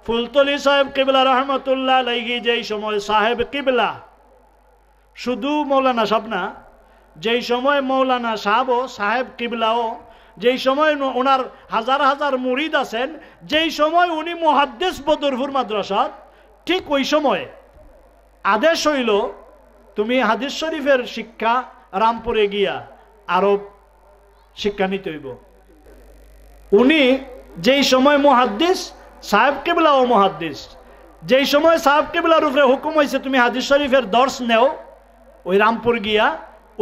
ফুলতলি সাহেব কিবলা রহমতুল্লাহ আলাইহি যেই সময় সাহেব কিবলা, শুধু মৌলানা সাহেব না, যেই সময় মৌলানা সাহেবও সাহেব কিবলাও, যেই সময় ওনার হাজার হাজার মুরিদ আছেন, যেই সময় উনি মুহাদ্দিস বদরপুর মাদ্রাসা, ঠিক ওই সময় আদেশ হইল তুমি হাদিস শরীফের শিক্ষা রামপুরে গিয়া আরব শিক্ষা নিতে হইব। উনি যেই সময় মুহাদ্দিস, সাহেব কিবলা ও মুহাদ্দিস, যেই সময় সাহেব কিবলার উপরে হুকুম হয়েছে তুমি হাদিস শরীফের দর্শ নেও ওই রামপুর গিয়া,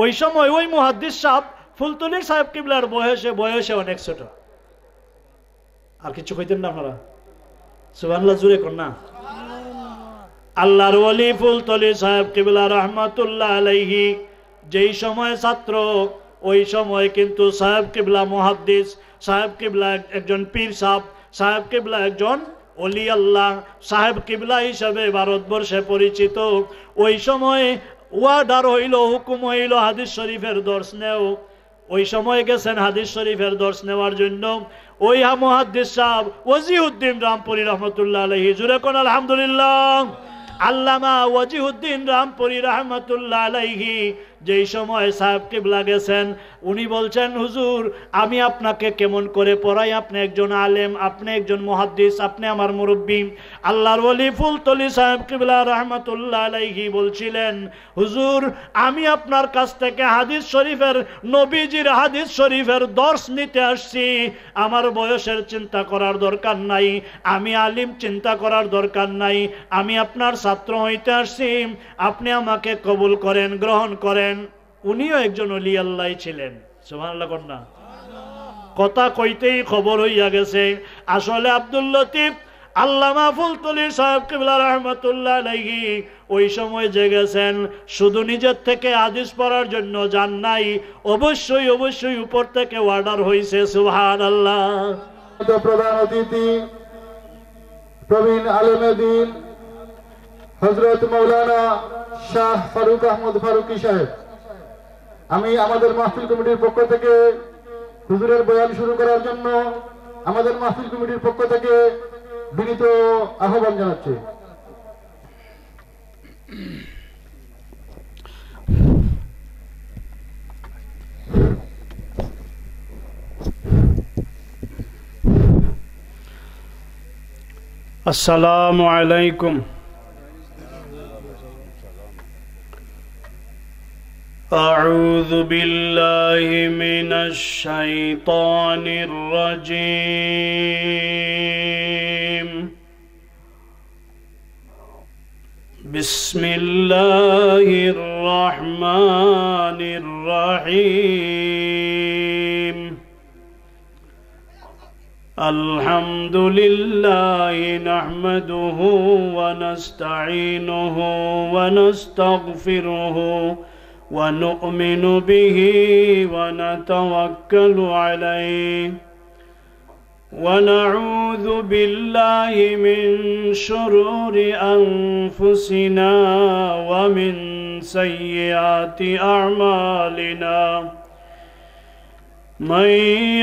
ওই সময় ওই মুহাদ্দিস সাহেব ফুলতলির সাহেব কিবলার বয়সে অনেক ছোট। আর কিছু কইতেন না আপনারা? সুবহানাল্লাহ জুড়ে কর না। আল্লাহর ওলি ফুলতলি সাহেব কিবলা রহমাতুল্লাহ আলাইহি যেই সময় ছাত্র, ওই সময় কিন্তু সাহেব কিবলা মুহাদ্দিস, সাহেব কিবলা একজন পীর সাহেব, সাহেব কিবলা একজন ওলি আল্লাহ, সাহেব কিবলা হিসাবে ভারতবর্ষে পরিচিত। ওই সময় ওয়ার্ডার হইল, হুকুম হইল হাদিস শরীফের দর্শ নেও। ওই সময় গেছেন হাদিস শরীফের দর্শ নেওয়ার জন্য ওই মুহাদ্দিস সাহেব ওয়াজিউদ্দিন রামপুরি রহমতুল্লাহ আলাইহি, জুড়ে কোন আলহামদুলিল্লাহ। আল্লামা ওয়াজিউদ্দিন রামপুরি রহমতুল্লাহ আলাইহি যেই সময় সাহেব কিবলা গেছেন, উনি বলছেন হুজুর আমি আপনাকে কেমন করে পড়াই, আপনি একজন আলেম, আপনি একজন মুহাদ্দিস, আপনি আমার মুরব্বী। আল্লাহর ওলি ফুলতলি সাহেব কিবলা রহমতুল্লাহ আলাইহি বলছিলেন হুজুর আমি আপনার কাছ থেকে হাদিস শরীফের, নবীজির হাদিস শরীফের দর্শ নিতে আসছি, আমার বয়সের চিন্তা করার দরকার নাই, আমি আলিম চিন্তা করার দরকার নাই, আমি আপনার ছাত্র হইতে আসছি, আপনি আমাকে কবুল করেন, গ্রহণ করেন। উনিও একজন ওলি আল্লাহ ছিলেন। সুবহানাল্লাহ কন্যা। কথা কইতেই খবর হইয়া গেছে আসলে আব্দুল লতিফ আল্লামা ফুলতলি সাহেব কিবলা রহমাতুল্লাহ আলাইহি ওই সময় যে গেছেন, শুধু নিজের থেকে হাদিস পড়ার জন্য যান নাই, অবশ্যই অবশ্যই উপর থেকে অর্ডার হয়েছে। সুবহানাল্লাহ। প্রধান অতিথি প্রবীণ আলেমে দ্বীন হযরত মাওলানা শাহ ফারুক আহমদ ফারুকী সাহেব, আমি আমাদের মাহফিল কমিটির পক্ষ থেকে হুজুরের বয়ান শুরু করার জন্য আমাদের মাহফিল কমিটির পক্ষ থেকে বিনীত আহ্বান জানাচ্ছি। আসসালামু আলাইকুম। أعوذ بالله من الشيطان الرجيم. بسم الله الرحمن الرحيم. الحمد لله نحمده ونستعينه ونستغفره ونؤمن به ونتوكل عليه ونعوذ بالله من شرور أنفسنا ومن سيئات أعمالنا. من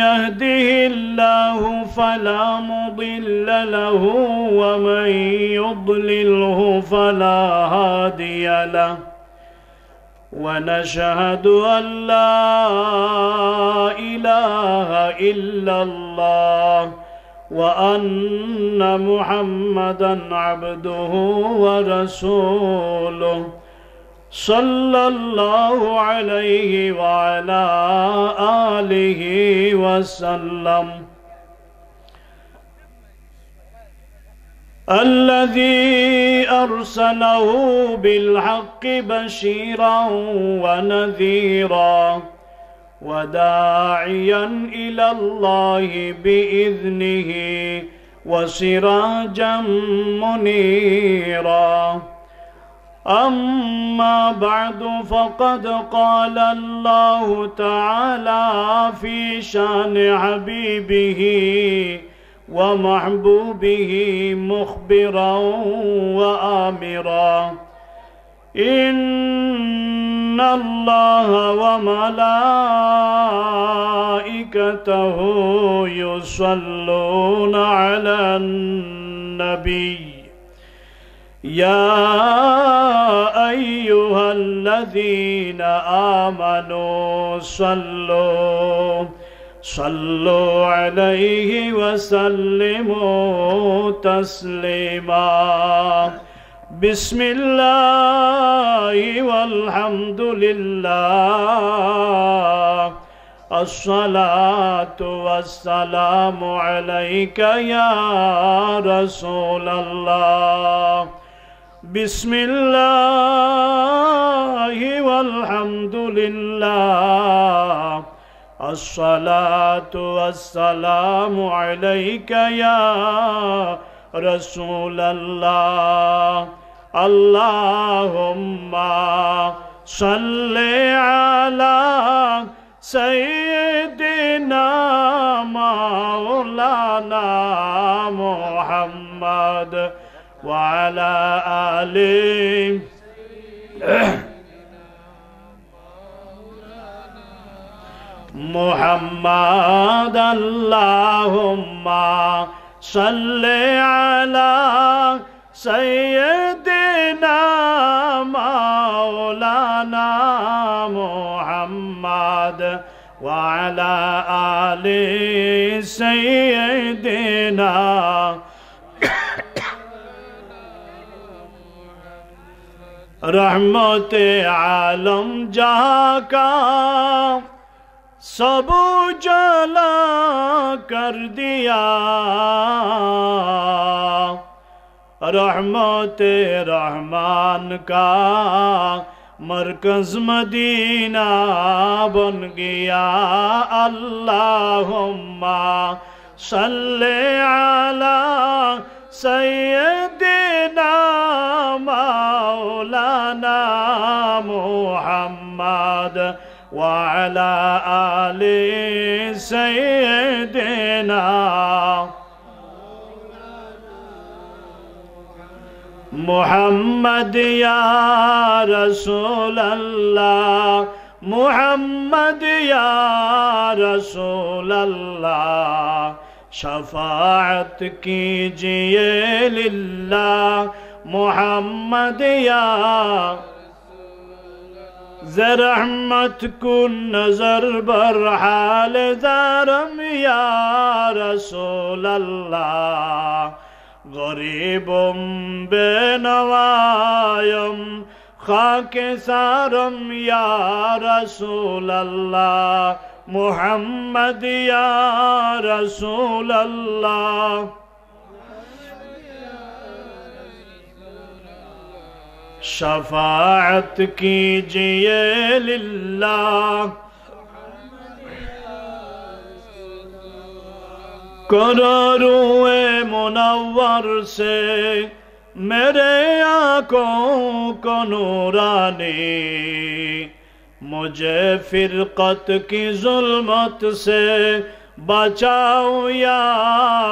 يهده الله فلا مضل له ومن يضلله فلا هادي له. ونشهد أن لا إله إلا الله وأن محمدًا عبده ورسوله صلى الله عليه وعلى آله وسلم. الذي أرسله بالحق بشيرا ونذيرا وداعيا إلى الله بإذنه وسراجا منيرا. أما بعد فقد قال الله تعالى في شان حبيبه ومحبوبه مخبرا وآمرا. إن الله وملائكته يصلون على النبي النبي يا أيها الذين آمنوا صلوا عليه وسلموا تسليما بسم الله والحمد لله الصلاة والسلام عليك يا رسول الله بسم الله والحمد لله الصلاة والسلام عليك يا رسول الله اللهم صل على سيدنا مولانا محمد وعلى آله محمد اللهم صل على سيدنا مولانا محمد وعلى آل سيدنا रहमत आलम जहाँ का सब जला कर दिया रहमत रहमान का मरकज मदीना बन गया अल्लाहुम्मा सल्ले अला सय्यदिना मौलाना मुहम्मद वअला आले सय्यदिना मुहम्मद या रसूल अल्लाह मुहम्मद या रसूल अल्लाह शफाअत कीजिए लिल्लाह मुहम्मद या रहमत कुन नजर बर हाल दारम या रसूल अल्लाह गरीबम बेनवायम खाके सारम या रसूल अल्लाह मुहम्मद या रसूल अल्लाह शफाअत कीजिए लिल्लाह करोरुए मुनव्वर से मेरे आँखों को नूरानी मुझे फिरकत की जुल्मत से बचाओ या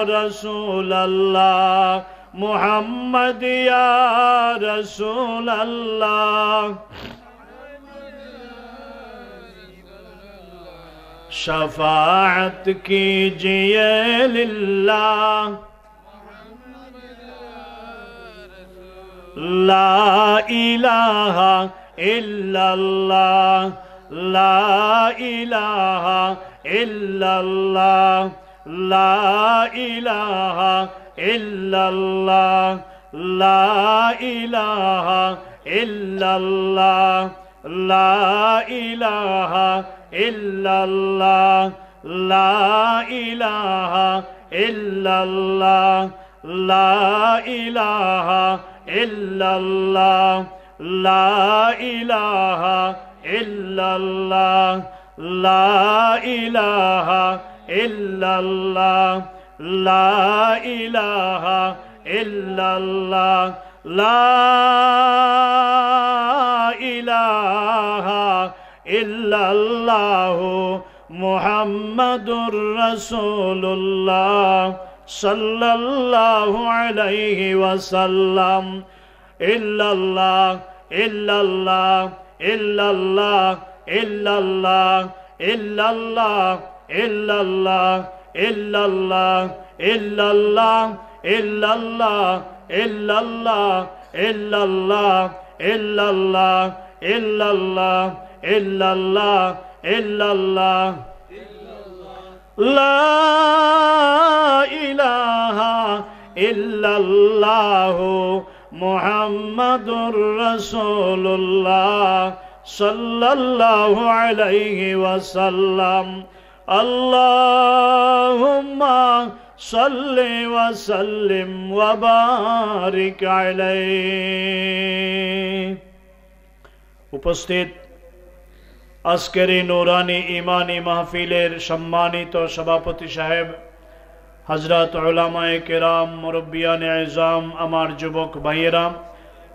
रसूल अल्लाह मुहम्मद या रसूल अल्लाह शफाअत कीजिए लिल्लाह ला इलाहा इल्लल्लाह ला इलाहा इल्लल्लाह ला इलाहा इल्लल्लाह ला इलाहा इल्लल्लाह ला इलाहा इल्लल्लाह ला इलाहा इल्लल्लाह ला इलाहा इल्लल्लाह ला इलाहा इल्लल्लाह ला इलाहा इल्लल्लाह ला इलाहा इल्लल्लाह ला इलाहा इल्लल्लाह मुहम्मदुर रसूलुल्लाह सल्लल्लाहु अलैहि वसल्लम इल्लल्लाह इल्लल्लाह इल्लल्लाह इल्लल्लाह इल्लल्लाह इल्लल्लाह इल्लल्लाह इल्लल्लाह ইল্লাল্লাহ ইল্লাল্লাহ ইল্লাল্লাহ ইল্লাল্লাহ ইল্লাল্লাহ ইল্লাল্লাহ ইল্লাল্লাহ লা ইলাহা ইল্লাল্লাহু মুহাম্মাদুর রাসূলুল্লাহ সাল্লাল্লাহু আলাইহি ওয়াসাল্লাম আল্লাহুম্মা সাল্লি ওয়া সাল্লিম ওয়া বারিক আলাইহি। উপস্থিত আজকের এই নূরানি ইমানি মাহফিলের সম্মানিত সভাপতি সাহেব, হযরত উলামায়ে কেরাম, মুরব্বিয়ানে আযম, আমার যুবক ভাইয়েরা,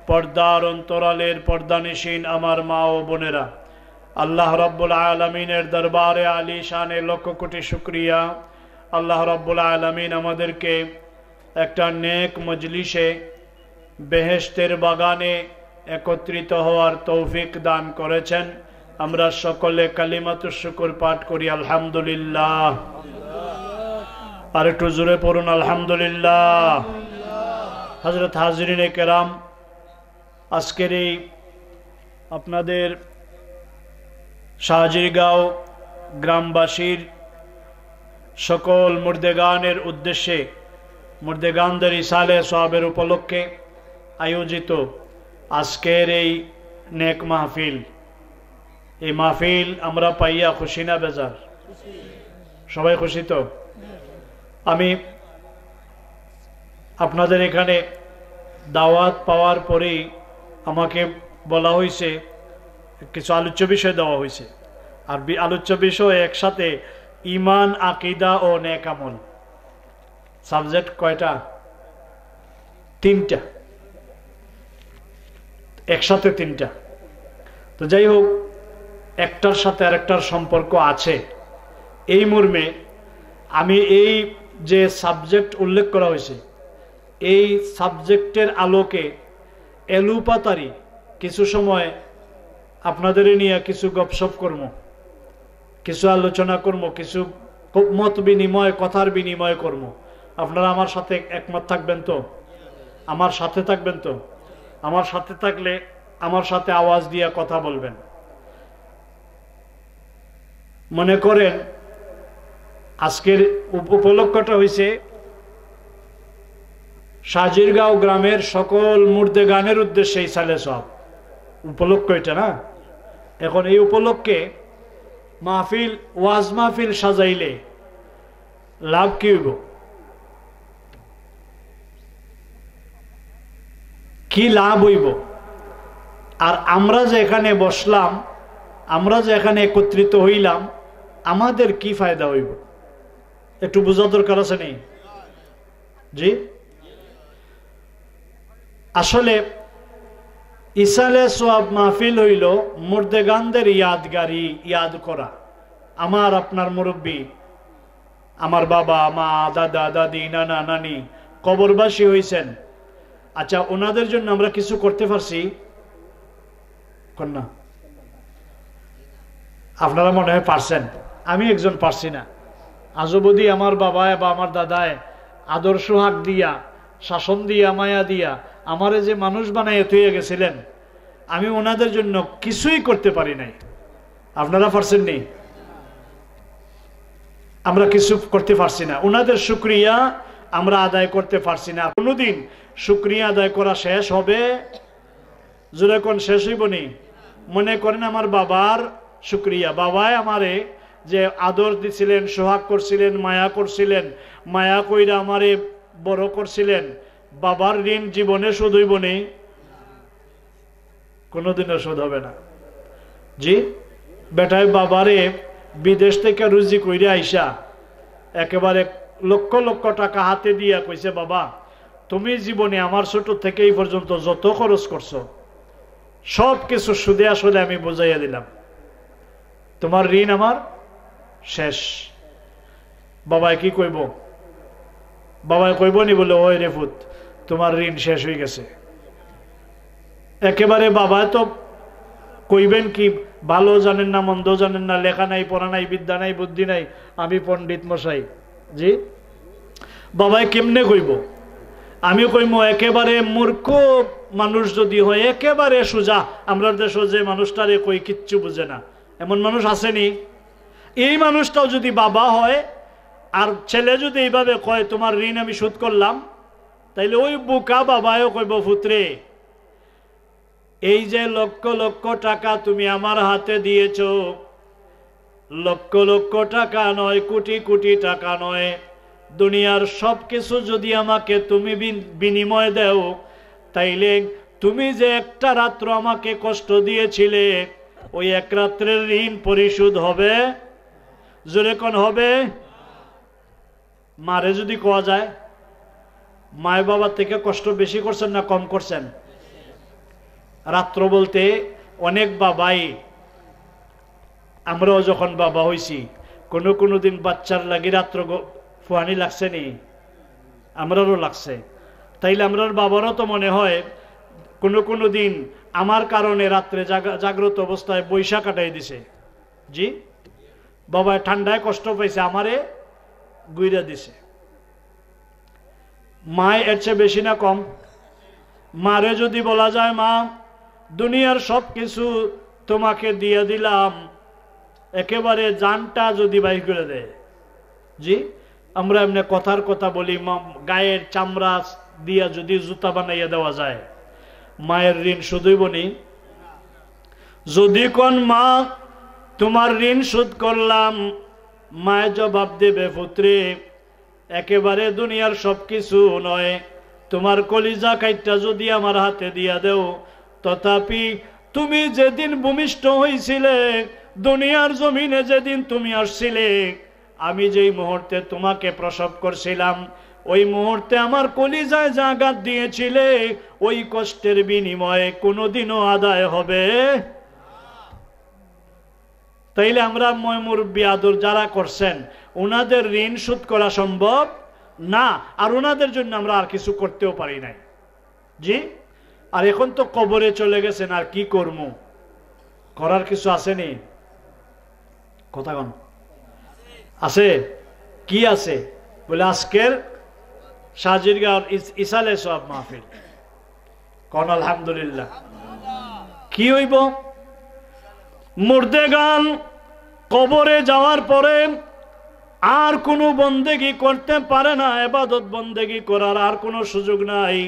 পর্দার অন্তরালের পর্দানিশীন আমার মা ও বোনেরা, আল্লাহ রাব্বুল আলামিনের দরবারে আলী শানে লক্ষ কোটি শুকরিয়া। আল্লাহ রাব্বুল আলামিন আমাদেরকে একটা নেক মজলিসে বেহেশতের বাগানে একত্রিত হওয়ার তৌফিক দান করেছেন। আমরা সকলে কালিমাতুশ শুকর পাঠ করি আলহামদুলিল্লাহ। আর একটু জোরে পড়ুন আলহামদুলিল্লাহ। হযরত হাজিরিনে কেরাম, আজকের এই আপনাদের শাহজিরগাঁও গ্রামবাসীর সকল মুর্দেগানের উদ্দেশ্যে, মুর্দেগানদের ইসালে সওয়াবের উপলক্ষে আয়োজিত আজকের এই নেক মাহফিল, এই মাহফিল আমরা পাইয়া খুশি না বেজার? সবাই খুশি তো? আমি আপনাদের এখানে দাওয়াত পাওয়ার পরেই আমাকে বলা হয়েছে কিছু আলোচ্য বিষয় দেওয়া হয়েছে। আর আলোচ্য বিষয় একসাথে ইমান, আকীদা ও নেক আমল। সাবজেক্ট কয়টা? তিনটা, একসাথে তিনটা। তো যাই হোক, একটার সাথে আরেকটার সম্পর্ক আছে। এই মর্মে আমি এই যে সাবজেক্ট উল্লেখ করা হয়েছে, এই সাবজেক্টের আলোকে এলুপাতারি কিছু সময় আপনাদের নিয়ে কিছু গপসপ করব, কিছু আলোচনা করব, কিছু মত বিনিময়, কথার বিনিময় করব। আপনারা আমার সাথে একমত থাকবেন তো? আমার সাথে থাকবেন তো? আমার সাথে থাকলে আমার সাথে আওয়াজ দিয়ে কথা বলবেন। মনে করেন আজকের উপলক্ষটা হয়েছে শাহজিরগাঁও গ্রামের সকল মুর্দেগানের উদ্দেশ্যে ইসালে সওয়াব উপলক্ষ, এটা না? এখন এই উপলক্ষে মাহফিল, ওয়াজ মাহফিল সাজাইলে লাভ কি হইব? কি লাভ হইব? আর আমরা যে এখানে বসলাম, আমরা যে এখানে একত্রিত হইলাম, আমাদের কি ফায়দা হইব? একটু বোঝা দরকার আছে নেই? জি, আসলে ইসালে সওয়াব মাহফিল হইল মুর্দেগানদের ইয়াদগারি, ইয়াদ করা। আমার আপনার মুরব্বী, আমার বাবা মা, দাদা দাদি, নানা নানি কবরবাসী হয়েছেন। আচ্ছা, ওনাদের জন্য আমরা কিছু করতে পারছি? না, আপনারা মনে হয় পারছেন, আমি একজন পারছি না। আজবদি আমার বাবায় বা আমার দাদায় আদর্শ হাক দিয়া, শাসন দিয়া, মায়া দিয়া আমারে যে মানুষ বানাইয়া থুয়ে গেছিলেন, আমি ওনাদের জন্য কিছুই করতে পারি নাই। আপনারা পারছেন নি? আমরা কিছু করতে পারছি না। ওনাদের শুকরিয়া আমরা আদায় করতে পারছি না। কোনোদিন শুকরিয়া আদায় করা শেষ হবে? জোরে কোন শেষ হইব নি? মনে করেন আমার বাবার শুকরিয়া, বাবায় আমারে যে আদর দিছিলেন, সোহাগ করছিলেন, মায়া করছিলেন, মায়া কইরা আমারে বড় করছিলেন, বাবার ঋণ জীবনে শোধ হইব নি? কোনোদিনও শোধ হবে না। জি, বেটায় বাবারে বিদেশ থেকে রুজি কইরা আইসা একেবারে লক্ষ লক্ষ টাকা হাতে দিয়া কইছে, বাবা তুমি জীবনে আমার ছোট থেকে এই পর্যন্ত যত খরচ করছো সব কিছু সুদে আসলে আমি বুঝাইয়া দিলাম, তোমার ঋণ আমার শেষ। বাবাই কি কইব? বাবাই কইব নি বলে, ওই রে ফুত, তোমার ঋণ শেষ হয়ে গেছে। একেবারে বাবা তো কইবেন কি, ভালো জানেন না, মন্দ জানেন না, লেখা নাই, পড়া নাই, বিদ্যা নাই, বুদ্ধি নাই, আমি পণ্ডিত মশাই। জি, বাবাই কেমনে কইব? আমি কইমো একেবারে মূর্খ মানুষ যদি হয়, একেবারে সোজা, আমরা দেশে যে মানুষটারে কই কিচ্ছু বুঝে না, এমন মানুষ আসেনি? এই মানুষটাও যদি বাবা হয় আর ছেলে যদি এইভাবে কয় তোমার ঋণ আমি শোধ করলাম, তাইলে ওই বোকা বাবাও কইব পুত্রে এই যে লক্ষ লক্ষ টাকা তুমি আমার হাতে দিয়েছ, লক্ষ লক্ষ টাকা নয়, কোটি কোটি টাকা নয়, দুনিয়ার সব কিছু যদি আমাকে তুমি বিনিময় দেও, তাইলে তুমি যে একটা রাত্র আমাকে কষ্ট দিয়েছিলে ওই এক রাত্রের ঋণ পরিশোধ হবে? জোরে কোন হবে? মারে যদি কোয়া যায়, মায় বাবার থেকে কষ্ট বেশি করছেন না কম করছেন? রাত্র বলতে অনেক বাবাই, আমরাও যখন বাবা হইছি কোনো দিন বাচ্চার লাগি রাত্র ফুয়ানি লাগছে নি? আমরারও লাগছে। তাইলে আমরার বাবারও তো মনে হয় কোনো দিন আমার কারণে রাত্রে জাগ্রত অবস্থায় বৈশা কাটাই দিছে। জি, বাবা ঠান্ডায় কষ্ট পাইছে, আমারে গুইরা দিছে। মায় এর চেয়ে বেশি না কম? মারে যদি বলা যায় মা দুনিয়ার সব কিছু তোমাকে দিয়ে দিলাম, একেবারে জানটা যদি বাইর করে দেয়, জি আমরা এমনি কথার কথা বলি, গায়ের চামড়া দিয়া যদি জুতা বানাইয়া দেওয়া যায়, মায়ের ঋণ শোধই বনি? যদি কোন মা তোমার ঋণ শোধ করলাম, মায়ের জবাব দেবে পুত্রে একেবারে দুনিয়ার সবকিছু নয়, তোমার কলিজা কাইটটা যদি আমার হাতে দিয়া দেও, তথাপি তুমি যেদিন ভূমিষ্ঠ হইছিলে দুনিয়ার জমিনে, যেদিন তুমি আসছিলে, আমি যেই মুহূর্তে তোমাকে প্রসব করছিলাম ওই মুহূর্তে আমার কলিজায় যে আঘাত দিয়েছিলে ওই কষ্টের বিনিময়ে কোনোদিনও আদায় হবে? তাইলে আমরা মুরব্বী আদর যারা করছেন ওনাদের ঋণ শোধ করা সম্ভব না, আর ওনাদের জন্য আমরা আর কিছু করতেও পারি নাই। জি, আর এখন তো কবরে চলে গেছেন, আর কি করব? করার কিছু আসেনি? কথা কন আছে? কি আছে? বলে আজকের শাহজিরগাঁও ইসালে সব মাহফিল কোন আলহামদুলিল্লাহ। কি হইব? মুর্দেগান কবরে যাওয়ার পরে আর কোনো বন্দেগি করতে পারে না, ইবাদত বন্দেগি করার আর কোনো সুযোগ নাই।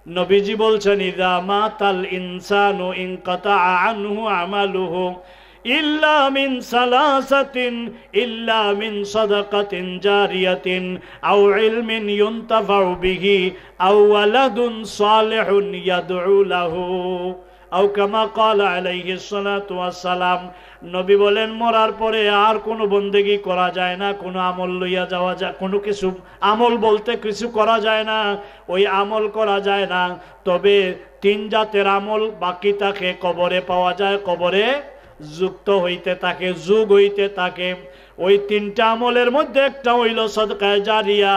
নবীজি বলছেন ইযা মাতাল ইনসানু ইনকাতা আনহু আমালুহু ইল্লা মিন সালাসাতিন ইল্লা মিন সাদাকাতিন জারিয়াতিন আও ইলমিন ইউনতাফাউ বিহি আও ওয়ালাদুন সালিহুন ইয়াদউ লাহু আও কামা ক্বালা আলাইহিস সালাতু ওয়াস সালাম। নবী বলেন মরার পরে আর কোনো বন্দেগি করা যায় না, কোনো আমল লইয়া যাওয়া যায়, কোনো কিছু আমল বলতে কিছু করা যায় না, ওই আমল করা যায় না। তবে তিন জাতের আমল বাকি থাকে, কবরে পাওয়া যায়, কবরে যুক্ত হইতে থাকে, যুগ হইতে থাকে। ওই তিনটা আমলের মধ্যে একটা হইল সদকায়ে জারিয়া।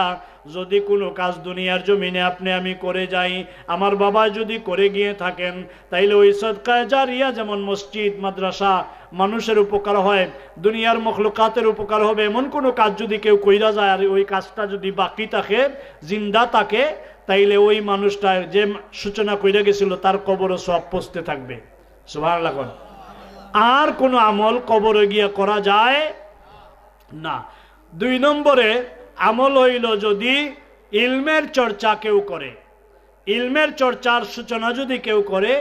যদি কোনো কাজ দুনিয়ার জমিনে আপনি আমি করে যাই, আমার বাবা যদি করে গিয়ে থাকেন, তাইলে ওই সদকায়ে জারিয়া যেমন মসজিদ মাদ্রাসা মানুষের উপকার হয়, দুনিয়ার মখলুকাতের উপকার হবে, এমন কোনো কাজ যদি কেউ কইরা যায় আর ওই কাজটা যদি বাকি থাকে, জিন্দা থাকে, তাইলে ওই মানুষটা যে সূচনা কইরা গেছিল তার কবরও সব পৌঁছতে থাকবে। সুবহানাল্লাহ। আর কোনো আমল কবরে গিয়ে করা যায় না। 2 নম্বরে আমল হইল যদি ইলমের চর্চা কেউ করে, ইলমের চর্চার সূচনা যদি কেউ করে,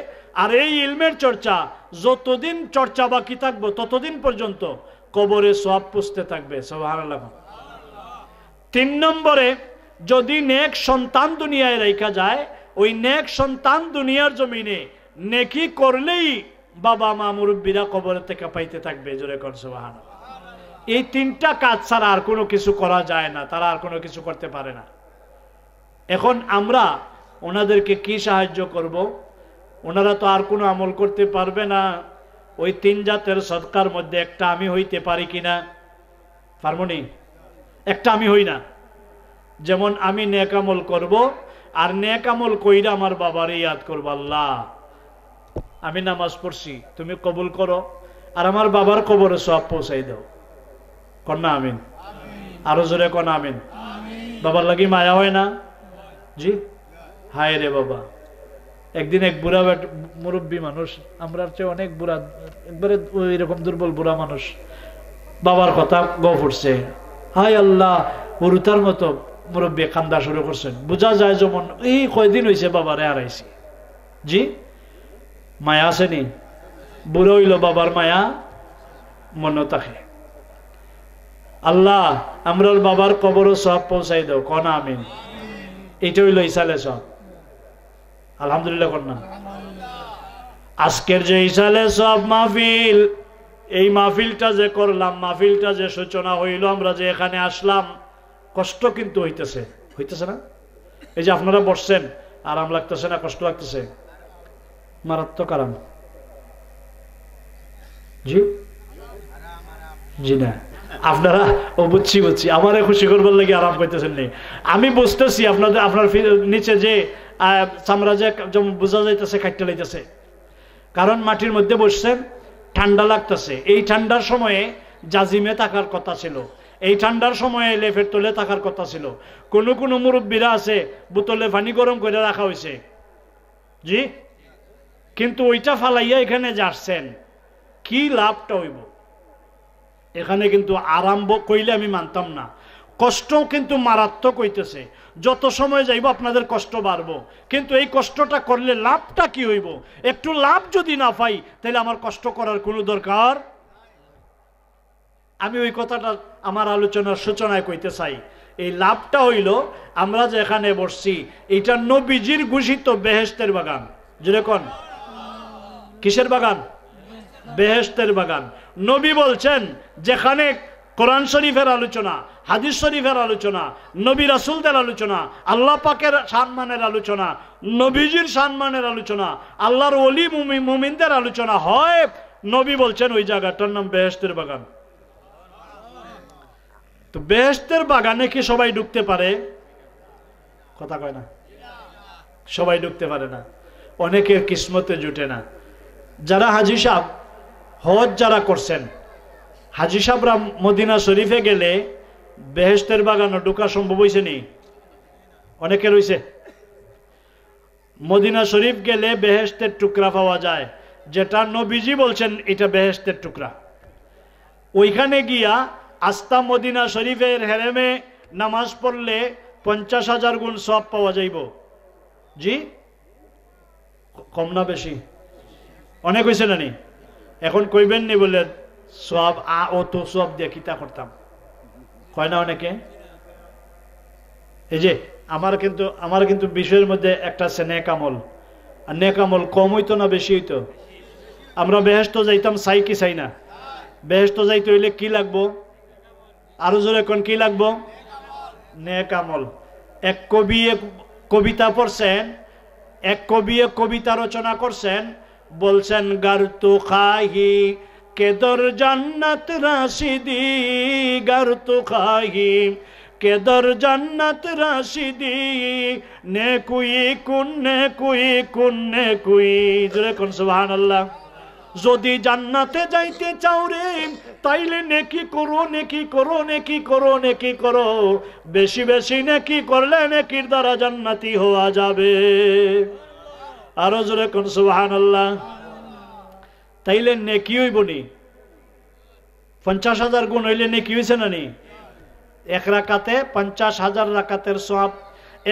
আর এই ইলমের চর্চা যতদিন চর্চা বাকি থাকবে ততদিন পর্যন্ত কবরে সওয়াব পৌঁছতে থাকবে। সুবহানাল্লাহ। 3 নম্বরে যদি নেক সন্তান দুনিয়ায় রাখা যায়, ওই নেক সন্তান দুনিয়ার জমিনে নেকি করলেই বাবা মা মুরব্বীরা কবর থেকে পাইতে থাকবে। জোরে কর সুবহানাল্লাহ। এই 3টা কাজ ছাড়া আর কোনো কিছু করা যায় না, তারা আর কোনো কিছু করতে পারে না। এখন আমরা ওনাদেরকে কি সাহায্য করব? ওনারা তো আর কোনো আমল করতে পারবে না। ওই 3 জাতের সদকার মধ্যে একটা আমি হইতে পারি কিনা? পারবনি? একটা আমি হই না। যেমন আমি নেক আমল করব, আর নেক আমল কইরা আমার বাবারে ইয়াদ করব, আল্লাহ আমি নামাজ পড়ছি, তুমি কবুল করো, আর আমার বাবার কবরে সওয়াব পৌঁছাই দাও। কন্যা আমিন। আরো জোরে কোন আমিন। বাবার লাগি মায়া হয় না? জি হায় রে বাবা। একদিন এক বুড়া মুরব্বী মানুষ, আমরা চেয়ে অনেক বুড়া, একবারে ওই রকম দুর্বল বুড়া মানুষ, বাবার কথা গফুরছে। হায় আল্লাহ, উরুতার মতো মুরব্বী কান্দা শুরু করছেন। বোঝা যায় যেমন এই কয়দিন হয়েছে বাবারে হারাইছি। জি মায়া আসেনি? বুড়ো হইল বাবার মায়া মনে থাকে। আল্লাহ আমরার বাবার কবরও সব পৌঁছাই দাও, কনা আমিন। এটা হইল ইসালে সব। আলহামদুলিল্লাহ কন্যা। আজকের যে ইসালে সব মাহফিল, এই মাহফিলটা যে করলাম, মাহফিলটা যে সূচনা হইল, আমরা যে এখানে আসলাম, কষ্ট কিন্তু হইতেছে, হইতেছে না? এই যে আপনারা বসছেন, আরাম লাগতেছে না? কষ্ট লাগতেছে? মারাত্মক আরাম। জি জি না, আপনারা ও বুঝছি বুঝছি, আমারে খুশি করবার লাগে আরাম করতেছেন নেই। আমি বুঝতেছি আপনাদের, আপনার নিচে যে চামড়া যে যেমন বোঝা যাইতেছে কাটতে লাইতেছে, কারণ মাটির মধ্যে বসছেন, ঠান্ডা লাগতেছে। এই ঠান্ডার সময়ে জাজিমে থাকার কথা ছিল, এই ঠান্ডার সময়ে লেফের তলে থাকার কথা ছিল। কোন কোন মুরব্বীরা আছে বোতলে পানি গরম করে রাখা হয়েছে, জি, কিন্তু ওইটা ফালাইয়া এখানে যাচ্ছেন, কি লাভটা হইব? এখানে কিন্তু আরম্ভ কইলে আমি মানতাম না, কষ্ট কিন্তু মারাত্মক হইতেছে। যত সময় যাইব আপনাদের কষ্ট বাড়বো, কিন্তু এই কষ্টটা করলে লাভটা কি হইব? একটু লাভ যদি না পাই তাহলে আমার কষ্ট করার কোনো দরকার। আমি ওই কথাটা আমার আলোচনার সূচনায় কইতে চাই। এই লাভটা হইল, আমরা যে এখানে বসছি, এটা নবীজির ঘোষিত বেহেশতের বাগান। যেরকম কিসের বাগান? বেহেশতের বাগান। নবী বলছেন, যেখানে কোরআন শরীফের আলোচনা, হাদিস শরীফের আলোচনা, নবী রাসূলদের আলোচনা, আল্লাহ পাকের সম্মানের আলোচনা, নবীজির সম্মানের আলোচনা, আল্লাহর ওলি মুমিনদের আলোচনা হয়, নবী বলছেন ওই জায়গাটার নাম বেহেশতের বাগান। তো বেহেশতের বাগানে কি সবাই ঢুকতে পারে? কথা কয় না, সবাই ঢুকতে পারে না, অনেকের কিসমতে জুটে না। যারা হাজী সাহেব হজ যারা করছেন, হাজী সাহেবরা মদিনা শরীফে গেলে বেহেশতের বাগানে ঢোকা সম্ভব হয়েছে নি? অনেকের হয়েছে। মদিনা শরীফ গেলে বেহেশতের টুকরা পাওয়া যায়, যেটা নবীজি বলছেন এটা বেহেশতের টুকরা। ওইখানে গিয়া আস্তা মদিনা শরীফের হেরেমে নামাজ পড়লে 50,000 গুণ সওয়াব পাওয়া যাইব। জি কম না বেশি? অনেক হয়েছে না নি? এখন কইবেন নি বলে সওয়াব ও তো সওয়াব দিয়ে কিতা করতাম, কয় না অনেকে। এই যে আমার কিন্তু বিষয়ের মধ্যে একটা আছে নেক আমল, আর নেক আমল কম হইতো না বেশি হইতো? আমরা বেহেশত যাইতাম, চাই কি চাই না? বেহেশত যাইতে হইলে কি লাগবো? আরো জোরে কোন কি লাগবো? নেক আমল। এক কবি কবিতা পড়ছেন, এক কবি কবিতা রচনা করছেন, বলছেন গার তো খাহি কেদর জান্নাত রাশিদি, গার তো খাহি কেদর জান্নাত রাশিদি, নে কুই কুন নে কুই কুন নে কুই। জোরে কোন সুবহানাল্লাহ। যদি জান্নাতে যাইতে চাও রে, তাইলে নেকি করো, নেকি করো, নেকি করো, নেকি করো, বেশি বেশি নেকি করলে নেকির দ্বারা জান্নাতি হওয়া যাবে। আরো জোরে কোন সুবহানাল্লাহ। তাইলে নেকি হইব নি? 50,000 গুণ হইলে নেকি হইছে না নি? এক রাকাতে 50,000 রাকাতের সওয়াব।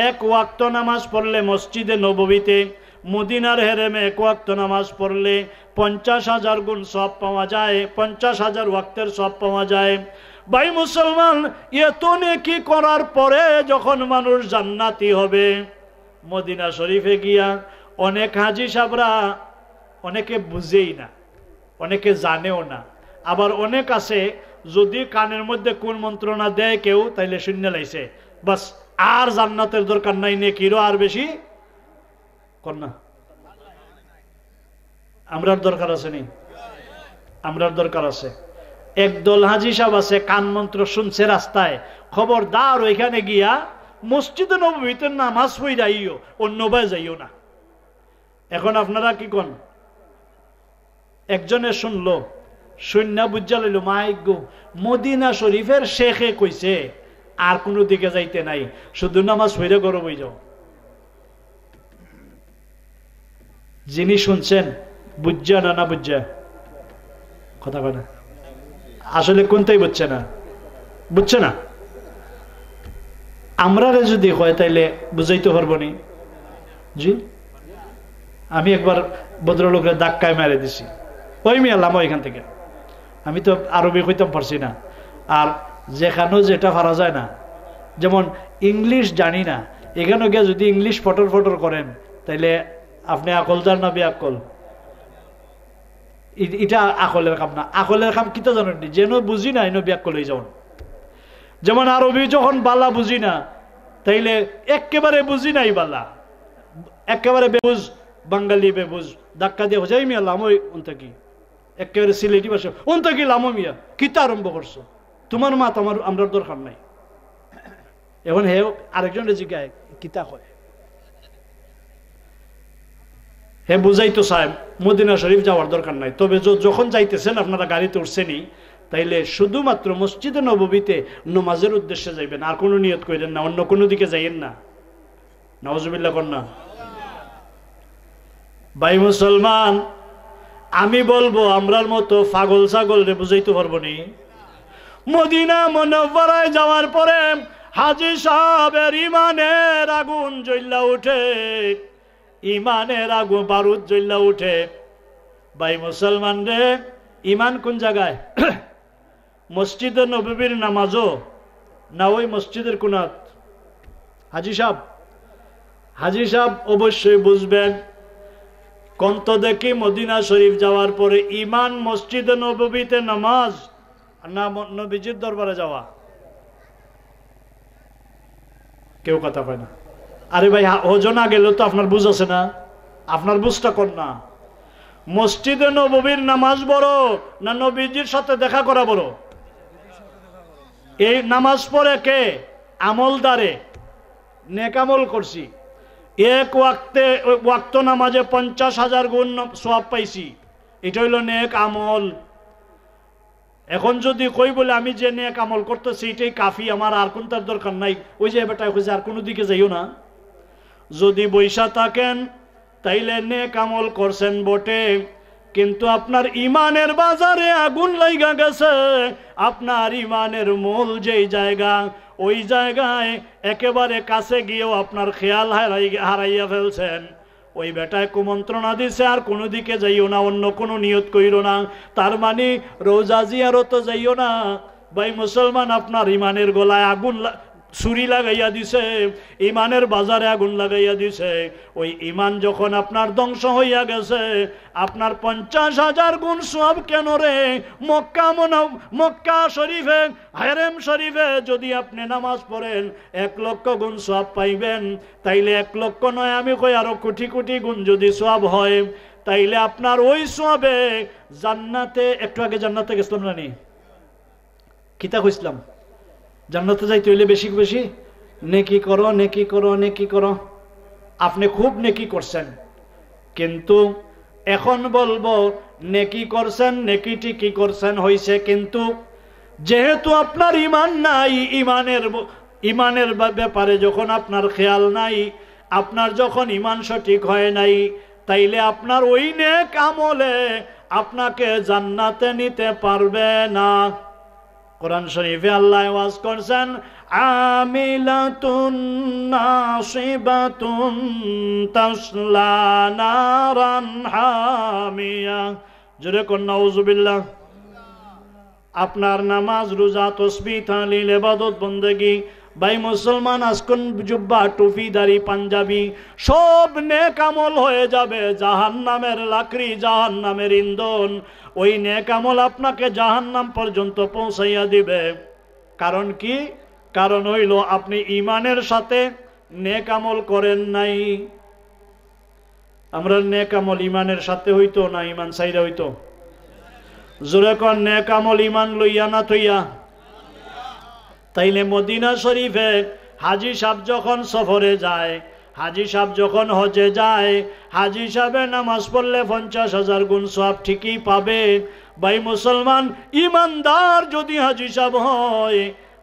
এক ওয়াক্ত নামাজ পড়লে মসজিদে নববীতে, মদিনার হেরেমে এক ওয়াক্ত নামাজ পড়লে 50,000 গুণ সওয়াব পাওয়া যায়, 50,000 ওয়াক্তের সওয়াব পাওয়া যায়। ভাই মুসলমান, এত নেকি করার পরে যখন মানুষ জান্নাতি হবে, মদিনা শরীফে গিয়া অনেক হাজী সাহেবরা অনেকে বুঝেই না, অনেকে জানেও না, আবার অনেক আছে যদি কানের মধ্যে কোন মন্ত্রণা দেয় কেউ, তাইলে শূন্য লাইছে, বাস আর জান্নাতের দরকার নাই, নেকিরও আর বেশি কর না। আমরার দরকার আছে নি? আমরার দরকার আছে। একদল হাজী সাহেব আছে, কান মন্ত্র শুনছে রাস্তায়, খবরদার ওইখানে গিয়া মসজিদে নববীতে নামাজ পড়ে যাইও, অন্য ভাই যাইও না। এখন আপনারা কি কোন? একজনে শুনলো, শূন্য বুঝা লইল, মাইক গো, মদিনা শরীফের শেখে কইছে আর কোনো দিকে যাইতে নাই, শুধু নামাজ পড়ে গরম হয়ে যাও। যিনি শুনছেন বুঝছে না না বুঝছে কথা কয় না আসলে কোনটাই বুঝছে না আমরা যদি হয় তাইলে বুঝাইতে পারবো নি জি আমি একবার ভদ্রলোকের ধাক্কায় মেরে দিছি ওই মিয়ালাম এখান থেকে আমি তো আরবি কইতাম পারছি না আর যেখানেও যেটা পারা যায় না যেমন ইংলিশ জানি না এখানে গিয়ে যদি ইংলিশ ফটর ফটর করেন তাইলে আপনি আকল যান না বেআকল এটা আকলের কাম না আকলের কাম কিতা জানেন যেন বুঝি না এনে বেআকল হয়ে যান যেমন আরবি যখন বালা বুঝি না তাইলে একেবারে বুঝি নাই বালা একেবারে বেবুঝ বাঙালি বেবুঝ ধাক্কা দিয়ে যাই মিয়া লাম ওনটা কি একেবারে সিলেটি ভাষা ওনটা কি লামো মিয়া কিতা আরম্ভ করছো তোমার মা তোমার আমরা দরকার নাই এখন হে আরেকজনের জিজ্ঞায় কিতা হয় হে বুঝাই তো সাহেব মদিনা শরীফ যাওয়ার দরকার নাই তবে যখন যাইতেছেন আপনারা গাড়িতে উঠছেনই তাইলে শুধুমাত্র মসজিদে নববীতে নামাজের উদ্দেশ্যে যাইবেন আর কোনো নিয়ত করেন না অন্য কোনো দিকে যাইয়েন না নাউজুবিল্লাহ কর না ভাই মুসলমান আমি বলবো আমরার মতো পাগল ছাগল রে বুঝাইতে পারবো নি মদিনা মুনাওয়ারায় যাওয়ার পরে হাজী সাহেবের ইমানের আগুন জ্বলা উঠে ইমানের আগুন বারুদ জ্বলা উঠে ভাই মুসলমান রে ইমান কোন জায়গায় মসজিদে নববীর নামাজও না ওই মসজিদের কুনাত হাজী সাহেব অবশ্যই বুঝবেন কন্ত দেখি মদিনা শরীফ যাওয়ার পরে ইমান মসজিদে নববীতে নামাজ না নবীজির দরবারে যাওয়া কেউ কথা কয় না আরে ভাই হজনা গেল তো আপনার বুঝ আছে না আপনার বুঝটা কর না মসজিদে নববীর নামাজ বড় না নবীজির সাথে দেখা করা বড় এই নামাজ পড়ে কে আমলদারে নেক আমল করছি এক ওয়াক্ত নামাজে 50,000 গুণ সওয়াব পাইছি এটা হইল নেক আমল এখন যদি কই বলে আমি যে নেক আমল করতেছি এটাই কাফি আমার আর কোনটার দরকার নাই ওই যে বেটায় কইছে আর কোনো দিকে যাইও না যদি বৈশা থাকেন তাইলে নেক আমল করছেন বটে কিন্তু আপনার ইমানের বাজারে আগুন লাইগা গেছে আপনার ইমানের মূল যেই জায়গা ওই জায়গায় একেবারে কাছে গিয়েও আপনার খেয়াল হারাইয়া ফেলছেন ওই বেটায় কুমন্ত্রণা দিছে আর কোনো দিকে যাইও না অন্য কোনো নিয়ত কইরো না তার মানে রোজা জিয়ারত যাইও না ভাই মুসলমান আপনার ইমানের গলায় আগুন ছুরি লাগাইয়া দিছে ইমানের বাজারে আগুন লাগাইয়া দিছে ওই ইমান যখন আপনার ধ্বংস হইয়া গেছে আপনার 50,000 গুণ সওয়াব কেন রে মক্কা শরীফে হারেম শরীফে যদি আপনি নামাজ পড়েন 1 লক্ষ গুণ সওয়াব পাইবেন তাইলে 1 লক্ষ নয় আমি কই আরো কোটি কোটি গুণ যদি সওয়াব হয় তাইলে আপনার ওই সওয়াবে জান্নাতে একটু আগে জান্নাতে গেছিলাম না নি কিতা কইছিলাম জান্নাতে যাইতে হইলে বেশি বেশি নেকি করো নেকি করো নেকি করো আপনি খুব নেকি করছেন কিন্তু এখন বলবো নেকি করছেন নেকি ঠিকই করছেন হইছে কিন্তু যেহেতু আপনার ইমান নাই ইমানের ব্যাপারে যখন আপনার খেয়াল নাই আপনার যখন ইমান সঠিক হয় নাই তাইলে আপনার ওই নেক আমলে আপনাকে জান্নাতে নিতে পারবে না কোরআন শরীফে আল্লাহ ওয়াজ করছেন আমিলাতুন নাসিবাতুন তাসলা নারান হামিয়া জোরে কোন নাউজুবিল্লাহ আপনার নামাজ রোজা তাসবিহ তাহলিল ইবাদত বندگی ভাই মুসলমান আজকন জুব্বা টুপি দাড়ি পাঞ্জাবি সব নেক আমল হয়ে যাবে জাহান্নামের লাকড়ি জাহান্নামের ইন্ধন ওই নেক আমল আপনাকে জাহান্নাম পর্যন্ত পৌঁছাইয়া দিবে কারণ কি কারণ হইল আপনি ইমানের সাথে নেক আমল করেন নাই আমরা নেক আমল ইমানের সাথে হইতো না ইমান সাইরা হইতো জোরে কোন নেক আমল ইমান লইয়া না থইয়া তাইলে মদিনা শরীফে হাজী সাহেব যখন সফরে যায় হাজী সাহেব যখন হজে যায় হাজী সাহেবের নামাজ পড়লে 50,000 গুণ সওয়াব ঠিকই পাবে ভাই মুসলমান ইমানদার যদি হাজী সাহেব হয়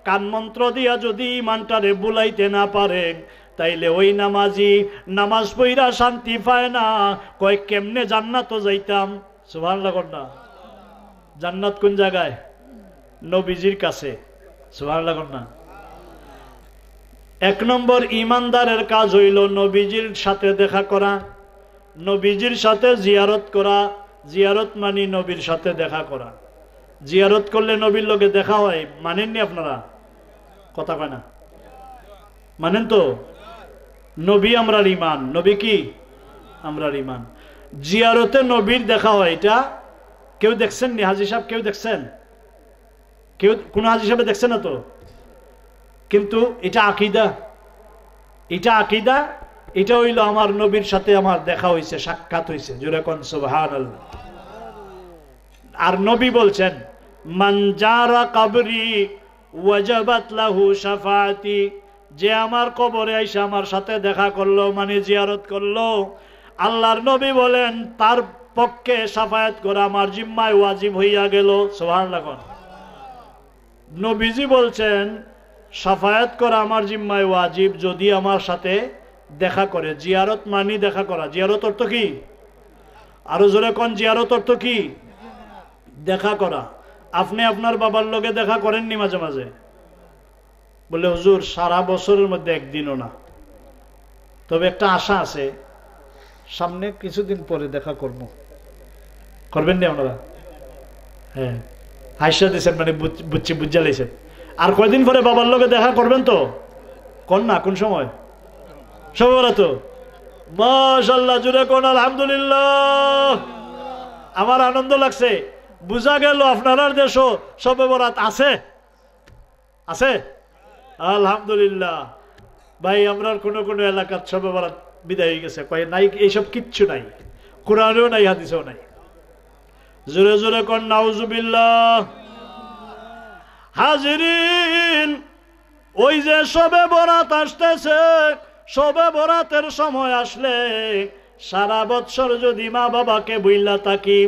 কান মন্ত্র দিয়া যদি ইমানটারে বুলাইতে না পারে তাইলে ওই নামাজি নামাজ পড়া শান্তি পায় না, কয় কেমনে জান্নাত যাইতাম। সুবহানাল্লাহ না? জান্নাত কোন জায়গায়? নবীজির কাছে। সুবহানাল্লাহ না? এক নম্বর ইমানদারের কাজ হইল নবীজির সাথে দেখা করা, নবীজির সাথে জিয়ারত করা। জিয়ারত মানি নবীর সাথে দেখা করা। জিয়ারত করলে নবীর লগে দেখা হয়, মানেননি আপনারা? কথা কয় না, মানেন তো? নবী আমরার ইমান। নবী কি? আমরার ইমান। জিয়ারতে নবীর দেখা হয়, এটা কেউ দেখছেন নি? হাজী সাহেব কেউ দেখছেন? কেউ কোন হাজী সাহেব দেখছেন না তো? কিন্তু এটা আকীদা, এটা আকীদা। এটা হইল আমার নবীর সাথে আমার দেখা হইছে, সাক্ষাৎ হইছে। জোরে কোন সুবহানাল্লাহ। আর নবী বলছেন মান জারা কবরি ওয়াজাবাত লাহু শাফাআতি, যে আমার কবরে আইসা আমার সাথে দেখা করলো মানে জিয়ারত করলো, আল্লাহর নবী বলেন তার পক্ষে শাফায়াত করা আমার জিম্মায় ওয়াজিব হইয়া গেল। সুবহানাল্লাহ। নবীজি বলছেন শাফায়াত করা আমার জিম্মায় ওয়াজিব যদি আমার সাথে দেখা করে। জিয়ারত মানি দেখা করা। জিয়ারত অর্থ কি? আরো জোরে কোন, জিয়ারত অর্থ কি? দেখা করা। আপনি আপনার বাবার লগে দেখা করেননি মাঝে মাঝে? বলে হুজুর সারা বছরের মধ্যে একদিনও না, তবে একটা আশা আছে সামনে কিছুদিন পরে দেখা করব। করবেন না আপনারা? হ্যাঁ, হাইসা দিয়েছেন মানে বুঝছি, বুঝা লাইছেন। আর কয়দিন পরে বাবার লগে দেখা করবেন তো? কোন না, কোন সময়? সবে বরাত। মাশাআল্লাহ, জুড়ে কোন আলহামদুলিল্লাহ। আমার আনন্দ লাগছে। বুঝা গেল আপনার দেশও সবে বরাত আছে, আছে। আলহামদুলিল্লাহ। ভাই আমরা কোনো কোনো এলাকার সবে বরাত বিদায় হয়ে গেছে, কয় নাই, এইসব কিচ্ছু নাই, কোরআনেও নাই, হাদিসেও নাই। জোরে জোরে কোন নাউজুবিল্লাহ। হাজিরিন, ওই যে সবে বরাত আসতেছে, সবে বরাতের সময় আসলে সারা বৎসর যদি মা বাবাকে বইলা থাকি,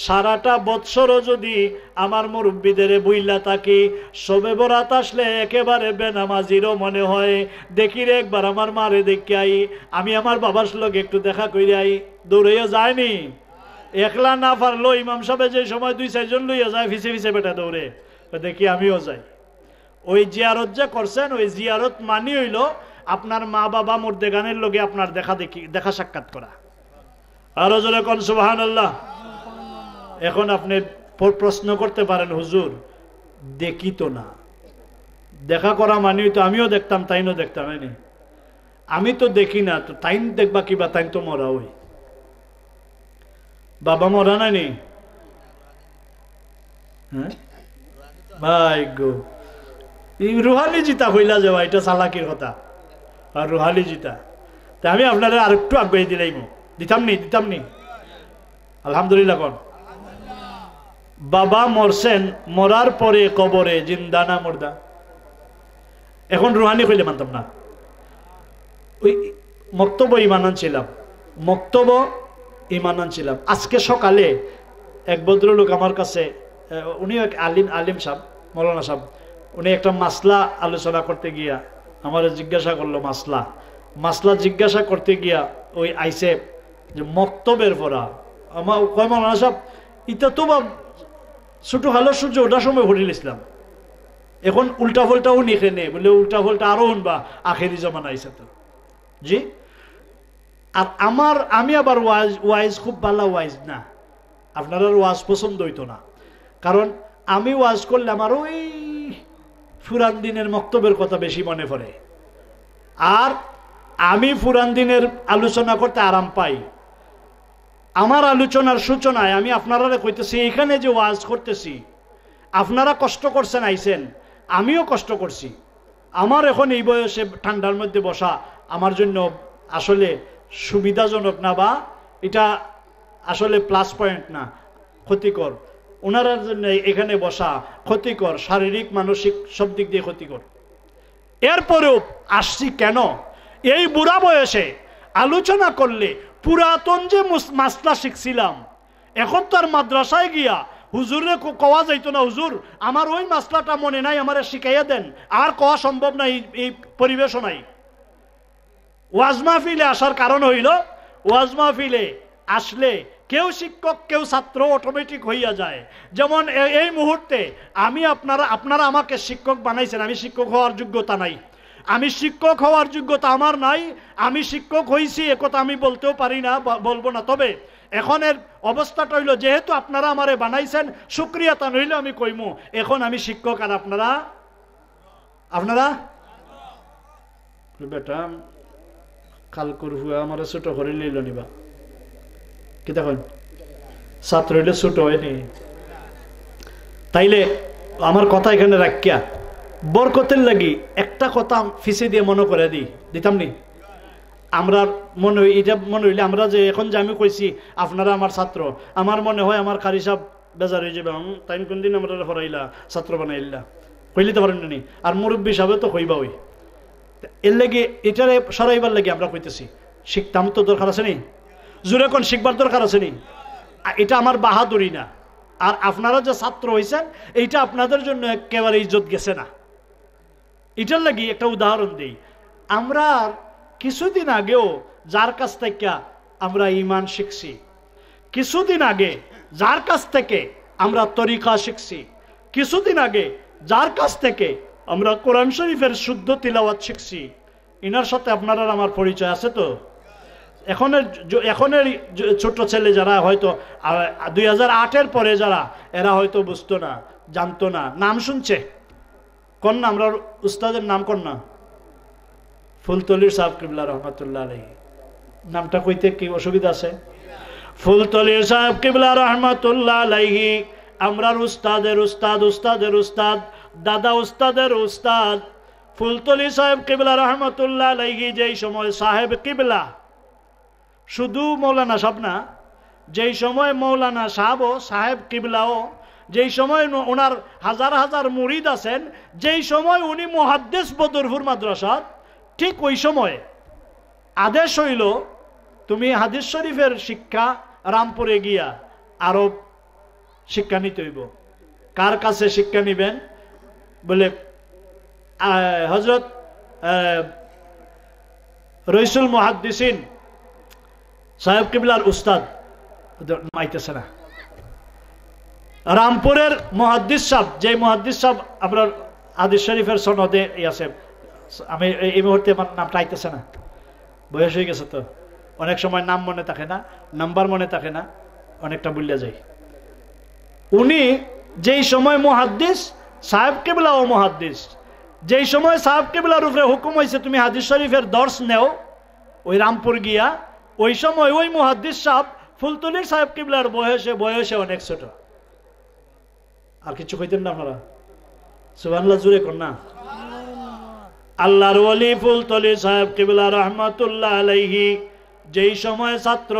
সারাটা বৎসরও যদি আমার মুরব্বীদের বইলা থাকি, সবে বরাত আসলে একেবারে বেনামাজিরও মনে হয়। দেখি রে একবার আমার মারে দেখি আই, আমি আমার বাবার লগে একটু দেখা করি আই। দৌড়াইয়া যায়নি, একলা না পারলো ইমাম সাহেব যে সময় 2-4 জন লইয়া যায়, ফিসে ফিসে বেটা দৌড়ে, দেখি আমিও যাই। ওই জিয়ারত যে করছেন, ওই জিয়ারত মানি হইল আপনার মা বাবা মুর্দেগানের লগে আপনার দেখা সাক্ষাৎ করা। আরো জোরে কোন সুবহানাল্লাহ। এখন আপনি প্রশ্ন করতে পারেন হুজুর দেখি তো না, দেখা করা মানে তো আমিও দেখতাম তাইনও দেখতাম, আমি তো দেখি না, তো তাইন দেখবা কিবা, তাইন তো মরা। ওই বাবা মরা নাইনি? হ্যাঁ ভাই গো, রুহানি জিতা হইলা যাওয়া, এটা চালাকির কথা। আর রুহানি জিতা তা আমি আপনারা আর একটু আগ্রহী দিতাম নি। আলহামদুলিল্লাহ। কোন বাবা মরছেন, মরার পরে কবরে জিন্দা না মুর্দা? এখন রুহানি কইলে মানতাম না। ওই মক্তব্য ইমানান ছিলাম। আজকে সকালে এক ভদ্রলোক আমার কাছে, উনি এক আলিম সাহেব, মৌলানা সাহেব, উনি একটা মাসলা আলোচনা করতে গিয়া আমার জিজ্ঞাসা করলো, মাসলা জিজ্ঞাসা করতে গিয়া ওই আইসে যে মক্তবের পড়া। আমার কয় মৌলানা সাহেব ইটা তো বা ছোট হালো সূর্য ওটার সময় হরিল ইসলাম, এখন উল্টা ফল্টাও নিখে নে, বলে উল্টা ফল্টা আরো শুনবা, আখেরি জমান আইসে তো। জি, আর আমি আবার ওয়াইজ খুব ভালো ওয়াইজ না, আপনার ওয়াজ পছন্দ হইতো না, কারণ আমি ওয়াজ করলে আমার ওই ফুরান দিনের মক্তবের কথা বেশি মনে পড়ে, আর আমি ফুরান দিনের আলোচনা করতে আরাম পাই। আমার আলোচনার সূচনায় আমি আপনারা কইতেছি, এখানে যে ওয়াজ করতেছি আপনারা কষ্ট করছেন, আইছেন, আমিও কষ্ট করছি। আমার এখন এই বয়সে ঠান্ডার মধ্যে বসা আমার জন্য আসলে সুবিধাজনক না, বা এটা আসলে প্লাস পয়েন্ট না, ক্ষতিকর। ওনারা জন্য এখানে বসা ক্ষতিকর, শারীরিক মানসিক সব দিক দিয়ে ক্ষতিকর। এরপরেও আসছি কেন, এই বুড়া বয়সে আলোচনা করলে পুরাতন যে মাসলা শিখছিলাম, এখন তো আর মাদ্রাসায় গিয়া হুজুরে কওয়া যাইতো না, হুজুর আমার ওই মাসলাটা মনে নাই, আমার শিখাইয়া দেন, আর কওয়া সম্ভব নাই, এই পরিবেশও নাই। ওয়াজ মাহফিলে আসার কারণ হইল ওয়াজ মাহফিলে আসলে কেউ শিক্ষক কেউ ছাত্র অটোমেটিক হইয়া যায়। যেমন এই মুহূর্তে আমি আপনারা আমাকে শিক্ষক বানাইছেন, আমি শিক্ষক হওয়ার যোগ্যতা নাই, আমি শিক্ষক হওয়ার যোগ্যতা আমার নাই, আমি শিক্ষক হইছি একথা আমি বলতেও পারি না, বলবো না। তবে এখনের অবস্থাটা হইল যেহেতু আপনারা আমারে বানাইছেন, শুকরিয়া তা নইলে আমি কইমু এখন আমি শিক্ষক আর আপনারা বেটা কাল করবো আমার ছোট করে লইল নিবা কি দেখুন ছাত্র হইলে ছোট হয়নি। তাইলে আমার কথা এখানে রাখিয়া বরকতের লাগি একটা কথা ফিসে দিয়ে মনে করে দিতাম নি। আমরা এটা মনে হইলে আমরা যে এখন যে আমি কইছি আপনারা আমার ছাত্র, আমার মনে হয় আমার কারি সাহেব বেজার হয়ে যাবে, তাই কোনদিন আমরা হরাইলা ছাত্র বানাইলা কইলিতে পারেন নি। আর মুরব্বী সাহেব তো কইবা ওই এর লেগে এটারে সরাইবার লাগে আমরা কইতেছি। শিখতাম তো দরকার আছে নি, জোরে কোন শিখবার দরকার আছে নি। এটা আমার বাহাদুরি না। আর আপনারা যে ছাত্র হয়েছেন এইটা আপনাদের জন্য একেবারে ইজ্জত গেছে না। এটার লাগি একটা উদাহরণ দিই। আমরা কিছুদিন আগেও যার কাছ থেকে আমরা ঈমান শিখছি, কিছুদিন আগে যার কাছ থেকে আমরা তরিকা শিখছি, কিছুদিন আগে যার কাছ থেকে আমরা কোরআন শরীফের শুদ্ধ তিলাওয়াত শিখছি, ইনার সাথে আপনারা আমার পরিচয় আছে তো? এখনের ছোট ছেলে যারা হয়তো 2008-এর পরে যারা এরা হয়তো বুঝতো না, জানতো না, নাম শুনছে কোন না, আমরা উস্তাদের নাম কোন না, ফুলতলির সাহেব কিবলা রহমাতুল্লাহ আলাইহি। নামটা কইতে কি অসুবিধা আছে? ফুলতলির সাহেব কিবলা রহমাতুল্লাহ আলাইহি আমরার উস্তাদের উস্তাদ, উস্তাদের উস্তাদ, দাদা উস্তাদের উস্তাদ ফুলতলি সাহেব কিবলা রহমাতুল্লাহ আলাইহি যেই সময় সাহেব কিবলা শুধু মৌলানা সাহেব না, যেই সময় মৌলানা সাহেবও সাহেব কিবলাও, যেই সময় ওনার হাজার হাজার মুরিদ আছেন, যেই সময় উনি মুহাদ্দিস বদরপুর মাদ্রাসা, ঠিক ওই সময় আদেশ হইল তুমি হাদিস শরীফের শিক্ষা রামপুরে গিয়া আরব শিক্ষা নিতে হইব। কার কাছে শিক্ষা নিবেন? বলে হযরত রইসুল মুহাদ্দিসিন সাহেব কিবলার উস্তাদ আইতেছে না, রামপুরের মুহাদ্দিস সাহেব, যে মুহাদ্দিস সাহেব আপনার হাদিস শরীফের সনদে আছে, আমি এই মুহূর্তে আমার নামটা আইতেছে না, বয়স হয়ে গেছে তো অনেক সময় নাম মনে থাকে না, নাম্বার মনে থাকে না, অনেকটা ভুলে যাই। উনি যেই সময় মুহাদ্দিস, সাহেব কিবলা ও মুহাদ্দিস, যেই সময় সাহেব কিবলার উপরে হুকুম হয়েছে তুমি হাদিস শরীফের দর্শ নেও ওই রামপুর গিয়া, ওই সময় ওই মুহাদ্দিস সাহেব ফুলতলির সাহেব কিবলার বয়সে অনেক ছোট। আর কিছু কইতেন না আপনারা? সুবহানাল্লাহ জুড়ে কোন না। আল্লাহর ওলি ফুলতলি সাহেব কিবলা রহমাতুল্লাহ আলাইহি যেই সময় ছাত্র,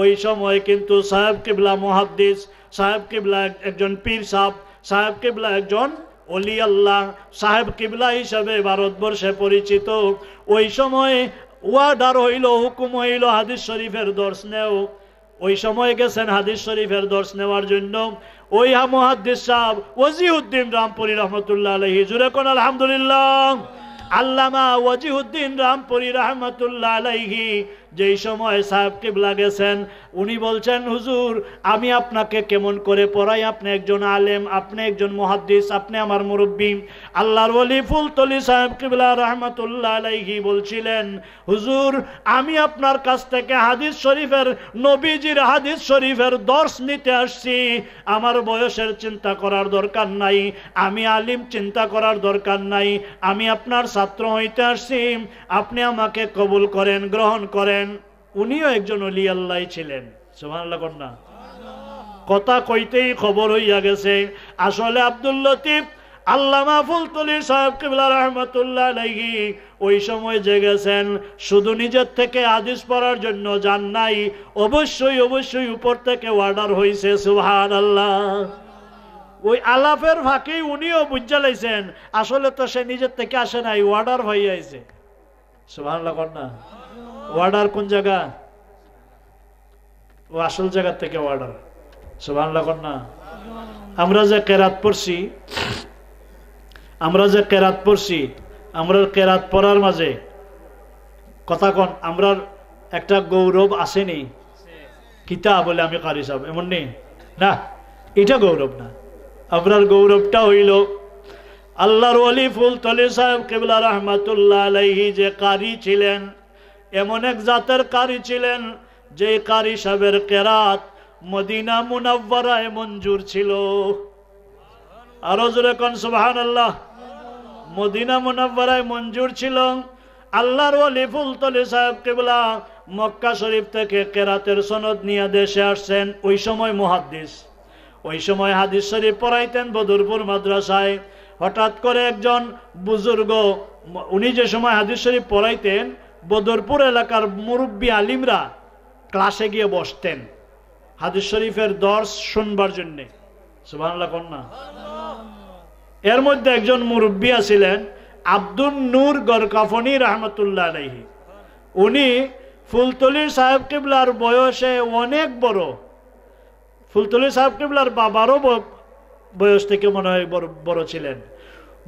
ওই সময় কিন্তু সাহেব কিবলা মুহাদ্দিস, সাহেব কিবলা একজন পীর সাহেব, সাহেব কিবলা একজন ওলি আল্লাহ, সাহেব কিবলা হিসাবে ভারতবর্ষে পরিচিত। ওই সময় ওয়ার্ডার হইল, হুকুম হইল হাদিস শরীফের দর্শ নেও। ওই সময় গেছেন হাদিস শরীফের দর্শ নেওয়ার জন্য ওই মুহাদ্দিস সাহেব ওয়াজিউদ্দিন রামপুরি রহমাতুল্লাহ আলাইহি, জুরে কোন আলহামদুলিল্লাহ। আল্লামা ওয়াজিউদ্দিন রামপুরি রহমাতুল্লাহ আলাইহি যেই সময় সাহেব কিবলা গেছেন, উনি বলছেন হুজুর আমি আপনাকে কেমন করে পড়াই, আপনি একজন আলেম, আপনি একজন মুহাদ্দিস, আপনি আমার মুরব্বী। আল্লাহর ওলি ফুলতলি সাহেব কিবলা রহমাতুল্লাহ আলাইহি বলছিলেন হুজুর আমি আপনার কাছ থেকে হাদিস শরীফের, নবীজির হাদিস শরীফের দর্শ নিতে আসছি, আমার বয়সের চিন্তা করার দরকার নাই, আমি আলিম চিন্তা করার দরকার নাই, আমি আপনার ছাত্র হইতে আসছি, আপনি আমাকে কবুল করেন, গ্রহণ করেন। উনিও একজন ওলি আল্লাহ ছিলেন। সুবহানাল্লাহ কন্যা কথা কইতেই খবর হইয়া গেছে আসলে আব্দুল লতিফ আল্লামা ফুলতলি সাহেব কিবলা রাহমাতুল্লাহ আলাইহি ওই সময় যে গেছেন শুধু নিজের থেকে হাদিস পড়ার জন্য যান নাই, অবশ্যই উপর থেকে অর্ডার হইছে। সুবহানাল্লাহ। ওই আলাপের ফাঁকেই উনিও বুঝা লাইছেন আসলে তো সে নিজের থেকে আসে নাই, অর্ডার হয়ে আইছে। সুবহানাল্লাহ কন্যা অর্ডার কোন জায়গা? ও আসল জায়গা থেকে অর্ডার। সুবহানাল্লাহ কন্যা আমরা যে কেরাত পড়ছি, আমরা কেরাত পড়ার মাঝে কথা কন, আমরা একটা গৌরব আসেনি কিতা বলে আমি কারি সাহেব, এমন নেই না, এটা গৌরব না। আপনার গৌরবটা হইল আল্লাহর ওলি ফুলতলি সাহেব কিবলা রহমাতুল্লাহ আলাইহি যে কারি ছিলেন, এমন এক জাতের কারি ছিলেন যে কারি সাহেবের কেরাত মদিনা মুনাওয়ারায় মঞ্জুর ছিল। আরো জোরে কোন সুবহানাল্লাহ। মদিনা মুনাওয়ারায় মঞ্জুর ছিল। আল্লাহর ওলি ফুলতলি সাহেব কিবলা মক্কা শরীফ থেকে কেরাতের সনদ নিয়ে দেশে আসছেন। ওই সময় মুহাদ্দিস, ওই সময় হাদিস শরীফ পড়াইতেন বদরপুর মাদ্রাসায়। হঠাৎ করে একজন বুজুর্গ, উনি যে সময় হাদিস শরীফ পড়াইতেন বদরপুর এলাকার মুরব্বী আলিমরা ক্লাসে গিয়ে বসতেন হাদিস শরীফের দর্শ শুনবার জন্যে। সুবহানাল্লাহ কন্যা। এর মধ্যে একজন মুরব্বী আছিলেন আব্দুল নূর গরকাফনি রহমতুল্লাহ আলাইহি। উনি ফুলতলির সাহেব কিবলার বয়সে অনেক বড়। ফুলতলি সাহেব কিবলার বাবারও বয়স থেকে মনে হয় বড় ছিলেন।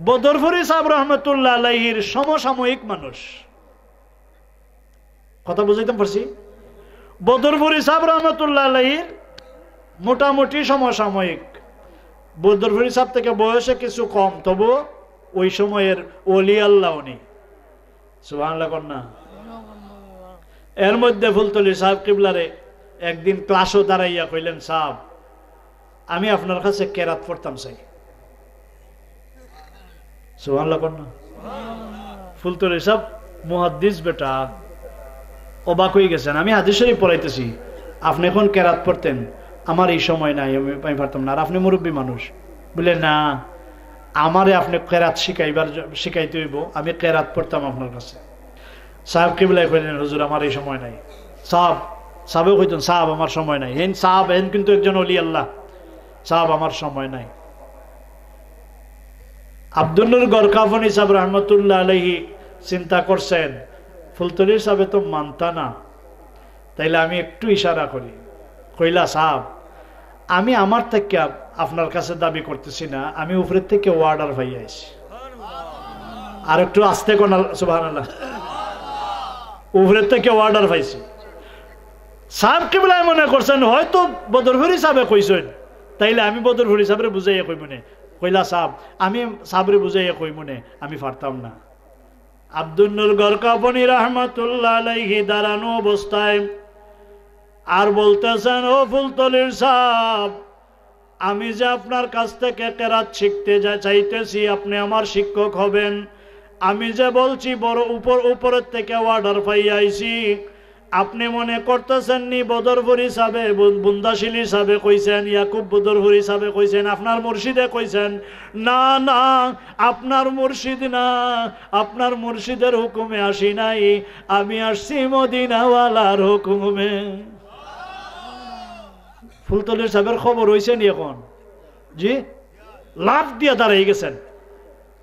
বদরপুরি সাহেব রহমতুল্লাহ আলাইহির সমসাময়িক মানুষ। কথা বুঝাইতে পারছি? বদরপুরি সাহেব রহমতুল্লাহ আলাইহির মোটামুটি সমসাময়িক। বদরপুরি সাহেব থেকে বয়সে কিছু কম, তবু ওই সময়ের ওলি আল্লাহ উনি। সুবহানাল্লাহ কন্যা। এর মধ্যে ফুলতলি সাহেব কিবলারে একদিন ক্লাসও দাঁড়াইয়া কইলেন, সাহেব আমি আপনার কাছে কেরাত পড়তাম চাই। সুবহানাল্লাহ কন্যা। ফুলতলি সাহেব মুহাদ্দিস বেটা, অবাক হয়ে গেছেন। আমি হাদিস শরীফ পড়াইতেছি, আপনি এখন কেরাত পড়তেন, আমার এই সময় নাই, আমি পারতাম না, আর আপনি মুরব্বী মানুষ। বলে না, আমারে আপনি কেরাত শিখাইতে হইব, আমি কেরাত পড়তাম আপনার কাছে। সাহেব কিবলাই কইলেন, হুজুর আমার এই সময় নাই। সাহেবেও কইতেন, সাহেব আমার সময় নাই। হেন সাহেব, হেন কিন্তু একজন ওলি আল্লাহ। সাহেব আমার সময় নাই। আব্দুল নূর গরকাফনি সাহেব রহমতুল্লাহ আলাইহি চিন্তা করছেন, ফুলতলির সাহেব তো মানতা না, তাইলে আমি একটু ইশারা করি। কইলা, সাহেব আমি আমার থেকে আপনার কাছে দাবি করতেছি না, আমি উপরের থেকে অর্ডার পাই আইছি। আর একটু আস্তে কোন সুবহানাল্লাহ। উপরের থেকে অর্ডার পাইছি। সাহেব কিবলাই মনে করছেন হয়তো বদরপুরি সাহেবে কইছেন, তাইলে আমি বদরপুরি সাহেবরে বুঝাইয়া কই মনে। কইলা, সাহেব আমি সাহেবরে বুঝাইয়া কই মনে, আমি পারতাম না। আব্দুল নূর গরকাফনি রহমাতুল্লাহ আলাইহি দাঁড়ানো অবস্থায় আর বলতেছেন, ও ফুলতলির সাহেব, আমি যে আপনার কাছ থেকে কেরাত শিখতে চাইতেছি, আপনি আমার শিক্ষক হবেন। আমি যে বলছি বড় উপরের থেকে অর্ডার পাই আইছি, আপনি মনে করতেছেন নি বদরপুরি সাহেবে বুন্দাশিলি সাহেবে কইছেন, ইয়াকুব বদরপুরি সাহেবে কইছেন, আপনার মুর্শিদে কইছেন? না না, আপনার মুর্শিদ না, আপনার মুর্শিদের হুকুমে আসি নাই, আমি আসছি মদিনাওয়ালার হুকুমে। ফুলতলির সাহেবের খবর হইছে নি এখন? জি, লাভ দিয়ে দাঁড়াই গেছেন।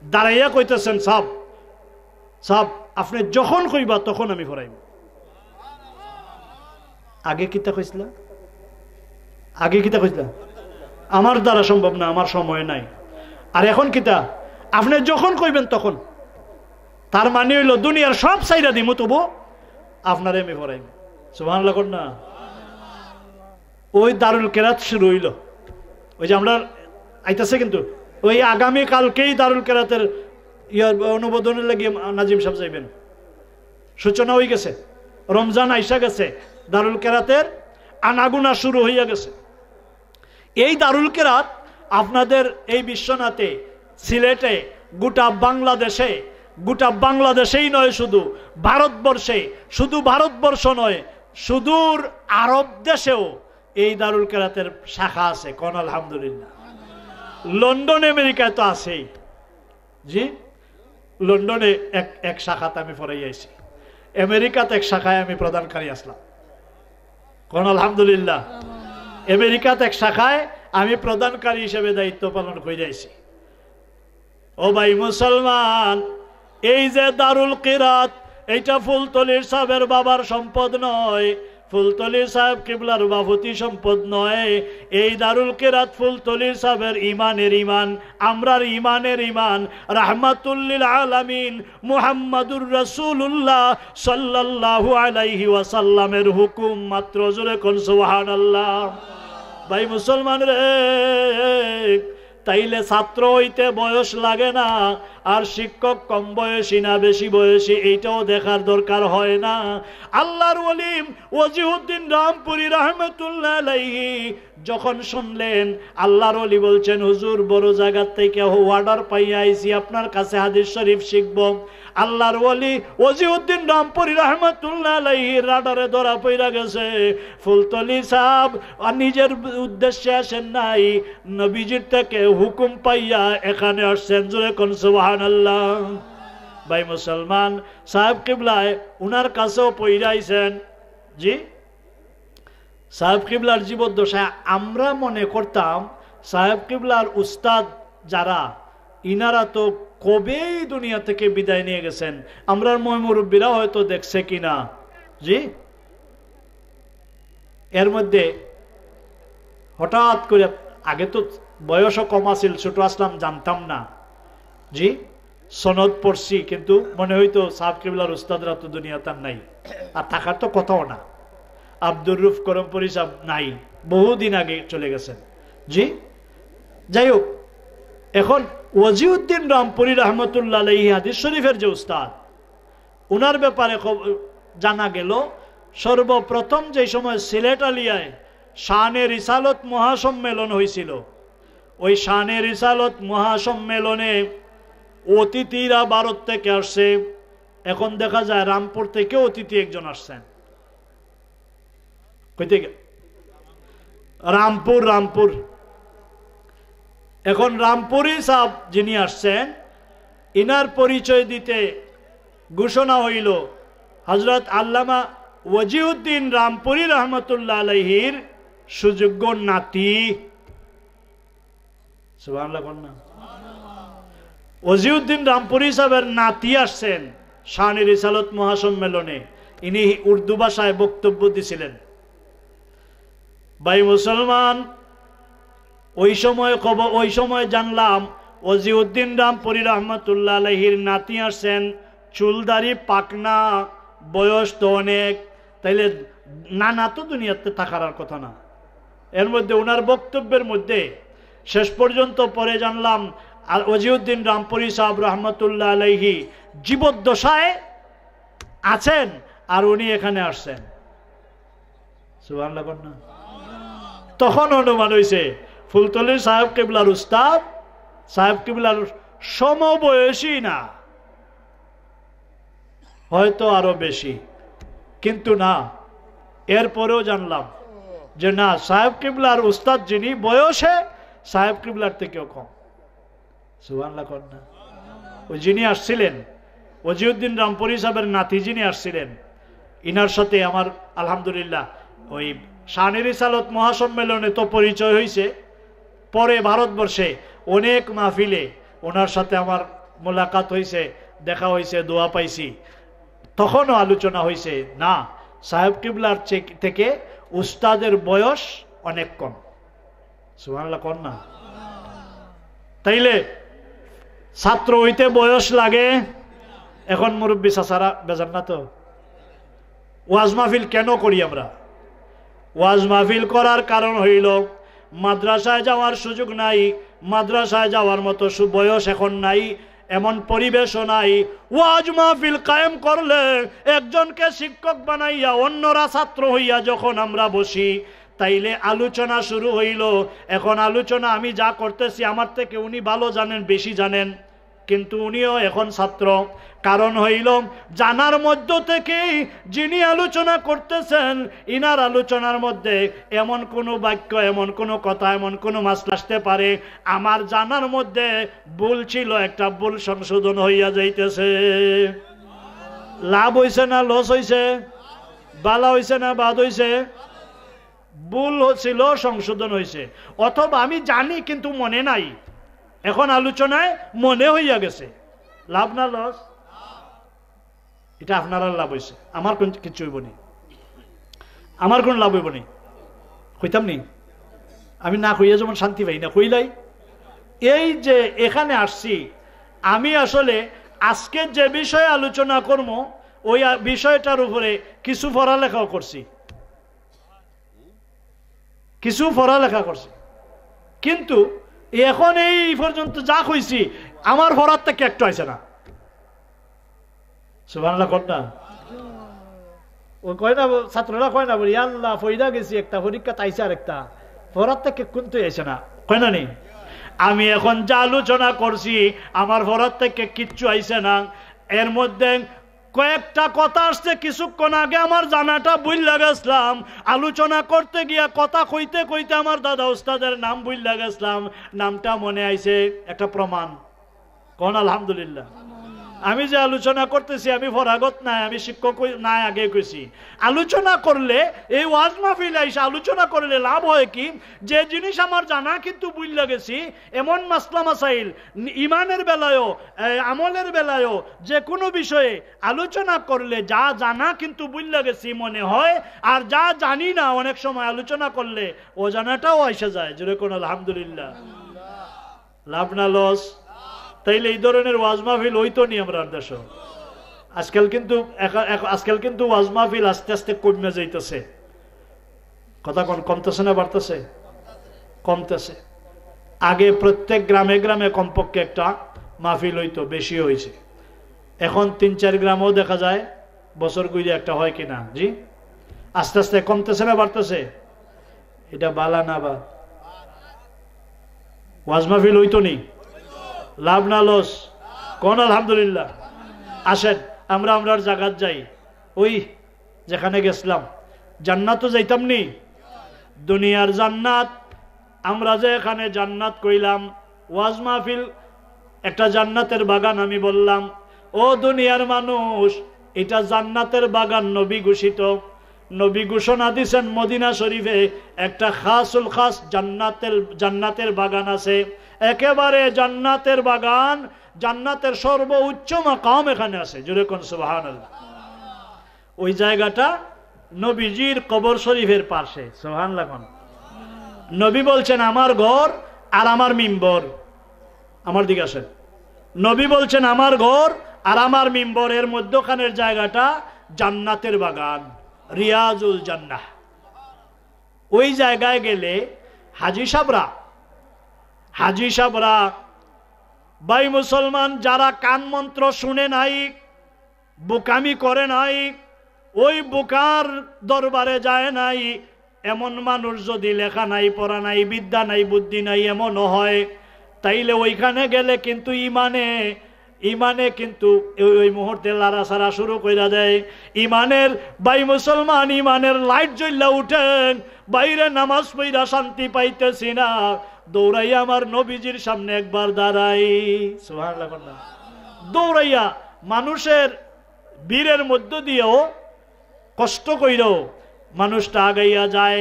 দাঁড়াইয়া কইতেছেন, সাহেব আপনি যখন কইবা তখন আমি করাইব। আগে কিতা কইছিল? আমার দ্বারা সম্ভব না, আমার সময় নাই। আর এখন কিতা? আপনি যখন কইবেন তখন। তার মানে হইল দুনিয়ার সব চাইরা দিমু, তবু আপনারে আমি করাইব। সুবহানাল্লাহ কন্যা। ওই দারুল কেরাত শুরু হইল। ওই যে আমরা আইতাছে, কিন্তু ওই আগামী কালকেই দারুল কেরাতের অনুবোধনের লাগিয়ে নাজিম সাহেব যাইবেন। সূচনা হয়ে গেছে, রমজান আইসা গেছে, দারুল কেরাতের আনাগুনা শুরু হইয়া গেছে। এই দারুল কেরাত আপনাদের এই বিশ্বনাথে, সিলেটে, গোটা বাংলাদেশেই নয়, শুধু ভারতবর্ষে, শুধু ভারতবর্ষ নয়, সুদূর আরব দেশেও এই দারুল কেরাতের শাখা আছে। কোন আলহামদুলিল্লাহ। লন্ডন আমেরিকায় তো আছেই। জি, লন্ডনে এক শাখাতে আমি পড়াইয়াছি, আমেরিকাতে এক শাখায় আমি প্রদানকারী আসলাম। কোন আলহামদুলিল্লাহ। আমেরিকাতে এক শাখায় আমি প্রদানকারী হিসেবে দায়িত্ব পালন করে যাইছি। ও ভাই মুসলমান, এই যে দারুল কিরাত, এইটা ফুলতলির সাহেবের বাবার সম্পদ নয়। ফুলতলি সাহেব কিবলার বাফতি সম্পদ নয়, এই দারুল কিরাত ফুলতলির সাহেবের ইমানের ইমান, আমরার ইমানের ইমান। রাহমাতুল লিল আলামিন মুহাম্মাদুর রাসূলুল্লাহ সাল্লাল্লাহু আলাইহি ওয়াসাল্লামের হুকুম মাত্র। জোরে কোন সুবহানাল্লাহ। ভাই মুসলমান রে, তাইলে ছাত্র হইতে বয়স লাগে না, আর শিক্ষক কম বয়সী না বেশি বয়সী এইটাও দেখার দরকার হয় না। আল্লাহর ওলি ওয়াজিউদ্দিন রামপুরি রাহমাতুল্লাহ আলাইহি যখন শুনলেন আল্লাহর ওলি বলছেন, হুজুর বড় জায়গার থেকে অর্ডার পাইয়া আইছি, আপনার কাছে হাদিস শরীফ শিখব। আল্লাহর ওলি ওয়াজিউদ্দিন রামপুরি রাহমাতুল্লাহ আলাইহির রাডারে ধরা পইরা গেছে। ফুলতলি সাহেব আর নিজের উদ্দেশ্যে আসেন নাই, নবীজির থেকে হুকুম পাইয়া এখানে আসছেন। জোরে কোন সুবহানাল্লাহ। ভাই মুসলমান, সাহেব কিবলায় উনার কাছেও পইরাইছেন। জি, সাহেব কিবলার জীবদ্দশায় আমরা মনে করতাম সাহেব কিবলার উস্তাদ যারা, ইনারা তো কবেই দুনিয়া থেকে বিদায় নিয়ে গেছেন। আমরা মুরব্বীরা হয়তো দেখছে কিনা। জি, এর মধ্যে হঠাৎ করে, আগে তো বয়সও কম আছিল, ছোট আসলাম, জানতাম না। জি, সনদ পড়ছি, কিন্তু মনে হইতো সাহেব কিবলার উস্তাদরা তো দুনিয়া তার নাই, আর থাকার তো কথাও না। আব্দুর রুফ করমপুরি সাহেব নাই, বহুদিন আগে চলে গেছেন। জি, যাই হোক, এখন ওয়াজিউদ্দিন রামপুরি রাহমাতুল্লাহ আলাইহি হাদিস শরীফের যে উস্তাদ, উনার ব্যাপারে জানা গেল সর্বপ্রথম যে সময় সিলেট আলিয়ায় শানে রিসালত মহাসম্মেলন হয়েছিল, ওই শানে রিসালত মহাসম্মেলনে অতিথিরা ভারত থেকে আসছে। এখন দেখা যায় রামপুর থেকে অতিথি একজন আসছেন। কই থেকে? রামপুর। এখন রামপুরি সাহেব যিনি আসছেন, ইনার পরিচয় দিতে ঘোষণা হইল হযরত আল্লামা ওয়াজিউদ্দিন রামপুরি রাহমাতুল্লাহ আলাইহির সুযোগ্য নাতি। সুবহানাল্লাহ কন্যা। ওয়াজিউদ্দিন রামপুরি সাহেবের নাতি আসছেন শানে রিসালত মহাসম্মেলনে। ইনি উর্দু ভাষায় বক্তব্য দিছিলেন। ভাই মুসলমান, ওই সময় জানলাম ওয়াজিউদ্দিন রামপুরি রাহমাতুল্লাহ আলাইহির নাতি আসছেন, চুলদারি পাকনা, বয়স তো অনেক, তাইলে না তো দুনিয়াতে থাকার আর কথা না। এর মধ্যে ওনার বক্তব্যের মধ্যে শেষ পর্যন্ত পরে জানলাম আর ওয়াজিউদ্দিন রামপুরি সাহেব রাহমাতুল্লাহ আলাইহি জীবদ্দশায় আছেন, আর উনি এখানে আসছেন। সুবহানাল্লাহ কন্যা। তখন অনুমান হয়েছে ফুলতলি সাহেব কিবলার উস্তাদ সাহেব কিবলার সমবয়সী না, হয়তো আরো বেশি, কিন্তু না। এরপরেও জানলাম যে না, সাহেব কিবলার উস্তাদ যিনি বয়সে সাহেব কিবলার থেকেও কম। সুবহানাল্লাহ কন্যা। ওই যিনি আসছিলেন ওয়াজিউদ্দিন রামপুরি সাহেবের নাতি যিনি আসছিলেন, ইনার সাথে আমার আলহামদুলিল্লাহ ওই শানে রিসালত মহাসম্মেলনে তো পরিচয় হয়েছে। পরে ভারতবর্ষে অনেক মাহফিলে ওনার সাথে আমার মোলাকাত হয়েছে, দেখা হয়েছে, দোয়া পাইছি। তখনও আলোচনা হয়েছে না, সাহেব কিবলার থেকে উস্তাদের বয়স অনেক কম। সুবহানাল্লাহ কন্যা। তাইলে ছাত্র হইতে বয়স লাগে। এখন মুরব্বী চাচারা বেজান না তো? ওয়াজ মাহফিল কেন করি আমরা? ওয়াজ মাহফিল করার কারণ হইল মাদ্রাসায় যাওয়ার সুযোগ নাই, মাদ্রাসায় যাওয়ার মতো বয়স এখন নাই, এমন পরিবেশও নাই। ওয়াজ মাহফিল কায়েম করলে একজনকে শিক্ষক বানাইয়া অন্যরা ছাত্র হইয়া যখন আমরা বসি, তাইলে আলোচনা শুরু হইল। এখন আলোচনা আমি যা করতেছি আমার থেকে উনি ভালো জানেন, বেশি জানেন, কিন্তু উনিও এখন ছাত্র। কারণ হইল জানার মধ্য থেকেই যিনি আলোচনা করতেছেন, ইনার আলোচনার মধ্যে এমন কোনো বাক্য, এমন কোনো কথা, এমন কোনো মাসলা আসতে পারে আমার জানার মধ্যে ভুল ছিল, একটা ভুল সংশোধন হইয়া যাইতেছে। লাভ হইছে না লস হইছে? বালা হইছে না বাদ হইছে? ভুল ছিল, সংশোধন হয়েছে। অথবা আমি জানি কিন্তু মনে নাই, এখন আলোচনায় মনে হইয়া গেছে। লাভ না লস? এটা আপনারা লাভ হয়েছে, আমার কিছু হইব না। আমার কোন লাভ হইব নি? কইতাম নি? আমি না কইয়া যেমন শান্তি পাই না, কইলাই এই যে এখানে আসছি আমি আসলে আজকে যে বিষয়ে আলোচনা করবো ওই বিষয়টার উপরে কিছু পড়ালেখাও করছি, কিছু পড়ালেখা করছি, কিন্তু এখন এই পর্যন্ত যা কইছি আমার পড়ার থেকে একটু আইছে না। সুবহানাল্লাহ কর না? ও কয় না, ছাত্ররা কয় না বলি আল্লাহ ফইদা গেছি একটা পরীক্ষা তাইছে আর একটা পড়ার থেকে কিন্তু আইছে না, কয় না নি? আমি এখন যা আলোচনা করছি আমার পড়ার থেকে কিচ্ছু আইছে না। এর মধ্যে কয়েকটা কথা আসছে কিছুক্ষণ আগে আমার জানাটা ভুইল্লা গেছিলাম, আলোচনা করতে গিয়া কথা কইতে কইতে আমার দাদা উস্তাদের নাম ভুইল্লা গেছিলাম, নামটা মনে আইছে, একটা প্রমাণ। কোন আলহামদুলিল্লাহ। আমি যে আলোচনা করতেছি আমি ফরাগত নাই, আমি শিক্ষক নাই, আগে কইছি আলোচনা করলে এই ওয়াজ মাহফিল আইসা আলোচনা করলে লাভ হয় কি, যে জিনিস আমার জানা কিন্তু ভুইল্লা গেছি এমন মাসলা মাসাইল ইমানের বেলায়ও আমলের বেলায়ও যে কোনো বিষয়ে আলোচনা করলে যা জানা কিন্তু ভুইল্লা গেছি মনে হয়, আর যা জানি না অনেক সময় আলোচনা করলে ও জানাটাও আইসা যায়। যেরকম আলহামদুলিল্লাহ। লাভ না লস? তাইলে এই ধরনের ওয়াজ মাহফিল হইতো নি আমরা দেশ। আজকাল কিন্তু ওয়াজ মাহফিল আস্তে আস্তে কমে যাইতেছে। কথা কোন কমতেছে না বাড়তেছে? কমতেছে। আগে প্রত্যেক গ্রামে গ্রামে কমপক্ষে একটা মাহফিল হইতো, বেশি হয়েছে। এখন 3-4 গ্রামও দেখা যায় বছর গুইরে একটা হয় কিনা। জি, আস্তে আস্তে কমতেছে না বাড়তেছে? এটা বালা না বা? ওয়াজ মাহফিল হইতো নি? লাভ না লস? কোন আলহামদুলিল্লাহ। আসেন আমরা আমরার জায়গাত যাই, ওই যেখানে গেছিলাম জান্নাতও যাইতাম নি, দুনিয়ার জান্নাত। আমরা যে এখানে জান্নাত কইলাম, ওয়াজ মাহফিল একটা জান্নাতের বাগান আমি বললাম। ও দুনিয়ার মানুষ, এটা জান্নাতের বাগান নবী ঘোষিত। নবী ঘোষণা দিছেন মদিনা শরীফে একটা খাসুল খাস জান্নাতের বাগান আছে, একেবারে জান্নাতের বাগান, জান্নাতের সর্বোচ্চ মাকাম এখানে আছে। জোরে কোন সুবহানাল্লাহ। ওই জায়গাটা নবীজির কবর শরীফের পাশে। সুবহানাল্লাহ। নবী বলছেন আমার ঘর আর আমার মিম্বর, আমার দিকে আসেন। নবী বলছেন আমার ঘর আর আমার মিম্বর, এর মধ্যখানের জায়গাটা জান্নাতের বাগান, রিয়াজুল জান্নাহ। ওই জায়গায় গেলে হাজি সাবরা ভাই মুসলমান যারা কান মন্ত্র শুনে নাই, বোকামি করে নাই, ওই বোকার দরবারে যায় নাই, এমন মানুষ যদি লেখা নাই, পড়া নাই, বিদ্যা নাই, বুদ্ধি নাই এমনও হয়, তাইলে ওইখানে গেলে কিন্তু ইমানে কিন্তু ওই মুহূর্তে লাড়াছাড়া শুরু করে দেয়। ইমানের ভাই মুসলমান, ইমানের লাইট জ্বললা উঠেন, বাইরে নামাজ পড়া শান্তি পাইতেছি না, দৌড়াইয়া আমার নবীজির সামনে একবার দাঁড়াই। সুবহানাল্লাহ। দৌড়াইয়া মানুষের ভিড়ের মধ্য দিয়েও কষ্ট কইরো মানুষটা আগাইয়া যায়,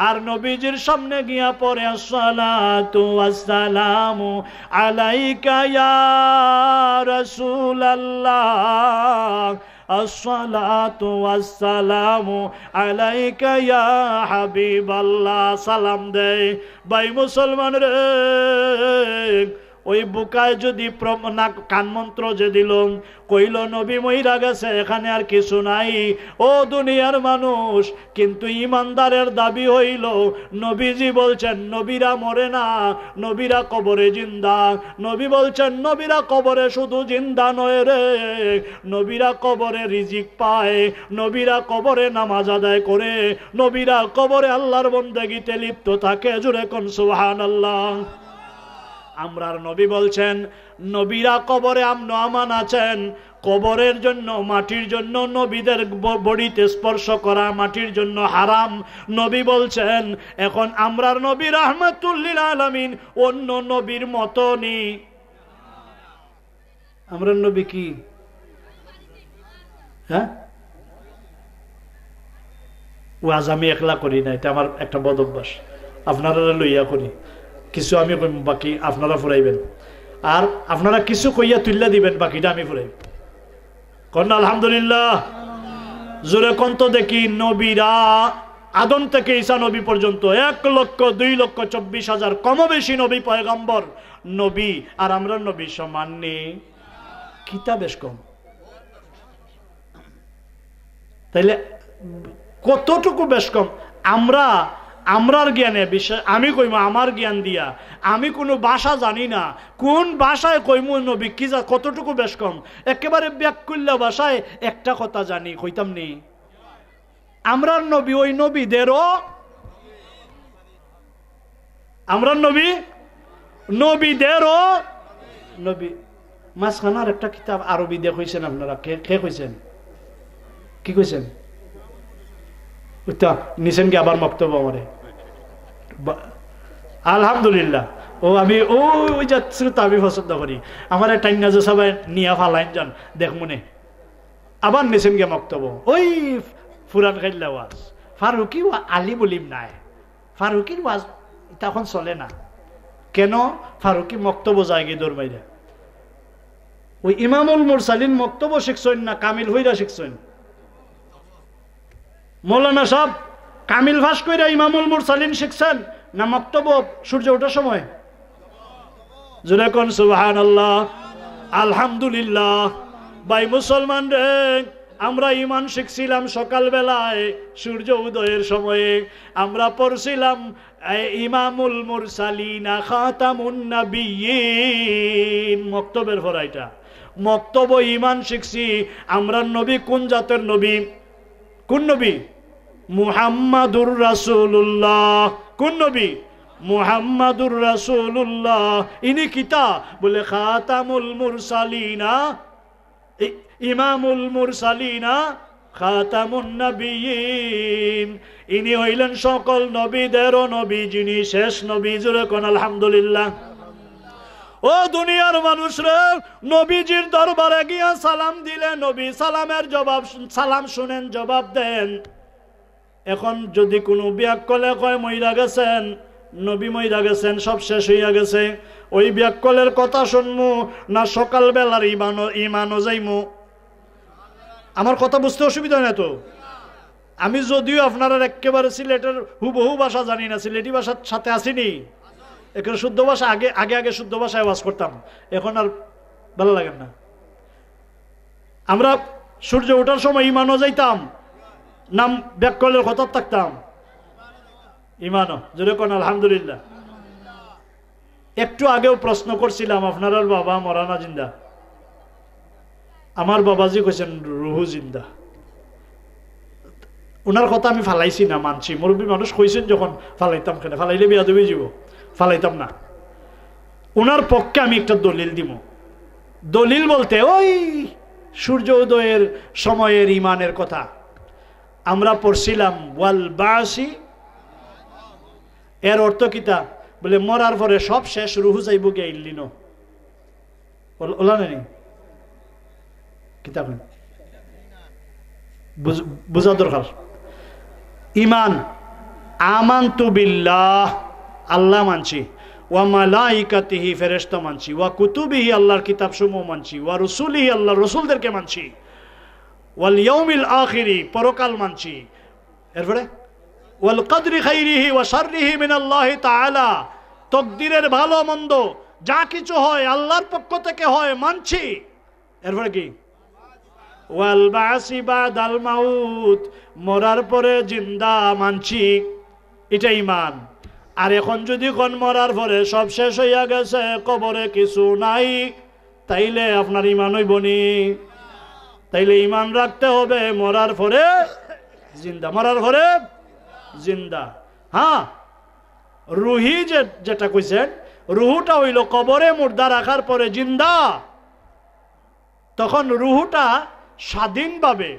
আর নবীজির সামনে গিয়া পড়ে আসসালাতু ওয়াসসালামু আলাইকা ইয়া রাসূলুল্লাহ, আসসালাতু ওয়াসসালামু আলাইকা ইয়া হাবিবাল্লাহ। সালাম দেয়। ভাই মুসলমান রে, ওই বুকায় যদি কানমন্ত্র যে দিল, কইল নবী মইরা গেছে, এখানে আর কিছু নাই। ও দুনিয়ার মানুষ, কিন্তু ইমানদারের দাবি হইল নবীজি বলছেন নবীরা মরে না, নবীরা কবরে জিন্দা। নবী বলছেন নবীরা কবরে শুধু জিন্দা নয় রে, নবীরা কবরে রিজিক পায়, নবীরা কবরে নামাজ আদায় করে, নবীরা কবরে আল্লাহর বন্দেগীতে লিপ্ত থাকে। জুড়ে কোন সুবহানাল্লাহ। আমরার নবী বলছেন নবীরা কবরে আমন আমান আছেন, কবরের জন্য মাটির জন্য নবীদের বডিতে স্পর্শ করা মাটির জন্য হারাম। নবী বলছেন এখন আমরার নবী রাহমাতুল লিল আলামিন অন্য নবীর মতনই। আমরার নবী কি? হ্যাঁ, ওয়াজ আমি একলা করি না, এটা আমার একটা বদ অভ্যাস। আপনারা লইয়া করি, কিছু আমি বাকি আপনারা ফুরাইবেন, আর আপনারা কিছু কইয়া তুল্লা দিবেন, বাকিটা আমি ফুরাইব। কন্যা আলহামদুলিল্লাহ। জোরে কন্ত দেখি নবীরা আদম থেকে ঈসা নবী পর্যন্ত 1,02,24,000 কম বেশি নবী পয়গম্বর নবী, আর আমরা নবী সমান নেই, কিতা বেশ কম। তাইলে কতটুকু বেশ কম? আমরার জ্ঞানে বিশ্বাস, আমি কইম আমার জ্ঞান দিয়া, আমি কোনো ভাষা জানি না, কোন ভাষায় কইমু নবী কি কতটুকু বেশ কম। একেবারে ব্যাকুল্য ভাষায় একটা কথা জানি, কইতাম নি আমরার নবী ওই নবীদেরও, আমরার নবী নবীদেরও নবী। মাঝখানার একটা কিতাব আরবি দিয়ে কইছেন আপনারা, কে কইছেন, কি কইছেন? নিছেন কি আবার বক্তব্য আমারে? আলহামদুলিল্লাহ। ও আমি ওই যাচ্ছি তো আমি পছন্দ করি, আমার টাইনা যে সবাই নিয়া ফালাইন যান দেখ মনে, আবার নিছেন গে বক্তব্য ওই ফুরান খাইল্লা ওয়াজ। ফারুকি আলী বলিম নাই, ফারুকির ওয়াজ তখন চলে না। কেন? ফারুকি বক্তব্য যায় গে দৌড় বাইরে। ওই ইমামুল মুরসালিন বক্তব্য শিখছেন না কামিল হইরা শিখছেন? মৌলানা সাহেব কামিল ভাস কইরা ইমামুল মুরসালিন শিখছেন না বক্তব্য সূর্য ওঠার সময়? জোরে কোন সুবহানাল্লাহ, আলহামদুলিল্লাহ। ভাই মুসলমান রে, আমরা ইমান শিখছিলাম সকাল বেলায় সূর্য উদয়ের সময়ে, আমরা পড়ছিলাম ইমামুল মুরসালিন খাতামুন নবিয়্যিন, মক্তবের ফরাইটা মক্তব ইমান শিখছি। আমরা নবী কোন জাতের নবী? কোন নবী? মুহাম্মাদুর রাসূলুল্লাহ। কোন নবী? মুহাম্মাদুর রাসূলুল্লাহ। ইনি কিতা বলে খাতামুল মুরসালিনা, ইমামুল মুরসালিনা খাতামুন নবিয়্যিন। ইনি হইলেন সকল নবীদেরও নবী, যিনি শেষ নবী। জোরে কোন আলহামদুলিল্লাহ। ও দুনিয়ার মানুষরা, নবীজির দরবারে গিয়া সালাম দিলে নবী সালামের জবাব, সালাম শুনেন জবাব দেন। এখন যদি কোনো ব্যাককলে কয় মইরা গেছেন, নবী মইরা গেছেন, সব শেষ হইয়া গেছে, ওই ব্যাককলের কথা শুনমু না সকাল বেলার ইমানও যাইমু? আমার কথা বুঝতে অসুবিধা না তো? আমি যদিও আপনারা একেবারে সিলেটের হুবহু ভাষা জানি না, সিলেটি ভাষার সাথে আসিনি, এখানে শুদ্ধ ভাষা আগে আগে শুদ্ধ ভাষায় ওয়াজ করতাম, এখন আর ভালো লাগে না। আমরা সূর্য ওঠার সময় ইমানও যাইতাম, নাম ব্যাককলের কথা থাকতাম, ইমানও। যদি কোন আলহামদুলিল্লাহ। একটু আগেও প্রশ্ন করছিলাম আপনার বাবা মরানা জিন্দা, আমার বাবাজি কইছেন রুহু জিন্দা। ওনার কথা আমি ফালাইছি না, মানছি, মুরব্বী মানুষ কইছেন যখন ফালাইতাম, কেন ফালাইলে বেয়াদবি যাব, ফালাইতাম না। ওনার পক্ষে আমি একটা দলিল দিব। দলিল বলতে ওই সূর্য উদয়ের সময়ের ইমানের কথা আমরা পড়ছিলাম, ওয়াল বাসি, এর অর্থ কিতা বলে মরার পরে সব শেষ, রুহু যাইব গে ইল্লিনো, ওলা নেই কিতাব বুঝা দরকার। ইমান, আমানতু বিল্লাহ, আল্লাহ মানছি, ওয়া মালাইকাতিহি, ফেরেশতা মানছি, ওয়া কুতুবিহি, আল্লাহর কিতাব সমূহ মানছি, ওয়া রুসুলিহি, আল্লাহর রসুলদেরকে মানছি, ওয়াল ইয়াউমিল আখিরি, পরকাল মানছি, এরপরে ওয়াল কদরি খাইরিহি ওয়া শাররিহি মিনাল্লাহি তাআলা, তকদিরের ভালো মন্দ যা কিছু হয় আল্লাহর পক্ষ থেকে হয়, মানছি। এরপরে কি? ওয়াল বাসি বাদাল মাউত, মরার পরে জিন্দা, মানছি, এটা ইমান। আর এখন যদি কোন মরার পরে সব শেষ হইয়া গেছে, কবরে কিছু নাই, তাইলে আপনার ইমান হইব নি? তাইলে ইমান রাখতে হবে মরার পরে জিন্দা, মরার পরে জিন্দা। হ্যাঁ, রুহি যেটা কইছেন, রুহুটা হইল কবরে মুর্দা রাখার পরে জিন্দা। তখন রুহুটা স্বাধীনভাবে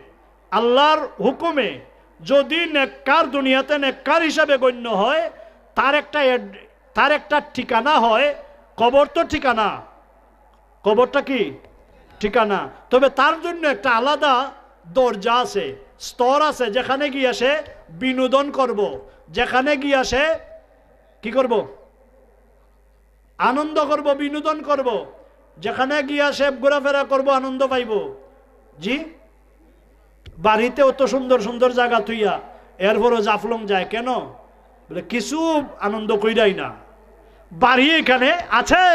আল্লাহর হুকুমে যদি নেককার, দুনিয়াতে নেককার হিসাবে গণ্য হয়, তার একটা ঠিকানা হয়, কবর তো ঠিকানা, কবরটা কি ঠিকানা, তবে তার জন্য একটা আলাদা দরজা আছে, স্তর আছে, যেখানে গিয়ে সে বিনোদন করব, যেখানে গিয়ে সে কি করব, আনন্দ করব, বিনোদন করব, যেখানে গিয়া সে ঘোরাফেরা করব, আনন্দ পাইব। জি, বাড়িতে অত সুন্দর সুন্দর জায়গা থুইয়া এরপরও জাফলং যায় কেন? বলে কিছু আনন্দ কইরাই না, বাড়ি এখানে আছে।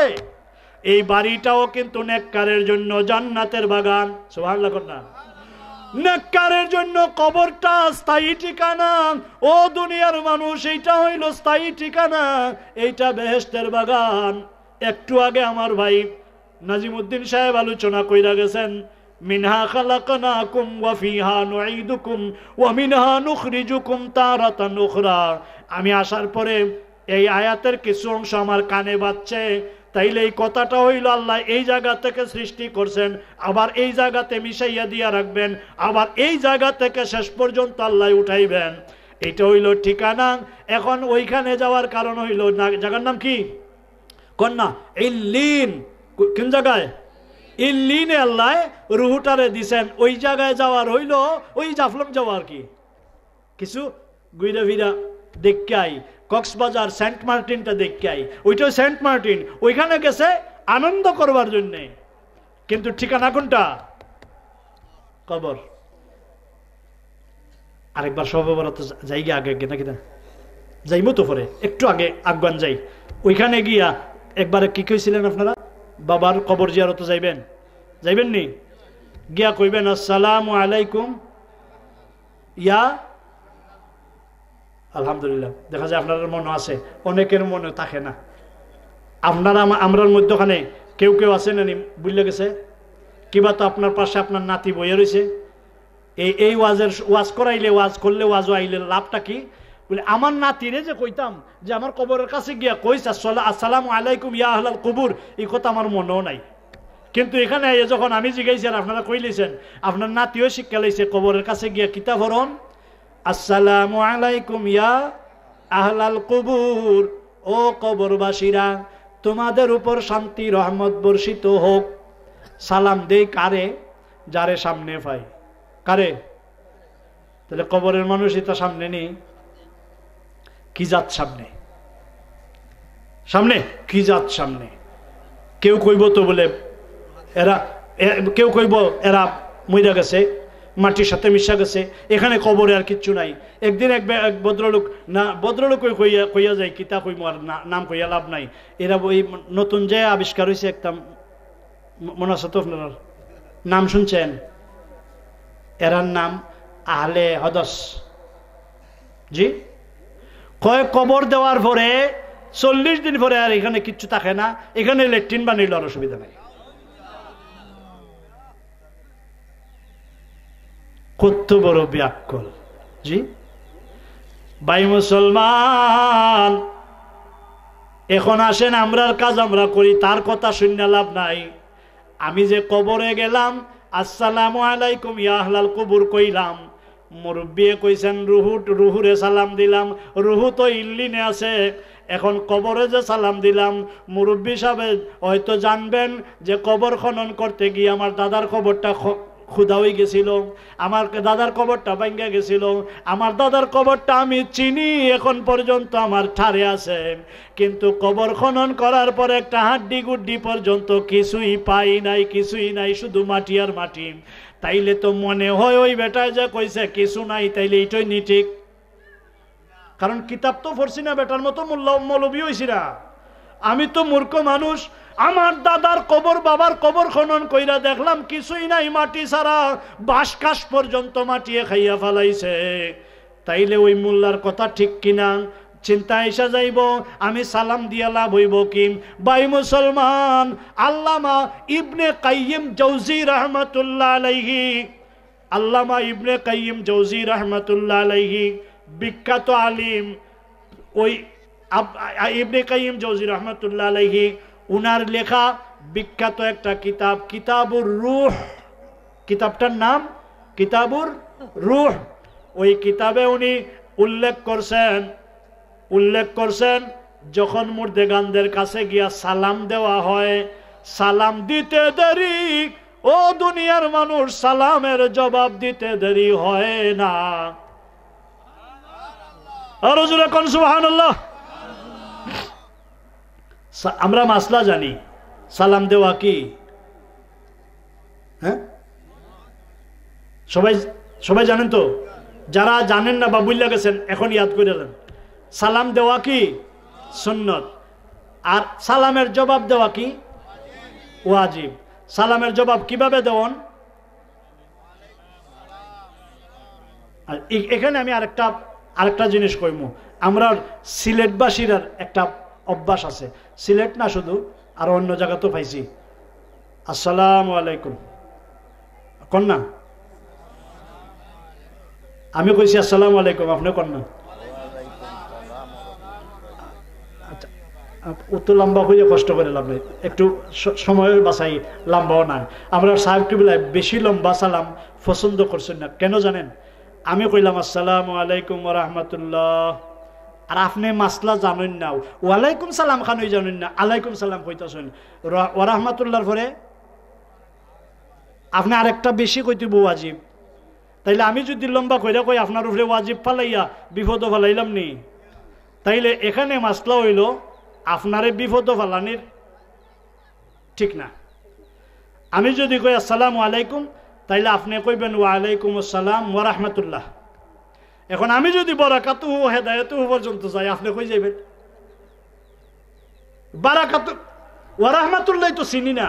এই বাড়িটাও কিন্তু নেককারের জন্য জান্নাতের বাগান। সুবহানাল্লাহ না? নেককারের জন্য কবরটা স্থায়ী ঠিকানা। ও দুনিয়ার মানুষ, এইটা হইল স্থায়ী ঠিকানা, এইটা বেহেশতের বাগান। একটু আগে আমার ভাই নাজিমউদ্দিন সাহেব আলোচনা কইরা গেছেন, মিনহা খালাকনাকুম ওয়া ফিহা নুঈদুকুম ওয়া মিনহা নুখরিজুকুম তারাতান উখরা। আমি আসার পরে এই আয়াতের কিছু অংশ আমার কানে বাজছে। তাইলে এই কথাটা হইল আল্লাহ এই জায়গা থেকে সৃষ্টি করছেন, আবার এই জায়গাতে মিশাইয়া দিয়া রাখবেন, আবার এই জায়গা থেকে শেষ পর্যন্ত আল্লাহ উঠাইবেন। এটা হইল ঠিকানা। এখন ওইখানে যাওয়ার কারণ হইল, জায়গার নাম কি কন্যা? ইল্লিন। কোন জায়গায়? ইল্লিনে আল্লাহ রুহুটারে দিছেন। ওই জায়গায় যাওয়ার হইল ওই জাফলং যাওয়ার কি কিছু গুইরা ফিরা দেখে আই। কক্সবাজার সেন্ট মার্টিনটা দেখে আই, ওইটাও সেন্ট মার্টিন। ওইখানে গেছে আনন্দ করবার জন্যে, কিন্তু ঠিকানা কোনটা? কবর। আরেকবার সর্ববরত যাই গিয়ে আগে নাকি না যাইমো তো পরে একটু আগে আগুয়ান যাই। ওইখানে গিয়া একবারে কি কইছিলেন আপনারা? বাবার কবর জিয়ারত যাইবেন, যাইবেন নি? গিয়া কইবেন আসসালামু আলাইকুম ইয়া। আলহামদুলিল্লাহ, দেখা যায় আপনার মনে আছে, অনেকের মনে থাকে না। আপনারা আমরার মধ্যখানে কেউ কেউ আছে না বুঝলে গেছে কিবা, তো আপনার পাশে আপনার নাতি বইয়ে রয়েছে। এই ওয়াজ করাইলে, ওয়াজ করলে, ওয়াজ আইলে লাভটা কি? বলে আমার নাতিরে যে কইতাম যে আমার কবরের কাছে গিয়া কইস আসসালামু আলাইকুম ইয়া আহলাল কুবুর, এই কথা আমার মনেও নাই। কিন্তু এখানে যখন আমি জিগাইছি আর আপনারা কইলেছেন, আপনার নাতিও শিক্ষা লাইছে কবরের কাছে গিয়া কিতা ফরন, আসসালামু আলাইকুম ইয়া আহলাল কুবুর, ও কবরবাসীরা তোমাদের উপর শান্তি রহমত বর্ষিত হোক। সালাম দেই কারে? যারে সামনে পাই। কারে? তাহলে কবরের মানুষ এটা সামনে নেই, কি জাত সামনে? সামনে কি জাত সামনে? কেউ কইব তো বলে এরা, কেউ কইব এরা মইরা গেছে, মাটির সাথে মিশা গেছে, এখানে কবরে আর কিচ্ছু নাই। একদিন এক ভদ্রলোক, না ভদ্রলোক কইয়া যায়, কিতা কইম আর নাম কইয়া লাভ নাই। এরা ওই নতুন যে আবিষ্কার হয়েছে একটা, মনে আছে তো আপনার? নাম শুনছেন? এরার নাম আহলে হদস। জি, কয় কবর দেওয়ার পরে 40 দিন পরে আর এখানে কিচ্ছু থাকে না, এখানে ল্যাট্রিন বানাইল আর অসুবিধা নাই। কত বড় ব্যাকল! জি ভাই মুসলমান, এখন আসেন আমরার কাজ আমরা করি, তার কথা শুনে লাভ নাই। আমি যে কবরে গেলাম, আসসালামু আলাইকুম ইয়া আহলাল কুবুর কইলাম, মুরব্বী কইছেন রুহুরে সালাম দিলাম, রুহু তো ইল্লিনে আছে। এখন কবরে যে সালাম দিলাম, মুরব্বী সাহেব হয়তো জানবেন যে কবর খনন করতে গিয়ে আমার দাদার কবরটা ক্ষুধা হয়ে গেছিল, আমার দাদার কবরটা ভাঙ্গা গেছিল। আমার দাদার কবরটা আমি চিনি, এখন পর্যন্ত আমার ঠারে আছে, কিন্তু কবর খনন করার পর একটা হাড্ডি গুড্ডি পর্যন্ত কিছুই পাই নাই, কিছুই নাই, শুধু মাটি আর মাটি। তাইলে তো মনে হয় ওই বেটায় যে কইছে কিছু নাই, তাইলে এইটাই নি ঠিক। কারণ কিতাব তো পড়ছি না, বেটার মতো মৌলবী হইছি না। আমি তো মূর্খ মানুষ। আমার দাদার কবর, বাবার কবর খনন কইরা দেখলাম কিছুই নাই, মাটি ছাড়া বাঁশকাশ পর্যন্ত মাটিয়ে খাইয়া ফেলাইছে। তাইলে ওই মোল্লার কথা ঠিক কিনা চিন্তা এসে যাইব। আমি সালাম দিয়া লাভ হইব কি? ভাই মুসলমান, আল্লামা ইবনে কাইয়িম জৌজি রহমাতুল্লাহ আলাইহি, আল্লামা ইবনে কাইয়িম জৌজি রহমাতুল্লাহ আলাইহি বিখ্যাত আলিম। ওই ইবনে কাইয়িম জৌজি রহমাতুল্লাহ আলাইহি উনার লেখা বিখ্যাত একটা কিতাব, কিতাবুর রূহ। কিতাবটার নাম কিতাবুর রূহ। ওই কিতাবে উনি উল্লেখ করছেন যখন মুর্দেগানদের কাছে গিয়া সালাম দেওয়া হয়, সালাম দিতে দেরি, ও দুনিয়ার মানুষ, সালামের জবাব দিতে দেরি হয় না। আর হুজুরে কোন সুবহানাল্লাহ। আমরা মাসলা জানি, সালাম দেওয়া কি? হ্যাঁ, সবাই জানেন তো? যারা জানেন না বা বুঝলা গেছেন এখন ইয়াদ করে দেন, সালাম দেওয়া কি সুন্নত, আর সালামের জবাব দেওয়া কি ওয়াজিব। সালামের জবাব কিভাবে দেওয়ান? এখানে আমি আরেকটা জিনিস কইমু। আমরা সিলেটবাসীর একটা অভ্যাস আছে, সিলেট না শুধু, আর অন্য জায়গাতেও পাইছি, আসসালামু আলাইকুম কন্যা, আমি কইছি আসসালামু আলাইকুম, আপনি কন্যা। আচ্ছা, অত লম্বা হয়ে কষ্ট করে লাভ নেই, একটু সময় বাঁচাই, লম্বাও না। আমরা সাহেব কিবলা বেশি লম্বা সালাম পছন্দ করছেন না, কেন জানেন? আমি কইলাম আসসালামু আলাইকুম ওয়া রাহমাতুল্লাহ, আর আপনি মাসলা জানেন না, ওয়ালাইকুম সালাম খানই জানেন না, আলাইকুম সালাম কইতাছেন, ওয়া রাহমাতুল্লাহর পরে আপনি আরেকটা বেশি কইতেব ওয়াজিব। তাইলে আমি যদি লম্বা কইরা কই আপনার উপরে ওয়াজিব ফালাইয়া বিপদ ফালাইলাম নি, তাইলে এখানে মাসলা হইল আপনারে বিপদ ফালানির ঠিক না। আমি যদি কই আসসালামু আলাইকুম, তাইলে আপনি কইবেন ওয়া আলাইকুম আসসালাম ওয়া রাহমাতুল্লাহ। এখন আমি যদি বারাকাতুহু হেদায়েতুহু পর্যন্ত যাই, আপনি কই যাইবেন? বারাকাতু ওয়া রাহমাতুল্লাহ তো চিনি না,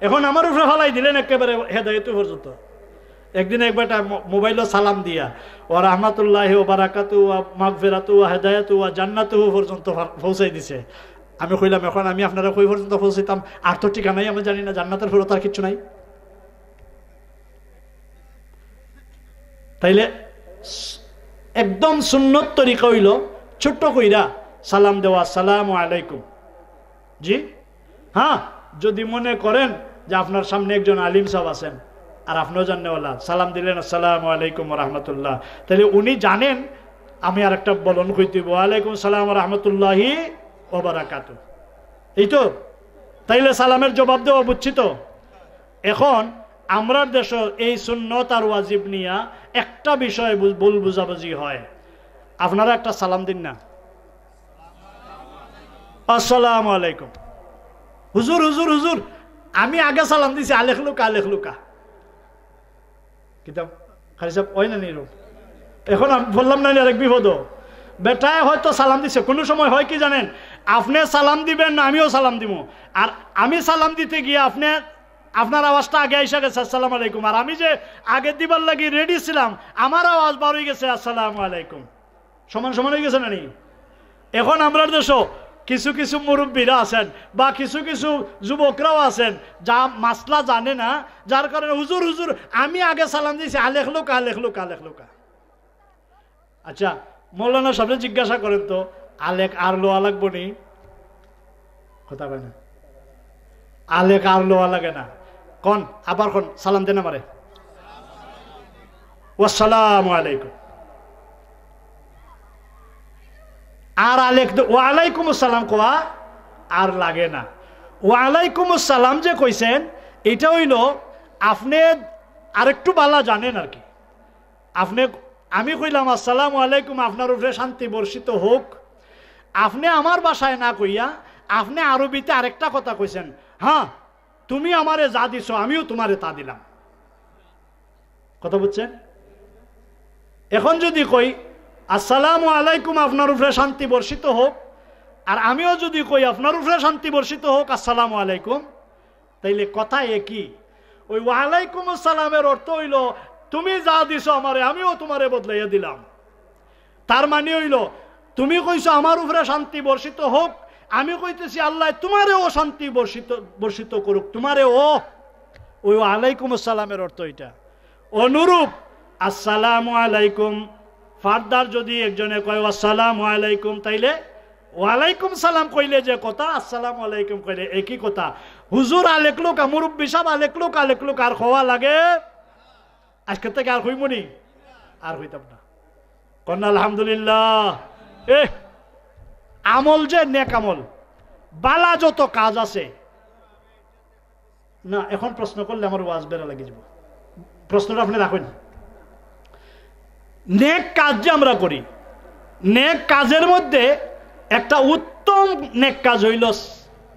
এখন আমার উপরে ফালাই দিলেন একেবারে হেদায়েতুহু পর্যন্ত। একদিন একবারটা মোবাইলে সালাম দিয়া ওয়া রাহমাতুল্লাহি ওয়া বারাকাতুহু ওয়া মাগফিরাতুহু ওয়া হেদায়েতুহু ওয়া জান্নাতুহু পর্যন্ত পৌঁছাই দিছে। আমি কইলাম এখন আমি আপনারা কই পর্যন্ত পৌঁছাইতাম? আর তো ঠিকানাই আমি জানি না, জান্নাতের পরে তার কিছু নাই। তাইলে একদম সুন্নত তরিকা হইল ছোট্ট কইরা সালাম দেওয়া, আসসালামু আলাইকুম। জি হ্যাঁ, যদি মনে করেন যে আপনার সামনে একজন আলিম সাহেব আছেন আর আপনিও জানেওয়ালা, সালাম দিলেন আসসালামু আলাইকুম ওয়া রাহমাতুল্লাহ, তাহলে উনি জানেন আমি আর একটা বলন কইতে ওয়া আলাইকুম সালাম ওয়া রাহমাতুল্লাহি ওয়া বারাকাতুহু, এই তো। তাইলে সালামের জবাব দেওয়া বুঝছি তো। এখন আমরা দেশ এই সুন্নত আর ওয়াজিব নিয়া একটা বিষয় ভুল বুঝাবুঝি হয়। আপনারা একটা সালাম দিন না, আসসালামু আলাইকুম। হুজুর হুজুর হুজুর আমি আগে সালাম দিছি, আলেখলুকা আলেখলুকা কিতাব খালি সাহেব ওই না নিরূপ। এখন আমি বললাম না আরেক বিপদ, বেটায় হয়তো সালাম দিছে, কোনো সময় হয় কি জানেন, আপনি সালাম দিবেন না আমিও সালাম দিব, আর আমি সালাম দিতে গিয়ে আপনার আওয়াজটা আগে আইসা গেছে আসসালামু আলাইকুম, আর আমি যে আগে দিবার লাগি রেডি ছিলাম আমার আওয়াজ বার হয়ে গেছে আসসালামু আলাইকুম, সমান সমান হয়ে গেছে না নি? এখন আমরা দেশ কিছু কিছু মুরব্বীরা আছেন বা কিছু কিছু যুবকরাও আছেন যা মাসলা জানে না, যার কারণে হুজুর হুজুর আমি আগে সালাম দিয়েছি আলেখলুকা আলেখলুকা আলেখলুকা। আচ্ছা মৌলানা সাহেব জিজ্ঞাসা করেন তো, আলেক আর লোয়া লাগবো নি? কথা কয় না, আলেক আর লোয়া লাগে না। কন আবার কন সালাম দেন আমারে, আসসালামু আলাইকুম। আর আলেক ওয়ালাইকুম আসসালাম কোয়া আর লাগে না। ওয়ালাইকুম আসসালাম যে কইছেন এটা হইল আপনি আরেকটু বালা জানেন আর কি। আপনি আমি কইলাম আসসালামু আলাইকুম, আপনার উপরে শান্তি বর্ষিত হোক, আপনি আমার বাসায় না কইয়া আপনি আরবিতে আরেকটা কথা কইছেন, হ্যাঁ তুমি আমারে যা দিছো আমিও তোমারে তা দিলাম। কথা বুঝছেন? এখন যদি কই আসসালামু আলাইকুম আপনার উপরে শান্তি বর্ষিত হোক, আর আমিও যদি কই আপনার উপরে শান্তি বর্ষিত হোক আসসালামু আলাইকুম, তাইলে কথা একই। ওই ওয়ালাইকুম আসসালামের অর্থ হইল তুমি যা দিছো আমারে আমিও তোমারে বদলাইয়া দিলাম। তার মানে হইল তুমি কইছো আমার উপরে শান্তি বর্ষিত হোক, আমি কইতেছি আল্লাহ তোমারেও শান্তি বর্ষিত করুক, তোমারেও। ওই ওয়ালাইকুম আসসালামের অর্থ এটা। অনুরূপ আসসালামু আলাইকুম ফারদার যদি একজনে কয় আসসালামু আলাইকুম, তাইলে ওয়ালাইকুম সালাম কইলে যে কথা আসসালামু আলাইকুম কইলে একই কথা। হুজুর আলেকলুক মুরব্বি সাহেব আলেকলুক আর খাওয়া লাগে, আজকে থেকে আর হইমনি, আর হইতাম না। কন্যা আলহামদুলিল্লাহ। আমল যে নেক আমল, বালা যত কাজ আছে না, এখন প্রশ্ন করলে আমার ওয়াজ বেড়া লাগে যাব, প্রশ্নটা আপনি রাখুন। নেক কাজ যে আমরা করি, নেক কাজের মধ্যে একটা উত্তম নেক কাজ হইল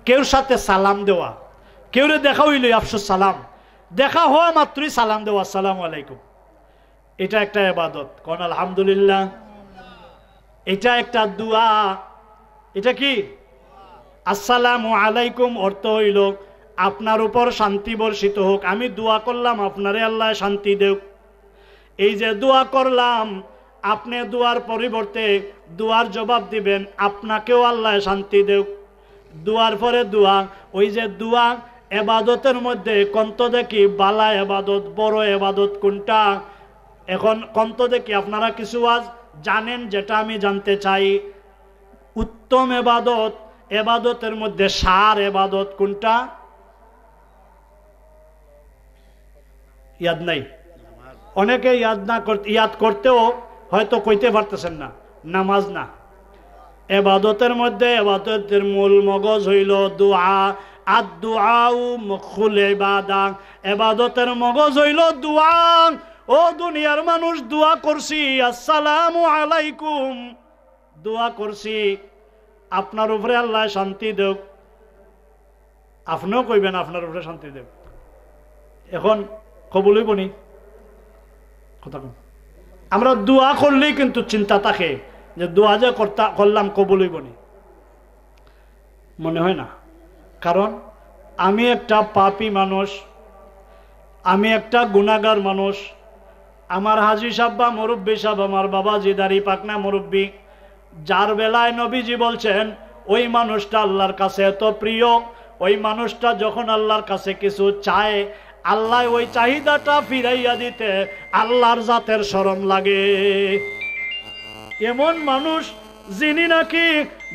কেউর সাথে সালাম দেওয়া। কেউরে দেখা হইল আফসোস সালাম, দেখা হওয়া মাত্রই সালাম দেওয়া আসসালামু আলাইকুম। এটা একটা ইবাদত, কোন আলহামদুলিল্লাহ। এটা একটা দোয়া। এটা কি? আসসালামু আলাইকুম অর্থ হইল আপনার উপর শান্তি বর্ষিত হোক। আমি দোয়া করলাম আপনারে আল্লাহ শান্তি দেও। এই যে দোয়া করলাম, আপনি দোয়ার পরিবর্তে দোয়ার জবাব দিবেন আপনাকেও আল্লাহ শান্তি দেও। দোয়ার পরে দোয়া। ওই যে দোয়া এবাদতের মধ্যে কন্ত দেখি বালা এবাদত বড় এবাদত কোনটা? এখন কন্ত দেখি আপনারা কিছু আজ জানেন যেটা আমি জানতে চাই। উত্তম এবাদত, এবাদতের মধ্যে সার এবাদত কোনটা? ইয়াদ নাই অনেকে, ইয়াদ করতেও হয়তো কইতে পারতেছেন না। নামাজ না, এবাদতের মধ্যে এবাদতের মূল মগজ হইল দোয়া। আর দুআউ মুখুল ইবাদা, এবাদতের মগজ হইল দোয়া। ও দুনিয়ার মানুষ, দোয়া করছি আসসালামু আলাইকুম, দোয়া করছি আপনার উপরে আল্লাহ শান্তি দেব। আপনিও কইবেন আপনার উপরে শান্তি দেব। এখন কবুল হইব নি? কথা কম। আমরা দোয়া করলেই কিন্তু চিন্তা থাকে যে দোয়া যে করলাম কবুল হইব নি, মনে হয় না। কারণ আমি একটা পাপী মানুষ, আমি একটা গুনাহগার মানুষ। আমার হাজী সাহেব বা মুরব্বী সাহেব, আমার বাবা জিদারি পাকনা মুরব্বী, যার বেলায় নবীজি বলছেন ওই মানুষটা আল্লাহর কাছে এত প্রিয়, ওই মানুষটা যখন আল্লাহর কাছে কিছু চায়, আল্লাহ ওই চাহিদাটা ফিরাইয়া দিতে আল্লাহর জাতের শরম লাগে। এমন মানুষ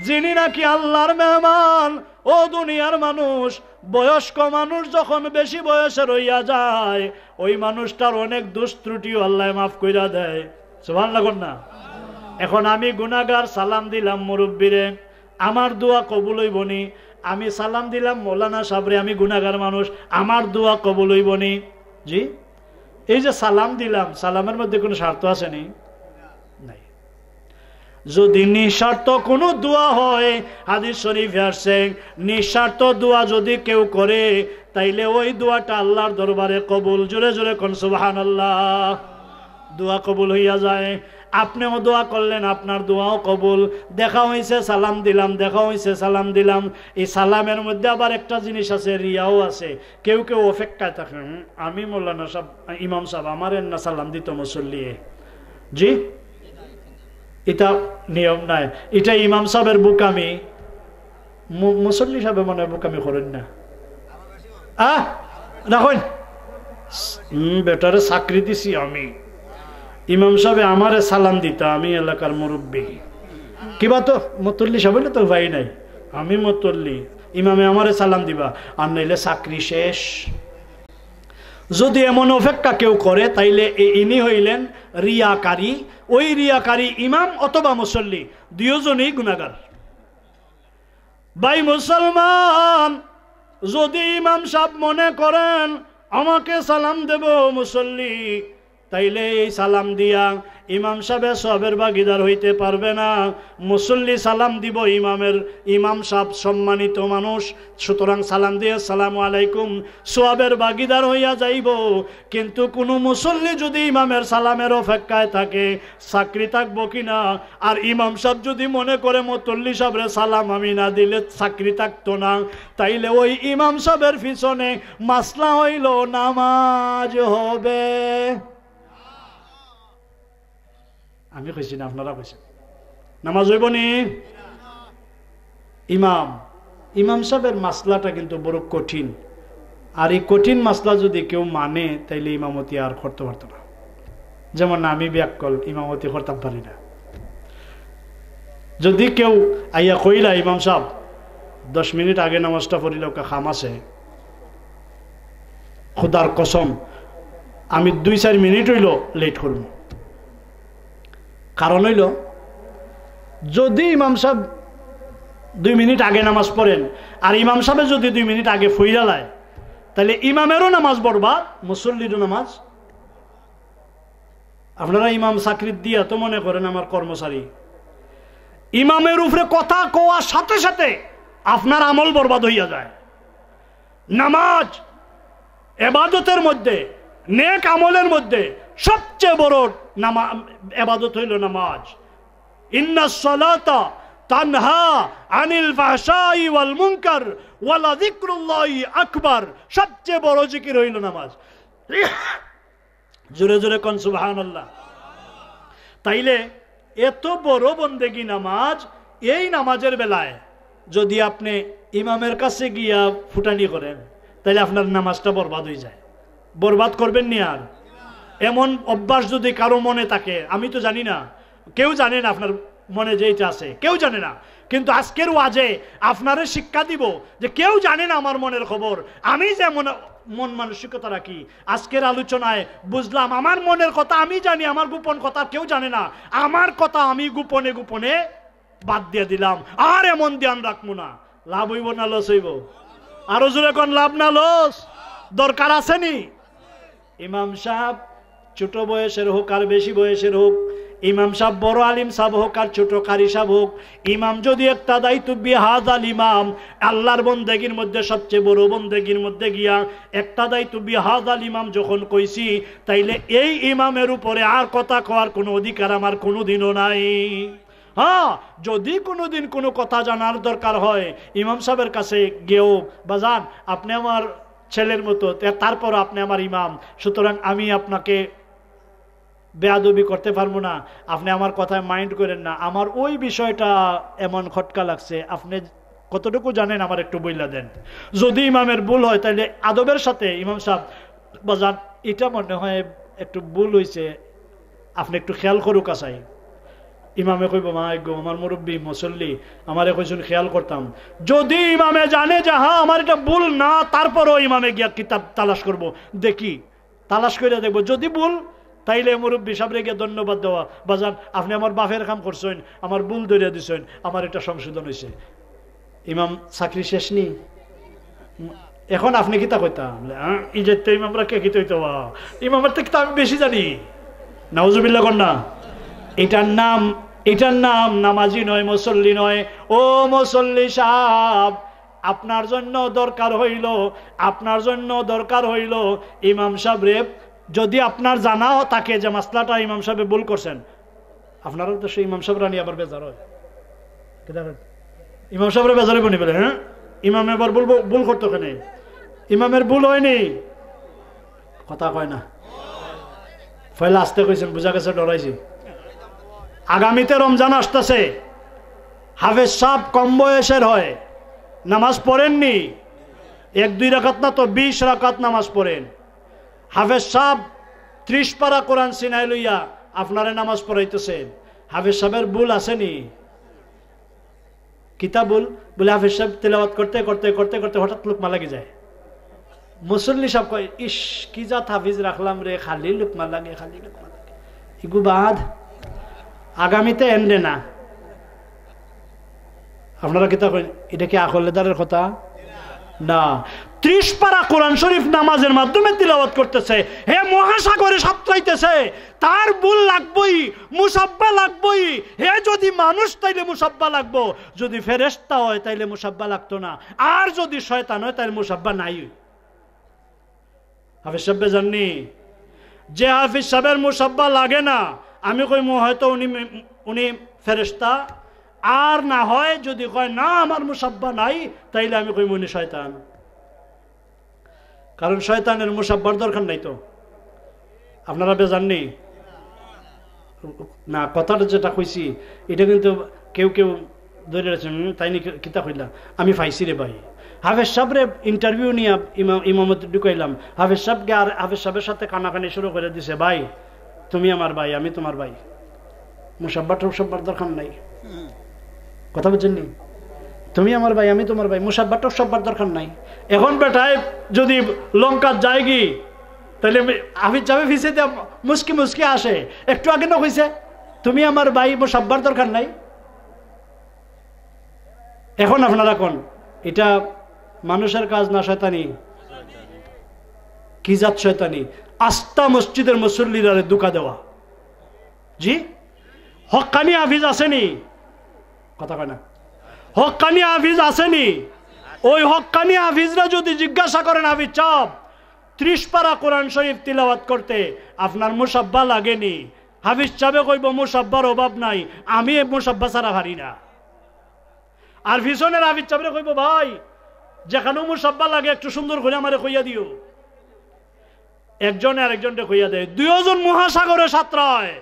যিনি নাকি আল্লাহর মেহমান। ও দুনিয়ার মানুষ, বয়স্ক মানুষ যখন বেশি বয়সে রইয়া যায়, ওই মানুষটার অনেক দোষ ত্রুটিও আল্লাহ মাফ কইরা দেয়। সুবহানাল্লাহ না? এখন আমি গুনাহগার, সালাম দিলাম মুরব্বিরে, আমার দোয়া কবুল হইব নি? আমি সালাম দিলাম মৌলানা সাহেবরে, আমি গুনাহগার মানুষ, আমার দোয়া কবুল হইব নি? জি, এই যে সালাম দিলাম, সালামের মধ্যে কোনো স্বার্থ আছে নি? নাই। যদি নিঃস্বার্থ কোনো দোয়া হয়, হাদিস শরীফে আসছে, নিঃস্বার্থ দোয়া যদি কেউ করে তাইলে ওই দোয়াটা আল্লাহর দরবারে কবুল। জোরে জোরে কোন সুবহানাল্লাহ। দোয়া কবুল হইয়া যায়। আপনিও দোয়া করলেন, আপনার দোয়াও কবুল। দেখা হয়েছে সালাম দিলাম, দেখা হয়েছে সালাম দিলাম। এই সালামের মধ্যে আবার একটা জিনিস আছে, রিয়াও আছে। কেউ কেউ অপেক্ষায় থাকে, আমি মৌলানা সাহেব, ইমাম সাহেব আমার না সালাম দিত মুসল্লি। জি, এটা নিয়ম নাই, এটা ইমাম সাহেবের বুকামি। মুসল্লি সাহেব মনে হয় বুকামি করেন না। রাখুন, বেটারে চাকরি দিছি আমি, ইমাম সাহেব আমারে সালাম দিতা, আমি এলাকার মুরব্বী। কিবা তো মতল্লি সাহেব তো ভাই নাই, আমি মতল্লি, ইমামে আমারে সালাম দিবা, আর নাইলে চাকরি শেষ। যদি এমন অপেক্ষা কেউ করে তাইলে ইনি হইলেন রিয়াকারী। ওই রিয়াকারী ইমাম অথবা মুসল্লি দুইজনেই গুনাহগার। ভাই মুসলমান, যদি ইমাম সাহেব মনে করেন আমাকে সালাম দেব মুসল্লি, তাইলে এই সালাম দিয়া ইমাম সাহেবের সবের ভাগিদার হইতে পারবে না। মুসল্লি সালাম দিব ইমাম সাহেব সম্মানিত মানুষ, সুতরাং সালাম দিয়ে আসসালামু আলাইকুম সওয়াবের ভাগিদার হইয়া যাইব। কিন্তু কোন মুসল্লি যদি ইমামের সালামের অপেক্ষায় থাকে, চাকরি থাকবো কিনা। আর ইমাম সাহেব যদি মনে করে মুতল্লি সাহেবের সালাম আমি না দিলে চাকরি থাকতো না, তাইলে ওই ইমাম সাহেবের পিছনে মাসলা হইল নামাজ হবে। আমি কইছি না, আপনারা কইছেন নামাজ হইব নি? ইমাম সাহেবের মাসলাটা কিন্তু বড় কঠিন। আর এই কঠিন মাসলা যদি কেউ মানে তাইলে ইমামতি আর করতে পারত না। যেমন আমি ব্যাকল ইমামতি করতাম পারি না। যদি কেউ আইয়া কইলা ইমাম সাহেব 10 মিনিট আগে নামাজটা পড়িল খাম আছে, খুদার কসম আমি 2-4 মিনিট হইল লেট করব। কারণ হইল, যদি ইমাম সাহেব 2 মিনিট আগে নামাজ পড়েন আর ইমাম সাহেব যদি 2 মিনিট আগে ফইরালায়, তাহলে ইমামেরও নামাজ বরবাদ, মুসল্লিরও নামাজ। আপনারা ইমাম চাকরি দিয়া তো মনে করেন আমার কর্মচারী। ইমামের উপরে কথা কোয়ার সাথে সাথে আপনার আমল বরবাদ হইয়া যায়। নামাজ এবাদতের মধ্যে নেক আমলের মধ্যে সবচেয়ে বড় ইবাদত হইল নামাজ। ইন্নাস সালাতা তানহা আনিল ফাহশাই ওয়াল মুনকার ওয়ালা যিকরুল্লাহি আকবার। সবচেয়ে বড় জিকির হইল নামাজ। জোরে জোরে কোন সুবহানাল্লাহ। তাইলে এত বড় বন্দেগী নামাজ, এই নামাজের বেলায় যদি আপনি ইমামের কাছে গিয়া ফুটানি করেন তাহলে আপনার নামাজটা বরবাদ হয়ে যায়। বরবাদ করবেন নি আর? এমন অভ্যাস যদি কারো মনে থাকে, আমি তো জানি না, কেউ জানে না আপনার মনে যেটা আছে, কেউ জানে না, কিন্তু আজকের ওয়াজে আপনারে শিক্ষা দিব যে কেউ জানে না আমার মনের খবর। আমি যে মন মানসিকতা রাখি, আজকের আলোচনায় বুঝলাম আমার মনের কথা আমি জানি, আমার গোপন কথা কেউ জানে না। আমার কথা আমি গোপনে গোপনে বাদ দিয়ে দিলাম, আর এমন ধ্যান রাখবো না। লাভ হইব না লস হইব? আরো জোরে কোন লাভ না লস? দরকার আসেনি? ইমাম সাহেব ছোট বয়সের হোক আর বেশি বয়সের হোক, ইমাম সাহেব বড় আলিম সাহেব হোক আর ছোট কারি সাহেব হোক, ইমাম যদি একটা দায়িত্ব বিহাজাল ইমাম, আল্লাহর বন্দেগীর মধ্যে সবচেয়ে বড় বন্দেগীর মধ্যে গিয়া একটা দায়িত্ব বিহাজাল ইমাম যখন কইছি, তাইলে এই ইমামের উপরে আর কথা কওয়ার কোনো অধিকার আমার কোনোদিনও নাই। হ্যাঁ, যদি কোনোদিন কোনো কথা জানার দরকার হয় ইমাম সাহেবের কাছে গিয়েও, বাজান আপনি আমার ছেলের মতো, তারপর আপনি আমার ইমাম, সুতরাং আমি আপনাকে বেয়াদবি করতে পারবো না, আপনি আমার কথায় মাইন্ড করেন না, আমার ওই বিষয়টা এমন খটকা লাগছে, আপনি কতটুকু জানেন আমার একটু বইলা দেন। যদি ইমামের ভুল হয় তাহলে আদবের সাথে, ইমাম সাহেব বাজান এটা মনে হয় একটু ভুল হয়েছে, আপনি একটু খেয়াল করুক আসাই। ইমামে কইব মা গো আমার মুরব্বী মুসল্লি আমারে কইছেন খেয়াল করতাম। যদি ইমামে জানে যে হ্যাঁ আমার এটা ভুল না, তারপরও ইমামে গিয়া কিতাব তালাশ করব, দেখি তালাশ করে দেখবো, যদি ভুল তাইলে মুরব্বী সাহেবরে গিয়ে ধন্যবাদ দেওয়া, বাজান আপনি আমার বাপের কাম করছেন, আমার ভুল ধরিয়া দিছেন, আমার এটা সংশোধন হয়েছে। ইমাম চাকরি শেষ নি, এখন আপনি কিতা কইতা এই যে ইমামরা কে কিতা হইতো, ইমামের থেকে তো আমি বেশি জানি, নাউজুবিল্লাহ কন্যা। এটার নাম নামাজি নয়, মুসল্লি নয়। ও মুসল্লি সাহেব, আপনার জন্য দরকার হইল ইমাম সাহেব রে, যদি আপনার জানাও তাকে যে মাসলাটা ইমাম সাহেব ভুল করছেন, আপনারও তো সেই ইমাম সাহেবরা নিয়ে আবার বেজার হয়, ইমাম সাহেবরা বেজারে বনি বলে, হ্যাঁ ইমাম এবার ভুল করতো কেন? ইমামের ভুল হয়নি, কথা কয় না, ফয়লা আসতে কইছেন, বুঝা গেছে, ডরাইছি। আগামীতে রমজান আসতেছে, হাফেজ সাহেব কম বয়সের হয়, নামাজ পড়েননি, 1-2 রাকাত না তো 20 রাকাত নামাজ পড়েন। হাফেজ সাহেব 30 পারা কোরআন সিনাই লইয়া আপনারে নামাজ পড়াইতেছেন, হাফেজ সাহেবের ভুল আসেনি? কিতাব বলে হাফেজ সাহেব তেলাওয়াত করতে করতে করতে করতে হঠাৎ লুকমা লাগে যায়। মুসল্লি সাহেব কয়, ইস কি জাত হাফিজ রাখলাম রে, খালি লুকমা লাগে, খালি লুকমা লাগে, ইগু বাদ আগামীতে এনলে না। আপনারা কিতা করেন, এটা কি আকলেদারের কথা না? 30 পারা কোরআন শরীফ নামাজের মাধ্যমে তিলাওয়াত করতেছে, হে মহাসাগরে সাঁতরাইতেছে, তার ভুল লাগবই, মুসাব্বা লাগবই। হে যদি মানুষ তাইলে মুসাব্বা লাগবো, যদি ফেরেশতা হয় তাইলে মুসাব্বা লাগতো না, আর যদি শয়তান হয় তাইলে মুসাব্বা নাই। হাফিজ সাহেব জাননি, যে হাফিজ সাহেবের মুসাব্বা লাগে না, আমি কই হয়তো উনি ফেরেশতা, আর না হয় যদি কয় না আমার মুসাব্বা নাই, তাইলে আমি কই উনি শয়তান। কারণ শয়তানের মুসাব্বার দরকার নাই তো। আপনারা বেজাননি না, কথাটা যেটা কইছি এটা কিন্তু কেউ কেউ ধরে রয়েছেন, তাই নি কিতা কইলা, আমি পাইছি রে ভাই। হাফেজ সাহেবরে ইন্টারভিউ নিয়ে ইমামতি ঢুকাইলাম, হাফেজ সাহেবকে আর হাফেজ সাহেবের সাথে কানাকানি শুরু করে দিছে, ভাই তুমি আমার ভাই, আমি তোমার ভাই, মুসাব্বার দরকার নাই। কথা বুঝছেননি? তুমি আমার ভাই, আমি তোমার ভাই, মুসাব্বার দরকার নাই। এখন বেটায় যদি লঙ্কার যায় কি, তাহলে হাফিজ যাবে ফিসে মুসকি মুসকি আসে, একটু আগে না কইছে তুমি আমার ভাই, মুসাব্বার দরকার নাই। এখন আপনারা কোন এটা মানুষের কাজ না শয়তানি? কি জাত শয়তানি? আস্থা মসজিদের মুসল্লিরা দুকা দেওয়া। জি হক্কানি হাফিজ আসেনি, কথা কয় না, হক্কানি হাফিজ আসেনি। ওই হক্কানি হাফিজরা যদি জিজ্ঞাসা করেন, হাফিজ চাপ 30 পারা কোরআন শরীফ তিলাওয়াত করতে আপনার মুসাব্বা লাগেনি। হাফিজ সাহেব কইব মুসাব্বার অভাব নাই, আমি মুসাব্বা ছাড়া হারি না। আর পিছনের হাফিজ সাহেব কইব ভাই যেখানেও মুসাব্বা লাগে একটু সুন্দর করে আমারে কইয়া দিও। একজনে আরেকজনকে কইয়া দেয়, দুইজন মহাসাগরে সাঁতরায়,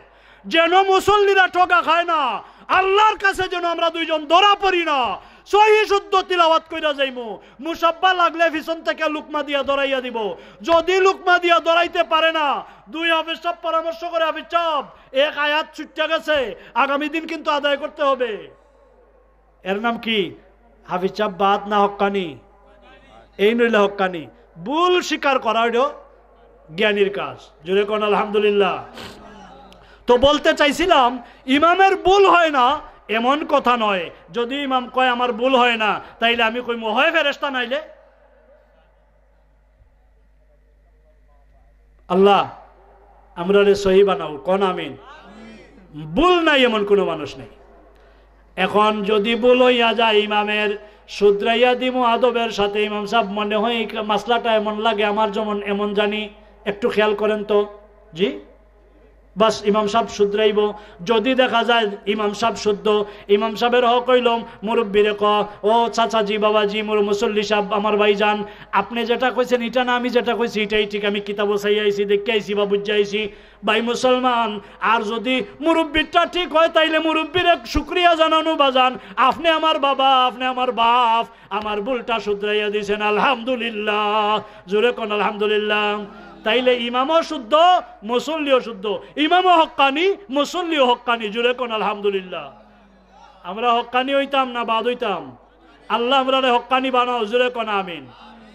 যেন মুসল্লিরা ঠকা খায় না, আল্লাহর কাছে যেন আমরা দুইজন ধরা পড়ি না, সহি শুদ্ধ তিলাওয়াত কইরা যাইমু। মুসাব্বা লাগলে পিছন থেকে লুকমা দিয়া ধরাইয়া দিব। যদি লুকমা দিয়া ধরাইতে পারে না, দুই হাফেজ সাহেব পরামর্শ করে, হাফেজ সাহেব এক আয়াত ছুটে গেছে, আগামী দিন কিন্তু আদায় করতে হবে। এর নাম কি? হাফেজ সাহেব বাদ না হক্কানি? এই নইলে হক্কানি। ভুল স্বীকার করা হইল জ্ঞানীর কাজ। জোরে কোন আলহামদুলিল্লাহ। তো বলতে চাইছিলাম ইমামের ভুল হয় না এমন কথা নয়। যদি ইমাম কয় আমার ভুল হয় না, তাইলে আমি কইমু হয় ফেরেশতা নাইলে আল্লাহ আমরা সহি বানাও, কোন আমিন। ভুল নাই এমন কোনো মানুষ নেই। এখন যদি ভুল হইয়া যায় ইমামের শুধরাইয়া দিব আদবের সাথে। ইমাম সাহেব মনে হয় মাসলাটা এমন লাগে আমার যেমন এমন জানি, একটু খেয়াল করেন তো। জি বাস ইমাম সাহেব শুধরাইব। যদি দেখা যায় ইমাম সাহেব শুদ্ধ, ইমাম সাহেবের হক হইলাম মুরব্বীরে ক, ও চাচাজি বাবাজি মোর মুসল্লি সাহেব আমার ভাইজান, আপনি যেটা কইছেন এটা না আমি যেটা কইছি এটাই ঠিক, আমি কিতাব চাই আইছি দেখে আইছি বা বুঝে আইছি ভাই মুসলমান। আর যদি মুরব্বীরটা ঠিক হয় তাইলে মুরব্বীর শুক্রিয়া জানানো বাজান, আপনি আমার বাবা, আপনি আমার বাপ, আমার ভুলটা শুধরাইয়া দিয়েছেন, আলহামদুলিল্লাহ। জোরে কোন আলহামদুলিল্লাহ। তাইলে ইমামও শুদ্ধ, মুসল্লিও শুদ্ধ। ইমামও হক্কানি, মুসল্লিও হক্কানি। জুড়ে কোন আলহামদুলিল্লাহ। আমরা হক্কানি হইতাম না বাদ হইতাম? আল্লাহ আমরা হক্কানি বানাও। জুড়ে কোন আমিন।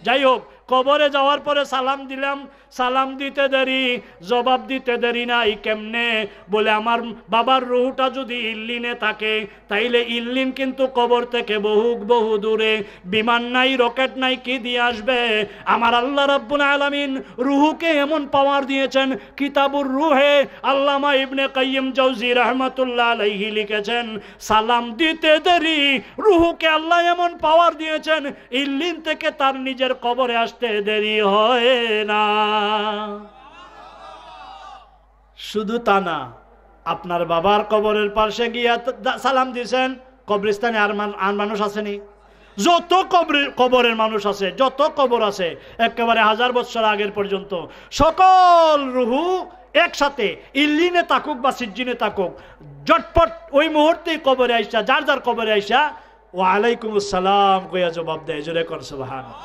যাই হোক, কবরে যাওয়ার পরে সালাম দিলাম, সালাম দিতে দেরি, জবাব দিতে দেরি নাই। কেমনে? বলে আমার বাবার রুহটা যদি ইল্লিনে থাকে তাইলে ইল্লিন কিন্তু কবর থেকে বহু দূরে, বিমান নাই, রকেট নাই, কি দিয়ে আসবে? আমার আল্লাহ রাব্বুল আলামিন রুহুকে এমন পাওয়ার দিয়েছেন। কিতাবুর রুহে আল্লামা ইবনে কাইয়িম জাওজি রাহমাতুল্লাহ আলাইহি লিখেছেন, সালাম দিতে দেরি রুহুকে আল্লাহ এমন পাওয়ার দিয়েছেন, ইল্লিন থেকে তার নিজের কবরে আসতে দেরি হয় না। শুধু তা না, আপনার বাবার কবরের পাশে গিয়া সালাম দিয়েছেন, কবরস্থানে আর মানুষ আসেনি? যত কবরের মানুষ আছে, যত কবর আছে একেবারে 1000 বছর আগের পর্যন্ত, সকল রুহু একসাথে ইল্লিনে থাকুক বা সিজ্জিনে থাকুক, জটপট ওই মুহূর্তে কবরে আইসা, যার যার কবরে আইসা ওয়ালাইকুম আসসালাম কইয়া জবাব দেয়। জোরে কর সুবহানাল্লাহ।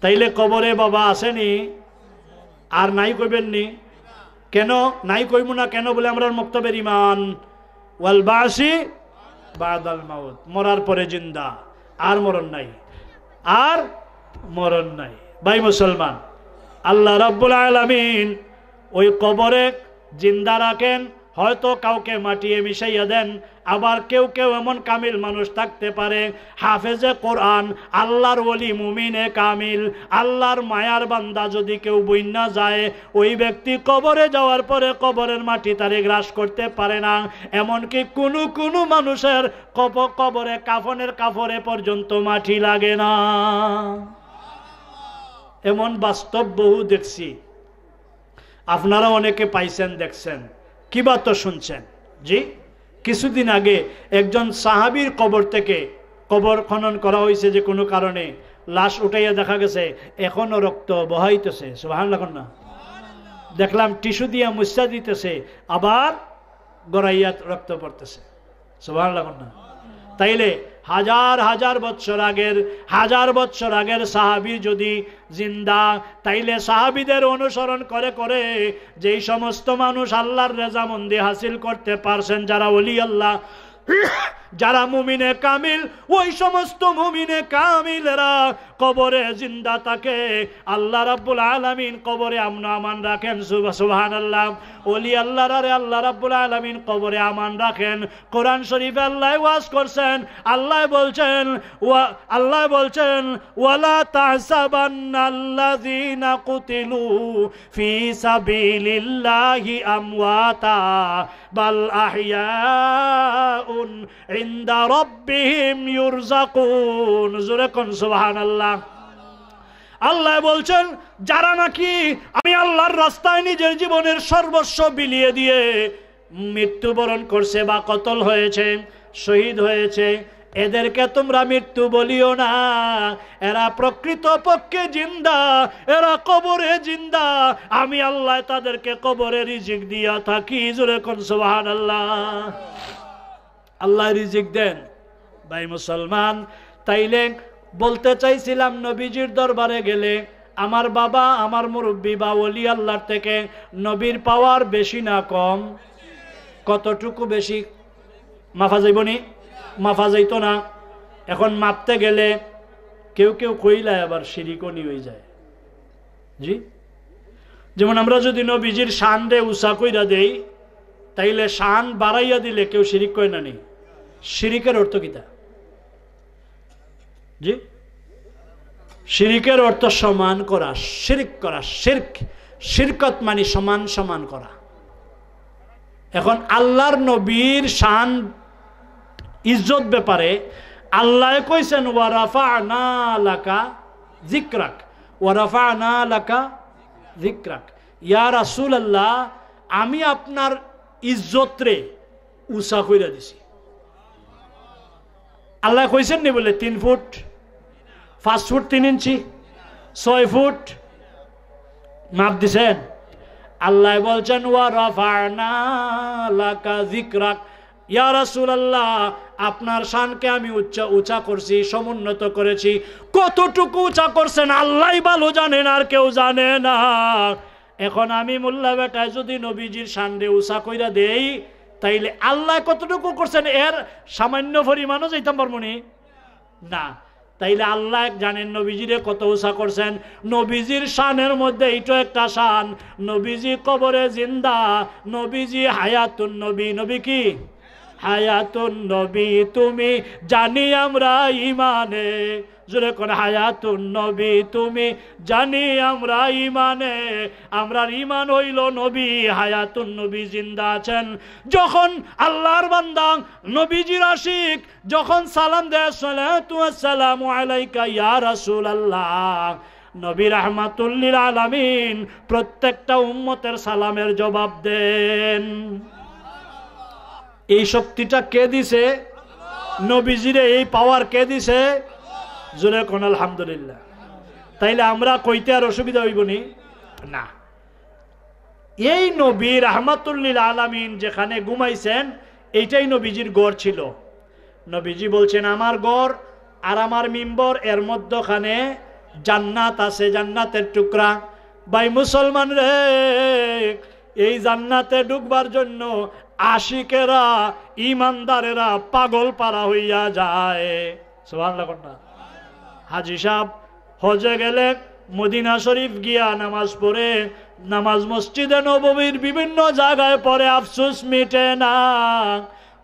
তাইলে কবরে বাবা আসেনি আর নাই কইবেন নি? কেন নাই কইব না? কেন? বলে আমরা মুক্তবের ইমান ওয়াল বাসি বাদাল মাউত, মরার পরে জিন্দা, আর মরণ নাই, আর মরণ নাই। ভাই মুসলমান, আল্লাহ রাব্বুল আলামিন ওই কবরে জিন্দা রাখেন, হয়তো কাউকে মাটিয়ে মিশাইয়া দেন, আবার কেউ কেউ এমন কামিল মানুষ থাকতে পারে, হাফেজে কোরআন, আল্লাহর ওলি, মুমিনে কামিল, আল্লাহর মায়ার বান্দা, যদি কেউ বইন্না যায় ওই ব্যক্তি কবরে যাওয়ার পরে কবরের মাটি তারে গ্রাস করতে পারে না। এমনকি কোনো মানুষের কবরে কাফনের কাপড়ে পর্যন্ত মাটি লাগে না। এমন বাস্তব বহু দেখছি, আপনারা অনেকে পাইছেন, দেখছেন, কিবা তো শুনছেন। জি কিছুদিন আগে একজন সাহাবীর কবর থেকে কবর খনন করা হয়েছে, যে কোনো কারণে লাশ উঠাইয়া দেখা গেছে এখনো রক্ত বহাইতেছে। সুবহানাল্লাহ না? দেখলাম টিস্যু দিয়া মুছা দিতেছে, আবার গড়াইয়া রক্ত পড়তেছে। সুবহানাল্লাহ না? তাইলে হাজার বছর আগের সাহাবী যদি জিন্দা, তাইলে সাহাবীদের অনুসরণ করে যেই সমস্ত মানুষ আল্লাহর রেজামন্দি হাসিল করতে পারছেন, যারা ওলি আল্লাহ, যারা মুমিনে কামিল, ওই সমস্ত মুমিনে কামিলেরা কবরে জিন্দা থাকে। আল্লাহ রাব্বুল আলামিন কবরে আমন আমান রাখেন। সুবহানাল্লাহ। ওলি আল্লাহরে আল্লাহ রাব্বুল আলামিন কবরে আমান রাখেন। কোরআন শরীফে আল্লাহ ওয়াজ করছেন, আল্লাহ বলছেন ওয়ালা তাহসাবান্নাল্লাযীনা কুতিলু ফি সাবিলিল্লাহি আমওয়াতা বাল আহইয়াউন ইনদা রাব্বিহিম ইউরযাকুন। জোরে কোন সুবহানাল্লাহ। আল্লাহ বলছেন যারা নাকি আমি আল্লাহর রাস্তায় নিজের জীবনের সর্বস্ব বিলিয়ে দিয়ে মৃত্যুবরণ করছে বা কতল হয়েছে, শহীদ হয়েছে, এদেরকে তোমরা মৃত্যু বলিও না, এরা প্রকৃত পক্ষে জিন্দা, এরা কবরে জিন্দা, আমি আল্লাহ তাদেরকে কবরে রিজিক দিয়া থাকি। জোরে কোন সুবহানাল্লাহ। আল্লাহ রিজিক দেন। ভাই মুসলমান, তাইলে বলতে চাইছিলাম নবীজির দরবারে গেলে আমার বাবা, আমার মুরব্বী বা ওলি আল্লাহর থেকে নবীর পাওয়ার বেশি না কম? কতটুকু বেশি? মাফা যাইবনি? মাফা যাইতো না। এখন মাপতে গেলে কেউ কেউ কইলায় আবার শিরিকনি হয়ে যায়। জি, যেমন আমরা যদি নবীজির শান রে উঁচা কইরা দেই, তাইলে শান বাড়াইয়া দিলে কেউ শিরিক কয় না নি? শিরিকের অর্থ কিতা? জি, শিরিকের অর্থ সমান করা, শিরক করা। শিরকত মানে সমান সমান করা। এখন আল্লাহর নবীর শান ইজ্জত ব্যাপারে আল্লাহ কইছেন ওয়া রাফা'না লাকা যিকরাক, ওয়া রাফা'না লাকা যিকরাক। ইয়া রাসূলুল্লাহ, আমি আপনার ইজ্জত রে উঁচা কইরা দিছি। আল্লাহ কইছেন নি বলে 3 ফুট, 5 ফুট 3 ইঞ্চি, 6 ফুট মাপ দিছেন? আল্লাহ বলছেন ওয়া রাফা'না লাকা যিকরাক, ইয়া রাসূলুল্লাহ আপনার শানকে আমি উঁচা করছি, সমুন্নত করেছি। কতটুকু উঁচা করছেন আল্লাহই ভালো জানেন, আর কেউ জানে না। এখন আমি মোল্লা বেটায় যদি নবীজির শানরে উঁচা কইরা দেই, তাইলে আল্লাহ কতটুকু করছেন এর সামান্য পরিমাণও যাইতাম পারবো না। তাইলে আল্লাহ জানেন নবীজিরে কত উঁচা করছেন। নবীজির শানের মধ্যে এইটা একটা শান, নবীজি কবরে জিন্দা, নবীজি হায়াতুন নবী। নবী কি? হায়াতুন নবী তুমি জানি আমরা ইমানে। জোরে কোন হায়াতুন নবী তুমি জানি আমরা ইমানে। আমরার ইমান হইল নবী, হায়াতুন নবী জিন্দা আছেন। যখন আল্লাহর বান্দা নবীজির আশিক যখন সালাম দেয় সালাতু ওয়াসসালামু আলাইকা ইয়া রাসূলুল্লাহ, নবী রাহমাতুল লিল আলামিন প্রত্যেকটা উম্মতের সালামের জবাব দেন। এই শক্তিটা কে দিছে? নবীজিরে এই পাওয়ার কে দিছে? জোরে কোন আলহামদুলিল্লাহ। তাইলে আমরা কইতে আর অসুবিধা হইব না। এই নবী রাহমাতুল লিল আলামিন যেখানে ঘুমাইছেন, এইটাই নবীজির গড় ছিল। নবীজি বলছেন আমার গড় আর আমার মিম্বর এর মধ্যখানে জান্নাত আছে, জান্নাতের টুকরা। ভাই মুসলমান রে, এই জান্নাতে ঢুকবার জন্য আশিকেরা, ইমানদারেরা পাগল পারা হইয়া যায়। সুবহানাল্লাহ। হাজী সাহেব হজে গেলে মদিনা শরীফ গিয়া নামাজ পড়ে, নামাজ মসজিদে নববীর বিভিন্ন জায়গায় পড়ে, আফসোস মিটে না।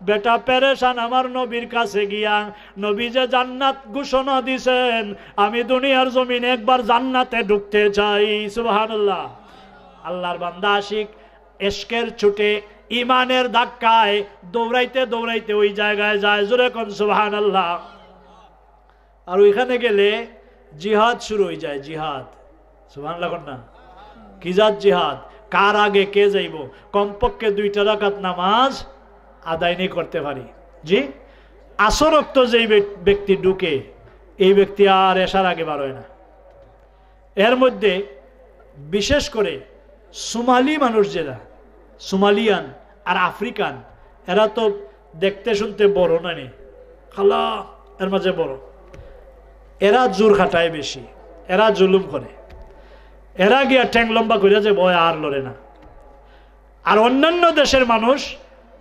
বেটা পেরেশান আমার নবীর কাছে গিয়া, নবী যে জান্নাত ঘোষণা দিছেন, আমি দুনিয়ার জমিনে একবার জান্নাতে ঢুকতে চাই। সুবহানাল্লাহ। আল্লাহর বান্দা আশিক ইশকের ছুটে, ইমানের ধাক্কায় দৌড়াইতে দৌড়াইতে ওই জায়গায় যায়। জোরে কোন সুবহানাল্লাহ। আর ওইখানে গেলে জিহাদ শুরু হয়ে যায়। জিহাদ, সুবহানাল্লাহ না? কি জাত জিহাদ? কার আগে কে যাইব? কমপক্ষে 2 রাকাত নামাজ আদায় নেই করতে পারি। জি, আসর ওয়াক্ত যেই ব্যক্তি ঢুকে, এই ব্যক্তি আর এশার আগে বার হয় না। এর মধ্যে বিশেষ করে সোমালি মানুষ, যারা সোমালিয়ান আর আফ্রিকান, এরা তো দেখতে শুনতে বড় না নি, খালা এর মাঝে বড়। এরা জোর খাটায় বেশি, এরা জুলুম করে, এরা গিয়া ঠ্যাং লম্বা করে যে ভয় আর লড়ে না। আর অন্যান্য দেশের মানুষ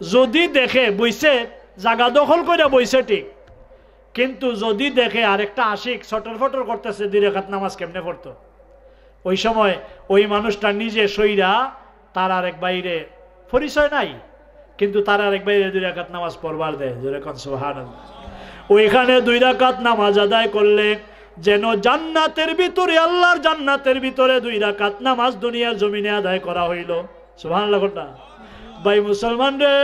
যদি দেখে বইছে, জায়গা দখল করে বইছে ঠিক, কিন্তু যদি দেখে আরেকটা আশিক ছটর ফটর করতেছে 2 রাকাত নামাজ কেমনে পড়তো, ওই সময় ওই মানুষটা নিজে সইরা তার আরেক বাইরে পরিচয় নাই, কিন্তু তার আরেক বাইরে 2 রাকাত নামাজ পড়বার দেয়। জোরে কোন সুবহানাল্লাহ। ওইখানে 2 রাকাত নামাজ আদায় করলে যেন জান্নাতের ভিতরে, আল্লাহর জান্নাতের ভিতরে 2 রাকাত নামাজ দুনিয়ার জমিনে আদায় করা হইল। সুবহানাল্লাহ। ভাই মুসলমান রে,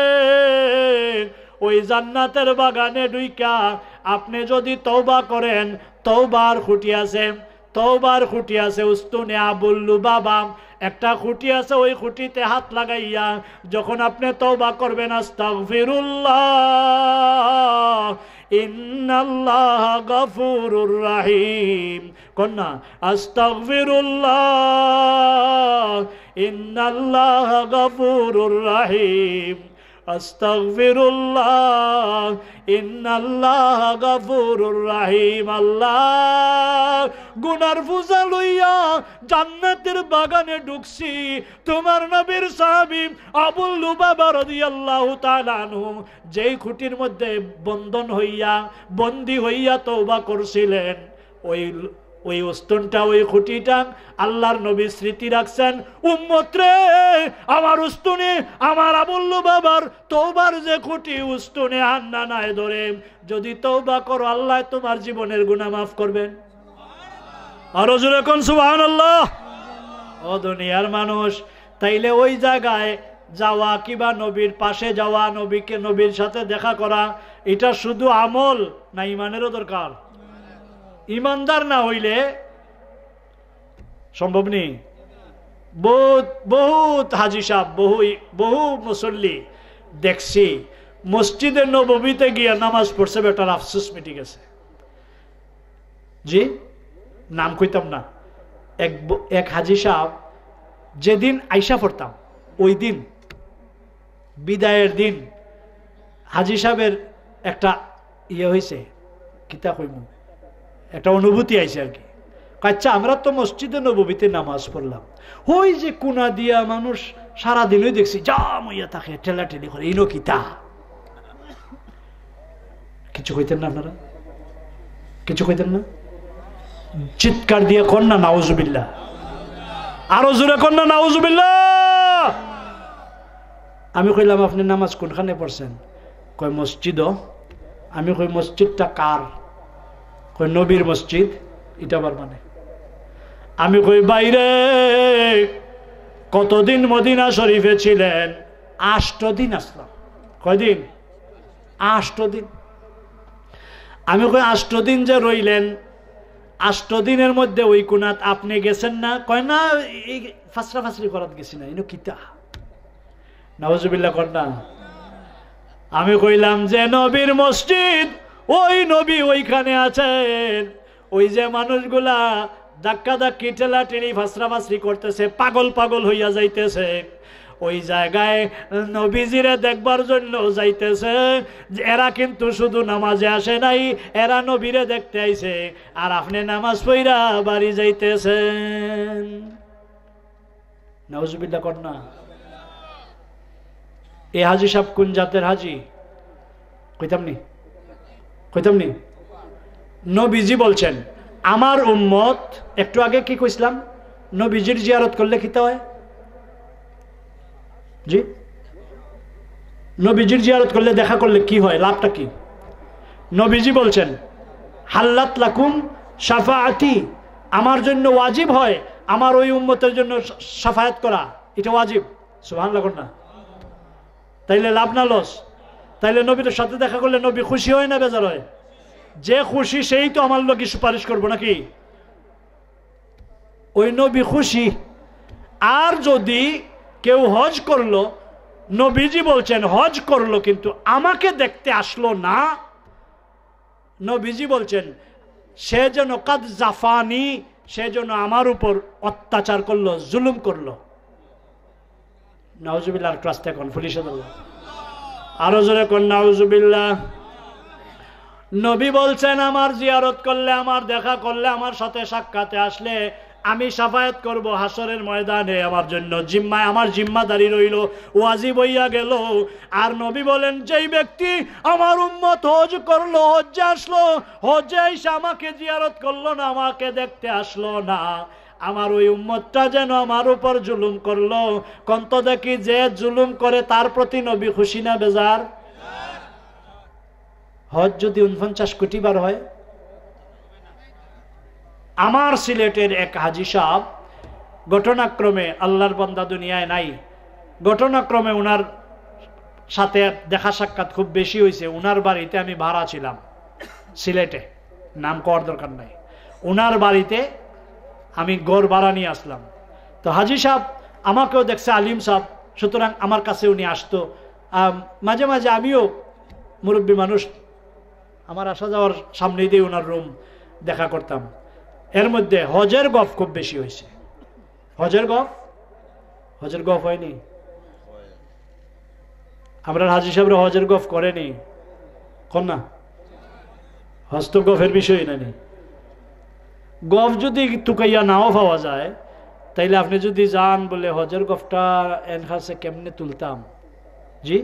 ওই জান্নাতের বাগানে ঢুইকা আপনি যদি তওবা করেন, তওবার খুঁটি আছে, তওবার খুঁটি আছে উস্তুনে আবুল লুবাবা, একটা খুঁটি আছে, ওই খুঁটিতে হাত লাগাইয়া যখন আপনি তওবা করবেন আস্তাগফিরুল্লাহ ইন্নাল্লাহ গফুরুর রাহিম, কন্যা আস্তাগফিরুল্লাহ ইন্নাল্লাহ গফুরুর রাহিম, আস্তাগফিরুল্লাহ ইন্নাল্লাহ গফুরুর রাহিম। আল্লাহ গুনার বোঝা লইয়া জান্নাতের বাগানে ঢুকছি, তোমার নবীর সাহাবী আবু লুবাবা রাদিয়াল্লাহু তাআলা আনহু যেই খুঁটির মধ্যে বন্ধন হইয়া বন্দী হইয়া তওবা করছিলেন, ওই উস্তনটা ওই খুঁটিটা আল্লাহর নবী স্মৃতি রাখছেন, উম্মত রে আমার উস্তনে আমার আবু লুবাবার তওবার যে খুঁটি উস্তনে হান্না নাই ধরে যদি তওবা করো আল্লাহ তোমার জীবনের গুনাহ মাফ করবেন। আরো জোরে কোন সুবহানাল্লাহ। ও দুনিয়ার মানুষ, তাইলে ওই জায়গায় যাওয়া কিবা নবীর পাশে যাওয়া, নবীর সাথে দেখা করা, এটা শুধু আমল না ইমানেরও দরকার? ইমানদার না হইলে সম্ভব নেই। বহুত হাজি সাহেব বহু মুসল্লি দেখছি মসজিদের নববীতে গিয়ে নামাজ পড়ছে, বেটার আফসোস মিটে গেছে। জি নাম কইতাম না, এক হাজি সাহেব যেদিন আইসা পড়তাম ওই দিন বিদায়ের দিন হাজি সাহেবের একটা ইয়ে হয়েছে, কিতা কইমু, একটা অনুভূতি আইছে আর কি। আচ্ছা আমরা তো মসজিদে নববীতে নামাজ পড়লাম, ওই যে কোনা দিয়া মানুষ সারাদিনই দেখছি জাম হইয়া থাকে, ঠেলাঠেলি করে, ইনো কিতা কিছু কইতেন না আপনারা? কিছু কইতেন না? চিৎকার দিয়ে কন না নাউজুবিল্লাহ, আরো জোরে কন না নাউজুবিল্লাহ। আমি কইলাম আপনি নামাজ কোনখানে পড়ছেন? কয় মসজিদ। আমি কই মসজিদটা কার? কই নবীর মসজিদ। এটা আবার মানে আমি কই বাইরে কতদিন মদিনা শরীফে ছিলেন? 8 দিন আসলাম। কয়দিন? 8 দিন। আমি কই 8 দিন যে রইলেন, 8 দিনের মধ্যে ওই কোনাত আপনি গেছেন না? কয় না, এই ফাসরি করাত গেছি না। ইনো কিতা নাউজুবিল্লাহ কর না। আমি কইলাম যে নবীর মসজিদ, ওই নবী ওইখানে আছেন, ওই যে মানুষগুলা ধাক্কা ধাক্কি ঠেলাঠেলি ফাসরি করতেছে, পাগল হইয়া যাইতেছে, ওই জায়গায় নবীজিরে দেখবার জন্য যাইতেছে। এরা কিন্তু শুধু নামাজে আসে নাই, এরা নবীরে দেখতে আইছে, আর আপনি নামাজ পড়া বাড়ি যাইতেছেন। নাউজুবিল্লাহ কর না। এ হাজি সাহেব কোন জাতের হাজি? কইতাম নি। নবীজি বলছেন আমার উম্মত, একটু আগে কি কইছিলাম, নবীজির জিয়ারত করলে কি হয়? জি নবীজির জিয়ারত করলে, দেখা করলে কি হয়, লাভটা কি? নবীজি বলছেন হাল্লাত লাকুম শাফাআতি, আমার জন্য ওয়াজিব হয় আমার ওই উম্মতের জন্য শাফায়াত করা, এটা ওয়াজিব। সুবহানাল্লাহ না? তাইলে লাভ না লস? তাইলে নবীর সাথে দেখা করলে নবী খুশি হয় না বেজার হয়? যে খুশি সেই তো আমার লোকে সুপারিশ করবো নাকি? ওই নবী খুশি। আর যদি কেউ হজ করলো, নবীজি বলছেন হজ করলো কিন্তু আমাকে দেখতে আসলো না, নবীজি বলছেন সে যেন কাদ জাফানি, সে যেন আমার উপর অত্যাচার করলো, জুলুম করলো। নাউজুবিল্লাহ। ক্লাসটা এখন পুলিশে ধরলো, আরো জোরে কোন নাউজুবিল্লাহ। নবী বলছেন আমার জিয়ারত করলে, আমার দেখা করলে, আমার সাথে সাক্ষাতে আসলে আমি শাফায়াত করব হাসরের ময়দানে, আমার জন্য জিম্মায়, আমার জিম্মাদারি রইল, ওয়াজিব হইয়া গেল। আর নবী বলেন যেই ব্যক্তি আমার উম্মত হজ করলো, হজ্জে আসলো, হজ্জে এসে আমাকে জিয়ারত করলো না, আমাকে দেখতে আসলো না, আমার ওই উম্মতটা যেন আমার উপর জুলুম করলো। কন্ত দেখি যে জুলুম করে তার প্রতি নবী খুশি না বেজার? হজ যদি 49 কোটি বার হয়। আমার সিলেটের এক হাজি সাহেব ঘটনাক্রমে, আল্লাহর বান্দা দুনিয়ায় নাই, ঘটনাক্রমে ওনার সাথে দেখা সাক্ষাৎ খুব বেশি হয়েছে। ওনার বাড়িতে আমি ভাড়া ছিলাম সিলেটে, নাম করার দরকার নাই। ওনার বাড়িতে আমি গড় ভাড়া নিয়ে আসলাম। তো হাজি সাহেব আমাকেও দেখছে আলিম সাহেব, সুতরাং আমার কাছে উনি আসতো। মাঝে মাঝে আমিও মুরব্বী মানুষ, আমার আসা যাওয়ার সামনেই দিয়ে ওনার রুম দেখা করতাম। এর মধ্যে হজের গফ খুব বেশি হয়েছে। হজের গফ হয়নি? আমরা হাজি সাহেবরা হজের গফ করেনি কোন না? হস্ত গফের বিষয় না। গফ যদি টুকাইয়া নাও পাওয়া যায়, তাইলে আপনি যদি যান বলে হজের গফটা এনখাসে কেমনে তুলতাম, জি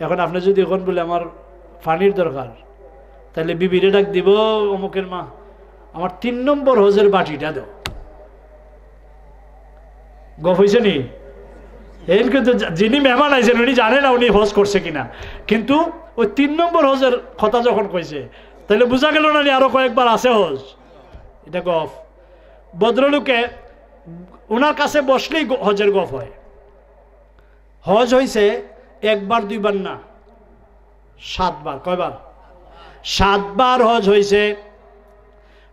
এখন আপনি যদি এখন বলে আমার পানির দরকার, তাহলে বিবিরে ডাক দিব, অমুকের মা আমার 3 নম্বর হজের বাটিটা দাও। গফ হয়েছে নি? কিন্তু যিনি মেহমান আইছেন উনি জানে না উনি হজ করছে কিনা, কিন্তু ওই 3 নম্বর হজের কথা যখন কইছে তাহলে বোঝা গেল না আরো কয়েকবার আছে হজ। এটা গফ। ভদ্রলোকে ওনার কাছে বসলেই হজের গফ হয়। হজ হয়েছে 1 বার 2 বার না, 7 বার। কয়বার? 7 বার হজ হয়েছে।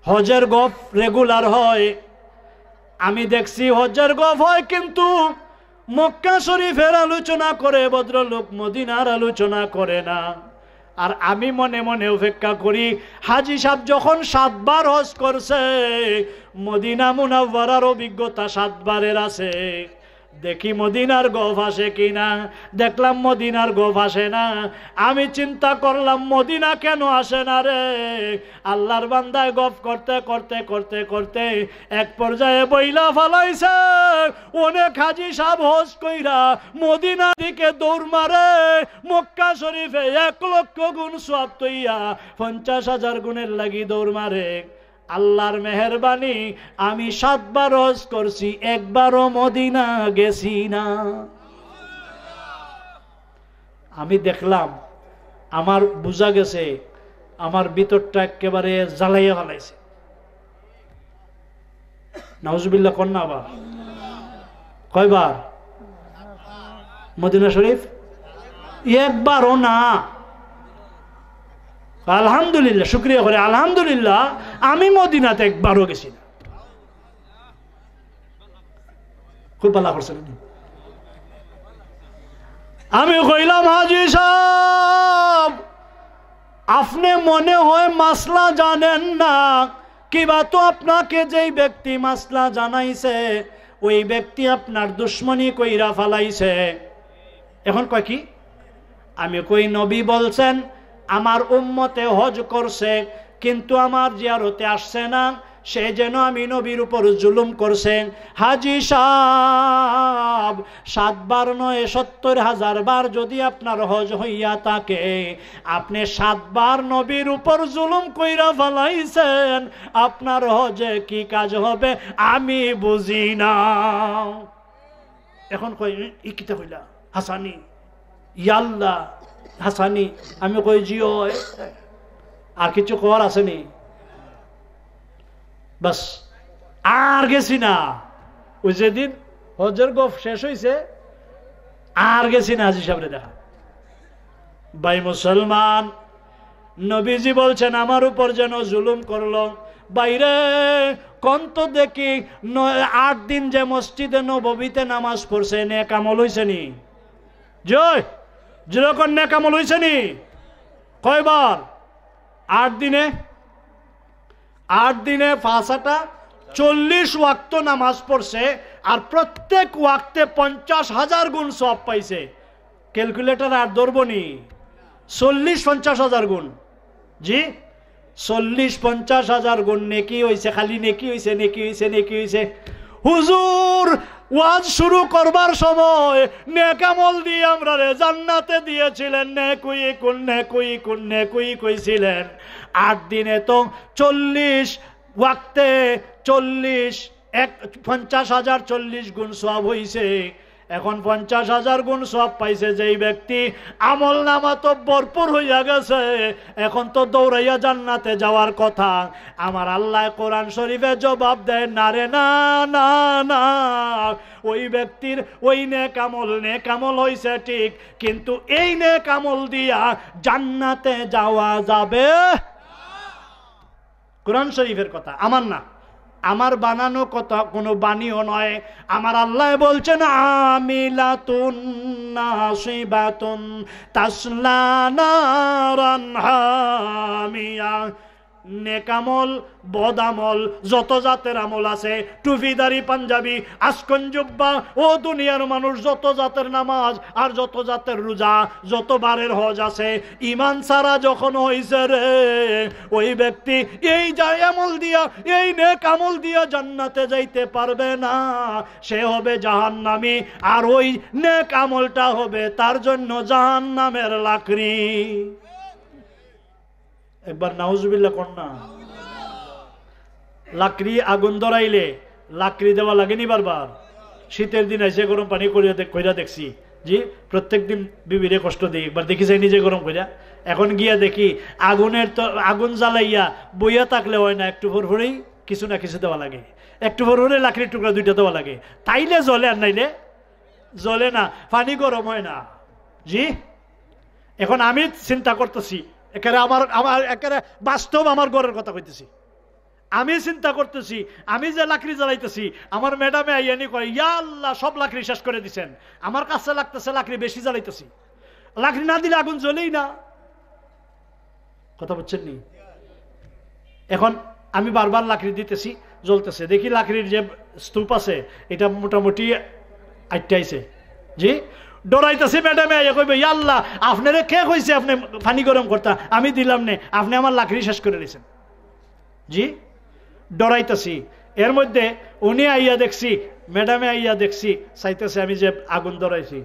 হজের গফ রেগুলার হয়। আমি দেখছি হজের গফ হয়, কিন্তু মক্কা শরীফের আলোচনা করে ভদ্রলোক, মদিনার আলোচনা করে না। আর আমি মনে মনে অপেক্ষা করি হাজি সাহেব যখন 7 বার হজ করছে, মদিনা মুনাওয়ারার অভিজ্ঞতা 7 বারের আছে, দেখি মদিনার গফ আসে কিনা। দেখলাম মদিনার গফ আসে না। আমি চিন্তা করলাম মদিনা কেন আসে না রে। আল্লাহর বান্দায় গফ করতে করতে করতে করতে এক পর্যায়ে বইলা ফালাইছে, অনেক হাজি সাহেব হজ কইরা মদিনা দিকে দৌড় মারে, মক্কা শরীফে 1 লক্ষ গুণ সওয়াব তৈয়া 50,000 গুণের লাগি দৌড় মারে। আল্লাহর মেহেরবানি আমি 7 বার হজ করছি, 1 বারও মদিনা গেছি না। আমি দেখলাম আমার বুঝা গেছে আমার ভিতরটা একেবারে জ্বালাইয়া ফেলাইছে। নাউজুবিল্লাহ কন্যা আবার কয়বার? মদিনা শরীফ 1 বারও না। আলহামদুলিল্লাহ, শুকরিয়া করে আলহামদুলিল্লাহ আমি মদিনাতে 1 বারও গেছি না। খুব ভালো করছেন। আমি কইলাম হাজি সাহেব আপনি মনে হয় মাসলা জানেন না, কিবা তো আপনাকে যেই ব্যক্তি মাসলা জানাইছে ওই ব্যক্তি আপনার দুশ্মনী কইরা ফালাইছে। এখন কয় কি? আমি কই নবী বলছেন আমার উম্মতে হজ করছে, কিন্তু আমার জিয়ারতে আসছে না, সে যেন আমি নবীর উপর জুলুম করছেন। হাজি সাহেব 7 বার নয় 70,000 বার যদি আপনার হজ হইয়া থাকে, আপনি 7 বার নবীর উপর জুলুম কইরা ফেলাইছেন, আপনার হজে কি কাজ হবে আমি বুঝি না। এখন কই ইকিতা কইলা হাসানি ইয়াল্লাহ হাসানি। আমি কই জিও আর কিছু কর আসেনি, বাস আর গেছি না। ওই যেদিন হজের গফ শেষ হয়েছে আর গেছি না হাজি সাহেবরে দেখা। ভাই মুসলমান, নবীজি বলছেন আমার উপর যেন জুলুম করলো। বাইরে কন্ত দেখি 8 দিন যে মসজিদে নববীতে নামাজ পড়ছে নেক আমল হইছে নি? জয় যেরকম নেক আমল হইছে নি? কয়বার? 8 দিনে 5টা 40 ওয়াক্ত নামাজ পড়ছে, আর প্রত্যেক ওয়াক্তে 50,000 গুণ সওয়াব পাইছে। ক্যালকুলেটর আর ধরবনি, 40-50,000 গুণ। জি 40-50,000 গুণ নেকি হইছে, খালি নেকি হইছে, নেকি হইছে, নেকি হইছে। হুজুর ওয়াজ শুরু করবার সময় নেক আমল দিয়ে আমরা জান্নাতে দিয়েছিলেন, নেকুই কোন নেকুই কোন নেকুই কইছিলেন। 8 দিনে তো 40 ওয়াক্তে 50,000 40 গুণ সওয়াব হইছে। এখন 50,000 গুণ সওয়াব পাইছে যেই ব্যক্তি, আমল নামা তো ভরপুর হইয়া গেছে, এখন তো দৌড়াইয়া জান্নাতে যাওয়ার কথা। আমার আল্লাহ কোরআন শরীফে জবাব দেয় না রে, না না না, ওই ব্যক্তির ওই নেক আমল হইছে ঠিক, কিন্তু এই নেক আমল দিয়া জান্নাতে যাওয়া যাবে। কোরআন শরীফের কথা, আমার না। আমার বানানো কথা কোনো বাণীও নয়। আমার আল্লাহ বলছেন আমিলাতুন নাসিবাতুন তাসলা নারান হামিয়া। নেকামল বদামল যত জাতের আমল আছে, টুপিদারি পাঞ্জাবি আসকন জুব্বা ও দুনিয়ার মানুষ যত জাতের নামাজ আর যত জাতের রোজা যত বারের হজ আছে, ইমান ছাড়া যখন হইছে রে ওই ব্যক্তি এই আমল দিয়া এই নেক আমল দিয়া জান্নাতে যাইতে পারবে না, সে হবে জাহান্নামী। আর ওই নেক আমলটা হবে তার জন্য জাহান্নামের লাকড়ি। একবার নাউজুবিল্লাহ কোন না। লাকড়ি আগুন ধরাইলে লাকড়ি দেওয়া লাগেনি বারবার। শীতের দিন এসে গরম পানি কইরা দেখছি, জি প্রত্যেক দিন বিবিরে কষ্ট দিই, একবার দেখি যাই নিজে গরম কইরা। এখন গিয়া দেখি আগুনের তো আগুন জ্বালাইয়া বইয়া থাকলে হয় না, একটু ভরভরেই কিছু না কিছু দেওয়া লাগে, একটু ভরভরে লাকড়ির টুকরা দুইটা দেওয়া লাগে, তাইলে জ্বলে আর নাইলে জ্বলে না, পানি গরম হয় না। জি এখন আমি চিন্তা করতেছি, একেবারে আমার একেবারে বাস্তব আমার ঘরের কথা কইতেছি, আমি চিন্তা করতেছি আমি যে লাকড়ি জ্বালাইতেছি আমার ম্যাডামে আইয়ানি কয় ইয়া আল্লাহ সব লাকড়ি শেষ করে দিছেন, আমার কাছে লাগতেছে লাকড়ি বেশি জ্বালাইতেছি, লাকড়ি না দিলে আগুন জ্বলেই না। কথা বুঝছেন নি? এখন আমি বারবার লাকড়ি দিতেছি, জ্বলতেছে, দেখি লাকড়ির যে স্তূপ আছে এটা মোটামুটি আটটাইছে। জি ডরাইতেছি, ম্যাডামে আইয়া কইবে ইয়া আল্লাহ আপনারে কে কইছে আপনি পানি গরম করতা, আমি দিলাম নে, আপনি আমার লাকড়ি শেষ করে দিয়েছেন। জি ডরাইতেছি, এর মধ্যে উনি আইয়া দেখছি, ম্যাডামে আইয়া দেখছি চাইতেছে আমি যে আগুন ধরাইছি,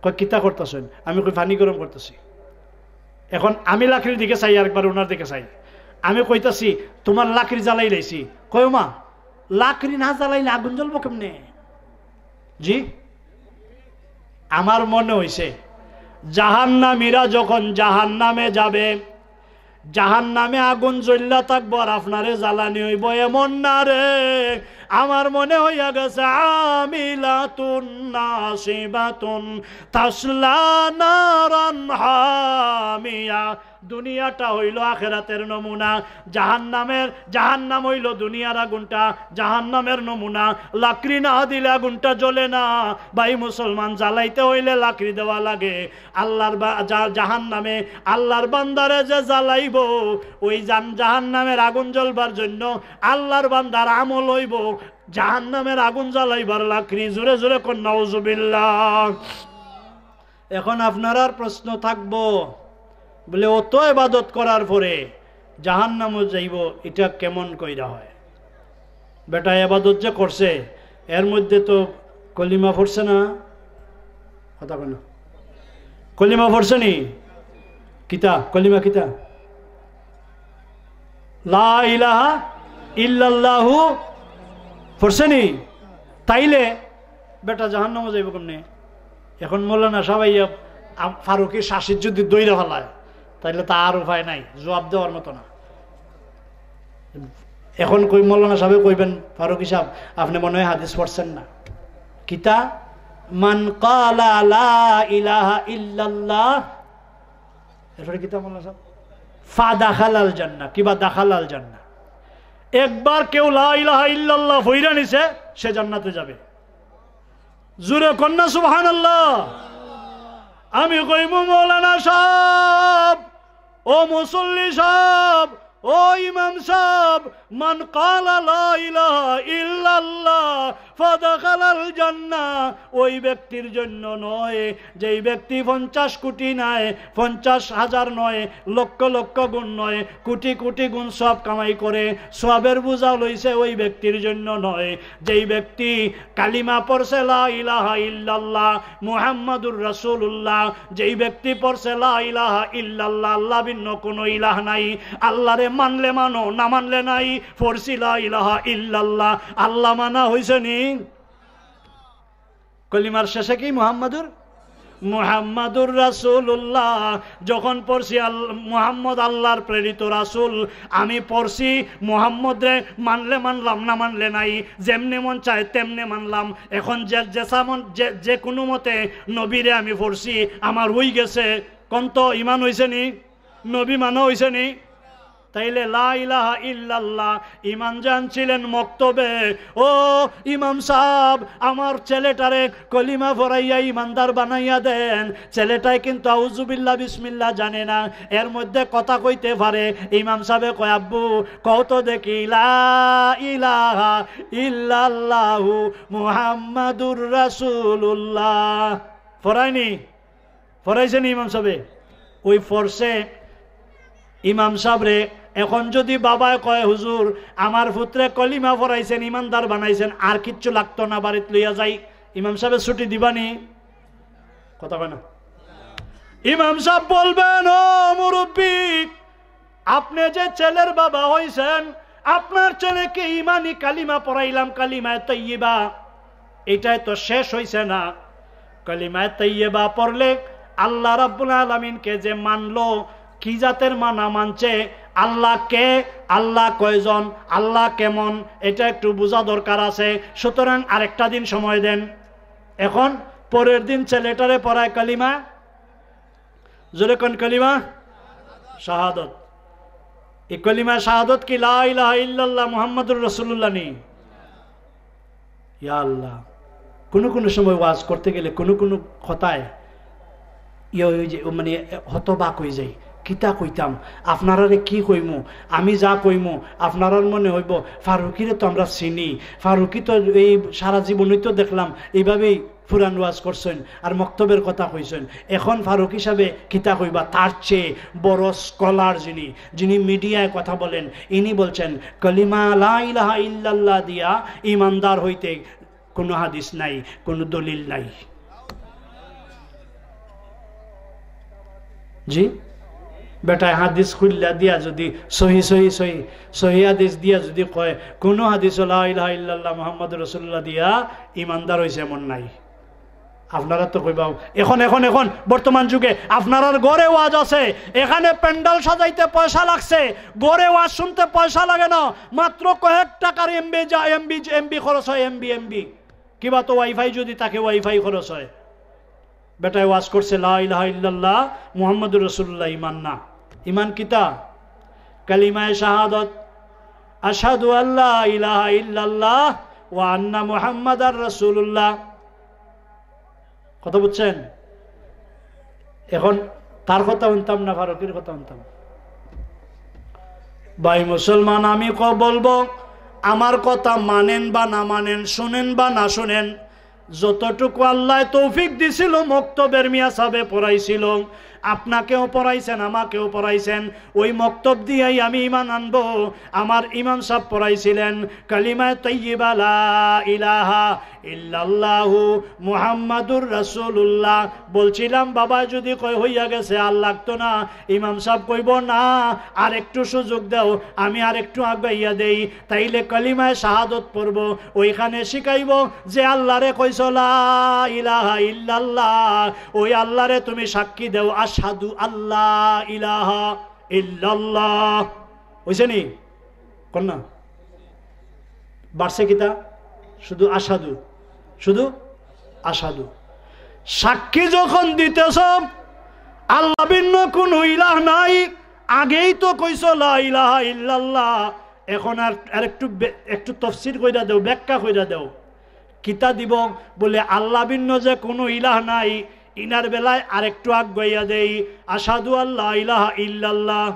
কয় কিতা করতেছেন, আমি কই পানি গরম করতেছি। এখন আমি লাকড়ির দিকে চাই, আরেকবার ওনার দিকে চাই, আমি কইতাছি তোমার লাকড়ি জ্বালাই লাইছি, কয় মা লাকড়ি না জ্বালাইলে আগুন জ্বলবো কেমনে? জি আমার মনে হইছে জাহান্নামীরা যখন জাহান্নামে যাবে, জাহান্নামে আগুন জ্বললা থাকবো আর আপনারে জ্বালানি হইব এমন না রে। আমার মনে হইয়া গেছে আমিলাতুন নাসিবাতুন তাসলা নারান হামিয়া। দুনিয়াটা হইল আখেরাতের নমুনা, জাহান্নাম হইল দুনিয়ার আগুনটা জাহান্নামের নমুনা। লাকড়ি না দিলে আগুনটা জ্বলে না ভাই মুসলমান, জ্বালাইতে হইলে লাকড়ি দেওয়া লাগে। আল্লাহর জাহান্নামে আল্লাহর বান্দারে যে জ্বালাইব ওই জাহান্নামের আগুন জ্বলবার জন্য আল্লাহর বান্দার আমল হইব জাহান্নামের আগুন জ্বালাইবার লাকড়ি। জোরে জোরে কোন নাউজুবিল্লাহ। এখন আপনার আর প্রশ্ন থাকবো বলে অত ইবাদত করার পরে জাহান্নামও যাইব, এটা কেমন কইরা হয়? বেটা ইবাদত যে করছে এর মধ্যে তো কলিমা পড়ছে না, কথা কেন কলিমা পড়ছে নি? কিতা কলিমা কিতা? লা ইলাহা ইল্লাল্লাহু পড়ছে নি? তাইলে বেটা জাহান্নামও যাইব কেমনে? এখন মৌলানা সবাই ফারুকি শাসির যদি দইরা ফেলায় তাইলে তা আর উপায় নাই, জবাব দেওয়ার মতো না। এখন কই মৌলানা সাহেব কইবেন ফারুকি সাহেব আপনি মনে হয় হাদিস পড়ছেন না। কিতা মান ক্বালা লা ইলাহা ইল্লাল্লাহ, এরপরে কিতা মৌলানা সাহেব ফাদাখালাল জান্নাহ, কিবা দাখালাল জান্নাহ। একবার কেউ লা ইলাহা ইল্লাল্লাহ পড়া নিছে সে জান্নাতে যাবে। জোরে কন্যা সুবহানাল্লাহ। আমি কইব মৌলানা সাহেব, ও মুসল্লি সাহেব, ও ইমাম সাহেব, মান ক্বালা লা ইলাহা ইল্লাল্লাহ ফাদাখালাল জান্নাহ, ওই ব্যক্তির জন্য নয় যেই ব্যক্তি 50 কোটি নয়, 50,000 নয়, লক্ষ লক্ষ গুণ নয়, কোটি কোটি গুণ সব কামাই করে সবের বোঝা লইছে, ওই ব্যক্তির জন্য নয় যেই ব্যক্তি কালিমা পড়ছে লা ইলাহা ইল্লাল্লাহ মুহাম্মাদুর রাসূলুল্লাহ, যেই ব্যক্তি পড়ছে লা ইলাহা ইল্লাল্লাহ আল্লাহ ভিন্ন কোনো ইলাহ নাই, আল্লাহরে মানলে মানো না মানলে নাই, পড়ছি লা ইলাহা ইল্লাল্লাহ আল্লাহ মানা হইছে নি? কলিমার শেষে কি মুহাম্মাদুর রাসূলুল্লাহ। যখন পড়ছি মুহাম্মদ আল্লাহর প্রেরিত রাসূল, আমি পড়ছি মুহাম্মদ রে মানলে মানলাম না মানলে নাই, যেমনে মন চায় তেমনে মানলাম। এখন যে কোনো মতে নবীরে আমি পড়ছি, আমার হই গেছে, কোন তো ইমান হইছে নি? নবী মানা হইছে নি? তাইলে লা ইলাহা ইল্লাল্লাহ ইমান জানছিলেন মক্তবে। ও ইমাম সাহেব, আমার ছেলেটারে কলিমা পড়াইয়া ইমানদার বানাইয়া দেন। ছেলেটাই কিন্তু আউযুবিল্লাহ বিসমিল্লাহ জানে না, এর মধ্যে কথা কইতে পারে। ইমাম সাহেব কয়, আব্বু কও তো দেখি লা ইলাহা ইল্লাল্লাহু মুহাম্মাদুর রাসূলুল্লাহ। পড়ায়নি? পড়াইছেন ইমাম সাহেব? ওই ফরসে ইমাম সাহেবরে এখন যদি বাবায় কয়, হুজুর আমার পুত্রে কলিমা পড়াইছেন, ইমানদার বানাইছেন, আর কিচ্ছু লাগতো না, বাড়িতে লইয়া যাই, ইমাম সাহেবের ছুটি দিবানি? কথা কয় না? ইমাম সাহেব বলবেন, ও মুরব্বী, আপনি যে ছেলের বাবা হইছেন, আপনার ছেলেকে ইমানি কালিমা পড়াইলাম, কালিমায়ে তাইয়্যিবা, এটাই তো শেষ হইছে না। কালিমায়ে তাইয়্যিবা পড়লে আল্লাহ রাব্বুল আলামিনকে যে মানলো, কি জাতের মানা মানছে, আল্লাহ কে, আল্লাহ কয়জন, আল্লাহ কেমন, এটা একটু বোঝা দরকার আছে। সুতরাং আরেকটা দিন সময় দেন। এখন পরের দিন ছেলেটারে পড়ায় কালিমা, জোরে কোন কালিমা? শাহাদত। এই কালিমা শাহাদত কি লা ইলাহা ইল্লাল্লাহ মুহাম্মাদুর রাসূলুল্লাহ নি? ইয়া আল্লাহ, কোন কোন সময় ওয়াজ করতে গেলে কোন কোন কথায় মানে হতবাক হয়ে যায়, কিতা কইতাম, আপনারারে কি কইমু, আমি যা কইমু আপনারার মনে হইব ফারুকিরে তো আমরা চিনি, ফারুকি তো এই সারা জীবনই তো দেখলাম এইভাবেই ফুরান ওয়াজ করছেন আর মক্তবের কথা কইছেন। এখন ফারুক হিসাবে কিতা কইবা, তার চেয়ে বড় স্কলার যিনি মিডিয়ায় কথা বলেন, ইনি বলছেন কলিমা লা ইলাহা ইল্লাল্লাহ দিয়া ইমানদার হইতে কোনো হাদিস নাই, কোনো দলিল নাই। জি বেটায় হাদিস খুললা দিয়া যদি সহি হাদিস দিয়া যদি কয় কোন হাদিস লা ইলাহা ইল্লাল্লাহ মুহাম্মাদুর রাসূলুল্লাহ দিয়া ইমানদার হইছে এমন নাই। আপনারা তো কইবাও এখন এখন এখন বর্তমান যুগে আপনার গড়ে ওয়াজ আছে, এখানে প্যান্ডেল সাজাইতে পয়সা লাগছে, গড়ে ওয়াজ শুনতে পয়সা লাগে না, মাত্র কয়েক টাকার এমবি খরচ হয়, এমবি কিবা তো ওয়াইফাই যদি তাকে ওয়াইফাই খরচ হয়। বেটায় ওয়াজ করছে লা ইলাহা ইল্লাল্লাহ মুহাম্মাদুর রাসূলুল্লাহ, ইমান না। ইমান কিতা? কালিমায়ে শাহাদাত, আশহাদু আল্লা ইলাহা ইল্লাল্লাহ ওয়া আন্না মুহাম্মাদার রাসূলুল্লাহ। কথা বুঝছেন? এখন তার কথা শুনতাম না ফারুকের কথা শুনতাম? ভাই মুসলমান, আমি বলবো আমার কথা মানেন বা না মানেন, শুনেন বা না শুনেন, যতটুকু আল্লাহ তৌফিক দিছিল মক্তবের মিয়া সাহেবে পড়াইছিল, আপনাকেও পড়াইছেন, আমাকেও পড়াইছেন, ওই মক্তব দিয়েই আমি ইমান আনবো। আমার ইমাম সাহেব পড়াইছিলেন কালিমায়ে তাইয়্যিবা লা ইলাহা ইল্লাল্লাহু মুহাম্মাদুর রাসূলুল্লাহ। বলছিলাম বাবা যদি কই হইয়া গেছে আর লাগতো না, ইমাম সাহেব কইব না আর একটু সুযোগ দাও, আমি আর একটু আগাইয়া দেই, তাইলে কালিমায়ে শাহাদত পড়ব। ওইখানে শিখাইব যে আল্লাহরে কইছ লা ইলাহা ইল্লাল্লাহ, ওই আল্লাহরে তুমি সাক্ষী দাও আশহাদু আল্লাহ ইলাহা ইল্লাল্লাহ। হইছে নি? কোন না বাড়ছে কিতা? শুধু আশহাদু, শুধু আশহাদু। সাক্ষী যখন দিতেছ আল্লাহ ভিন্ন কোনো ইলাহ নাই, আগেই তো কইছ লা ইলাহা ইল্লাল্লাহ, এখন আর একটু তাফসীর কইরা দাও, ব্যাখ্যা কইরা দাও। কিতা দিব? বলে আল্লাহ ভিন্ন যে কোনো ইলাহ নাই, ইনার বেলায় আরেকটু আগাইয়া দেই, আশহাদু আল্লা ইলাহা ইল্লাল্লাহ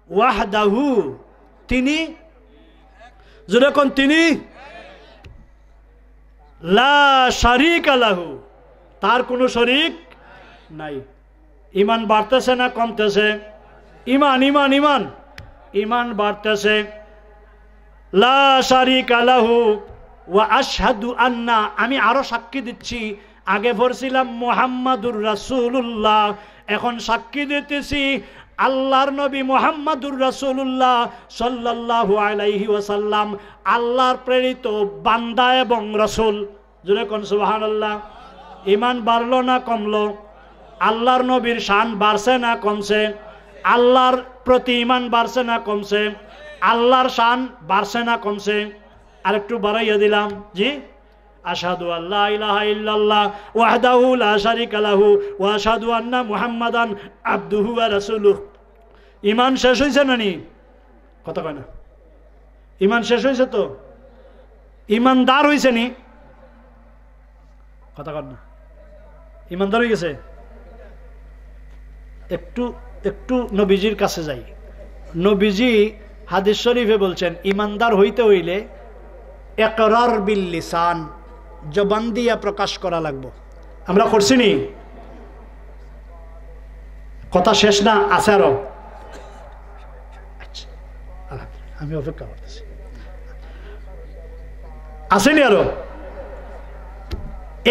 ওয়াহদাহু, তিনি, যেরকম তিনি, লা শারীকা লাহু, তার কোনো শরীক নাই। ইমান বাড়তেছে না কমতেছে? ইমান ইমান ইমান ইমান বাড়তেছে। লা শারীকা লাহু ওয়া আশহাদু আন্না, আমি আরো সাক্ষী দিচ্ছি, আগে পড়ছিলাম মুহাম্মাদুর রাসূলুল্লাহ, এখন সাক্ষী দিতেছি আল্লাহর নবী মুহাম্মাদুর রাসূলুল্লাহ সাল্লাল্লাহু আলাইহি ওয়াসাল্লাম আল্লাহর প্রেরিত বান্দা এবং রাসূল। জোরে কোন সুবহানাল্লাহ। ঈমান বাড়লো না কমলো? আল্লাহর নবীর শান বাড়ছে না কমছে? আল্লাহর প্রতি ঈমান বাড়ছে না কমছে? আল্লাহর শান বাড়ছে না কমছে? আরেকটু বাড়াইয়া দিলাম, জি, আশহাদু আল্লা ইলাহা ইল্লাল্লাহ ওয়াহদাহু লা শারীকা লাহু ওয়া আশহাদু আন্না মুহাম্মাদান আবদুহু ওয়া রাসূলুহু। ইমান শেষ হয়েছে না নি? কথা কয় না। ইমান শেষ হয়েছে তো? ইমানদার হয়েছে নি? কথা কয় না। ইমানদার হয়ে গেছে? একটু একটু নবীজির কাছে যাই। নবীজি হাদিস শরীফে বলছেন ইমানদার হইতে হইলে ইকরার বিল লিসান, জবান দিয়া প্রকাশ করা লাগবে। আমরা করছি নি? কথা শেষ না, আছে আরো? আচ্ছা, আমি অপেক্ষা করতেছি। আসেনি আরো?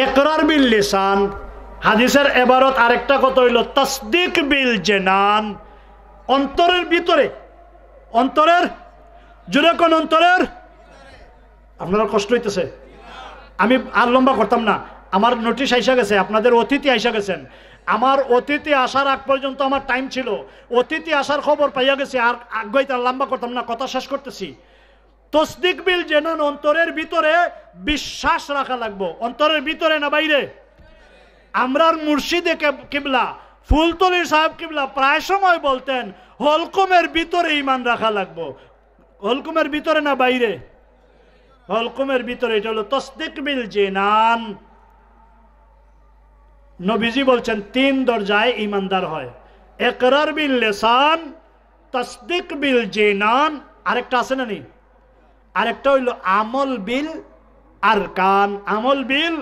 ইকরার বিল লিসান, হাদিসের এবারত আরেকটা কথা হইল তাসদিক বিল জানান, অন্তরের ভিতরে, অন্তরের জুড়ে কোন অন্তরের? আপনারা কষ্ট হইতেছে? আমি আর লম্বা করতাম না, আমার নোটিশ আইসা গেছে, আপনাদের অতিথি আইসা গেছেন। আমার অতিথি আসার আগ পর্যন্ত আমার টাইম ছিল, অতিথি আসার খবর পাইয়া গেছে, আর আগাইতে লম্বা করতাম না, কথা শেষ করতেছি। তাসদিক বিল জানান, অন্তরের ভিতরে বিশ্বাস রাখা লাগবে। অন্তরের ভিতরে না বাইরে? আমরার মুর্শিদে কিবলা ফুলতলির সাহেব কিবলা প্রায় সময় বলতেন হলকুমের ভিতরে ঈমান রাখা লাগবে। হলকুমের ভিতরে না বাইরে? হলকুমের ভিতরে। এটা হলো তাসদিক বিল জানান। নবীজি বলছেন 3 দরজায় ঈমানদার হয়, ইকরার বিল লিসান, তাসদিক বিল জানান, আরেকটা আছে না নি? আরেকটা হইল আমল বিল আরকান। আমল বিল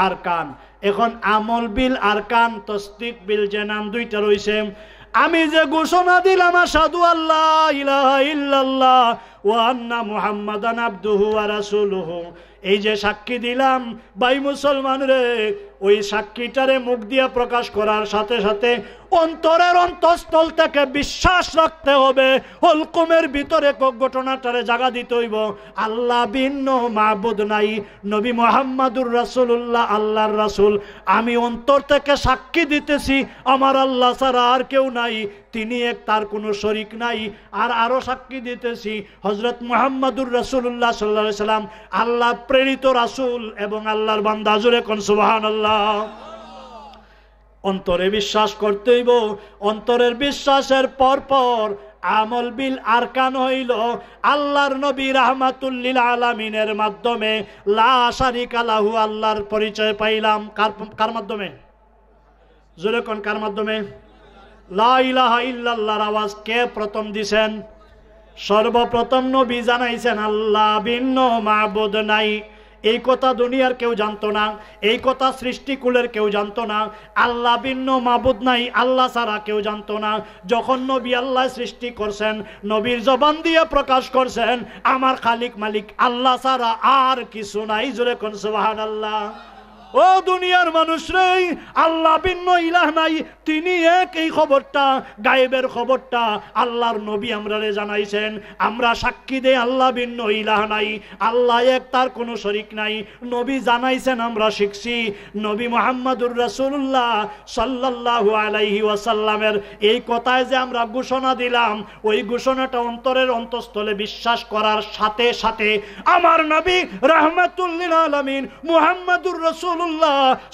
আরকান। এখন আমল বিল আরকান, তাসদিক বিল জানান দুইটা রইছে। আমি যে ঘোষণা দিলাম আশহাদু আল্লা ইলাহা ইল্লাল্লাহ ওয়া আন্না মুহাম্মাদান আবদুহু ওয়া রাসূলুহু, এই যে সাক্ষী দিলাম ভাই মুসলমান রে, ওই সাক্ষীটারে মুখ দিয়া প্রকাশ করার সাথে সাথে অন্তরের অন্তঃস্থল থেকে বিশ্বাস রাখতে হবে। হলকুমের ভিতরে ঘটনাটারে জায়গা দিতে হইব, আল্লাহ ভিন্ন মাবুদ নাই, নবী মুহাম্মাদুর রাসূলুল্লাহ আল্লাহর রাসূল। আমি অন্তর থেকে সাক্ষী দিতেছি আমার আল্লাহ ছাড়া আর কেউ নাই, তিনি এক, তার কোনো শরীক নাই। আর আরো সাক্ষী দিতেছি হযরত মুহাম্মাদুর রাসূলুল্লাহ সাল্লাল্লাহু আলাইহি সাল্লাম আল্লাহ প্রেরিত রাসূল এবং আল্লাহর বান্দা। জোরে কোন সুবহানাল্লাহ। অন্তরে বিশ্বাস করতে হইব। অন্তরের বিশ্বাসের পর পর আমল বিল আরকান হইল আল্লাহর নবী রাহমাতুল লিল আলামিনের মাধ্যমে লা শারিকা লাহু, আল্লাহর পরিচয় পাইলাম। কার মাধ্যমে? জোরে কোন কার মাধ্যমে? লা ইলাহা ইল্লাল্লাহর আওয়াজ কে প্রথম দিছেন? সর্বপ্রথম নবী জানাইছেন আল্লাহ ভিন্ন মাবুদ নাই। এই কথা দুনিয়ার কেউ জানতো না, এই কথা সৃষ্টিকুলের কেউ জানতো না। আল্লাহ ভিন্ন মাবুদ নাই, আল্লাহ ছাড়া কেউ জানতো না। যখন নবী আল্লাহ সৃষ্টি করছেন, নবীর জবান দিয়ে প্রকাশ করছেন আমার খালিক মালিক আল্লাহ ছাড়া আর কিছু নাই। জোরে কোন সুবহানাল্লাহ। ও দুনিয়ার মানুষ রে, আল্লাহ ভিন্ন ইলাহ নাই, তিনি এক। এই খবরটা, গায়েবের খবরটা আল্লাহর নবী আমরারে জানাইছেন। আমরা সাক্ষী দেই আল্লাহ ভিন্ন ইলাহ নাই, আল্লাহ এক, তার কোনো শরীক নাই। নবী জানাইছেন, আমরা শিখছি। নবী মুহাম্মাদুর রাসূলুল্লাহ সাল্লাল্লাহু আলাইহি ওয়াসাল্লামের এই কথায় যে আমরা ঘোষণা দিলাম, ওই ঘোষণাটা অন্তরের অন্তঃস্থলে বিশ্বাস করার সাথে সাথে আমার নবী রাহমাতুল লিল আলামিন মুহাম্মাদুর রাসূল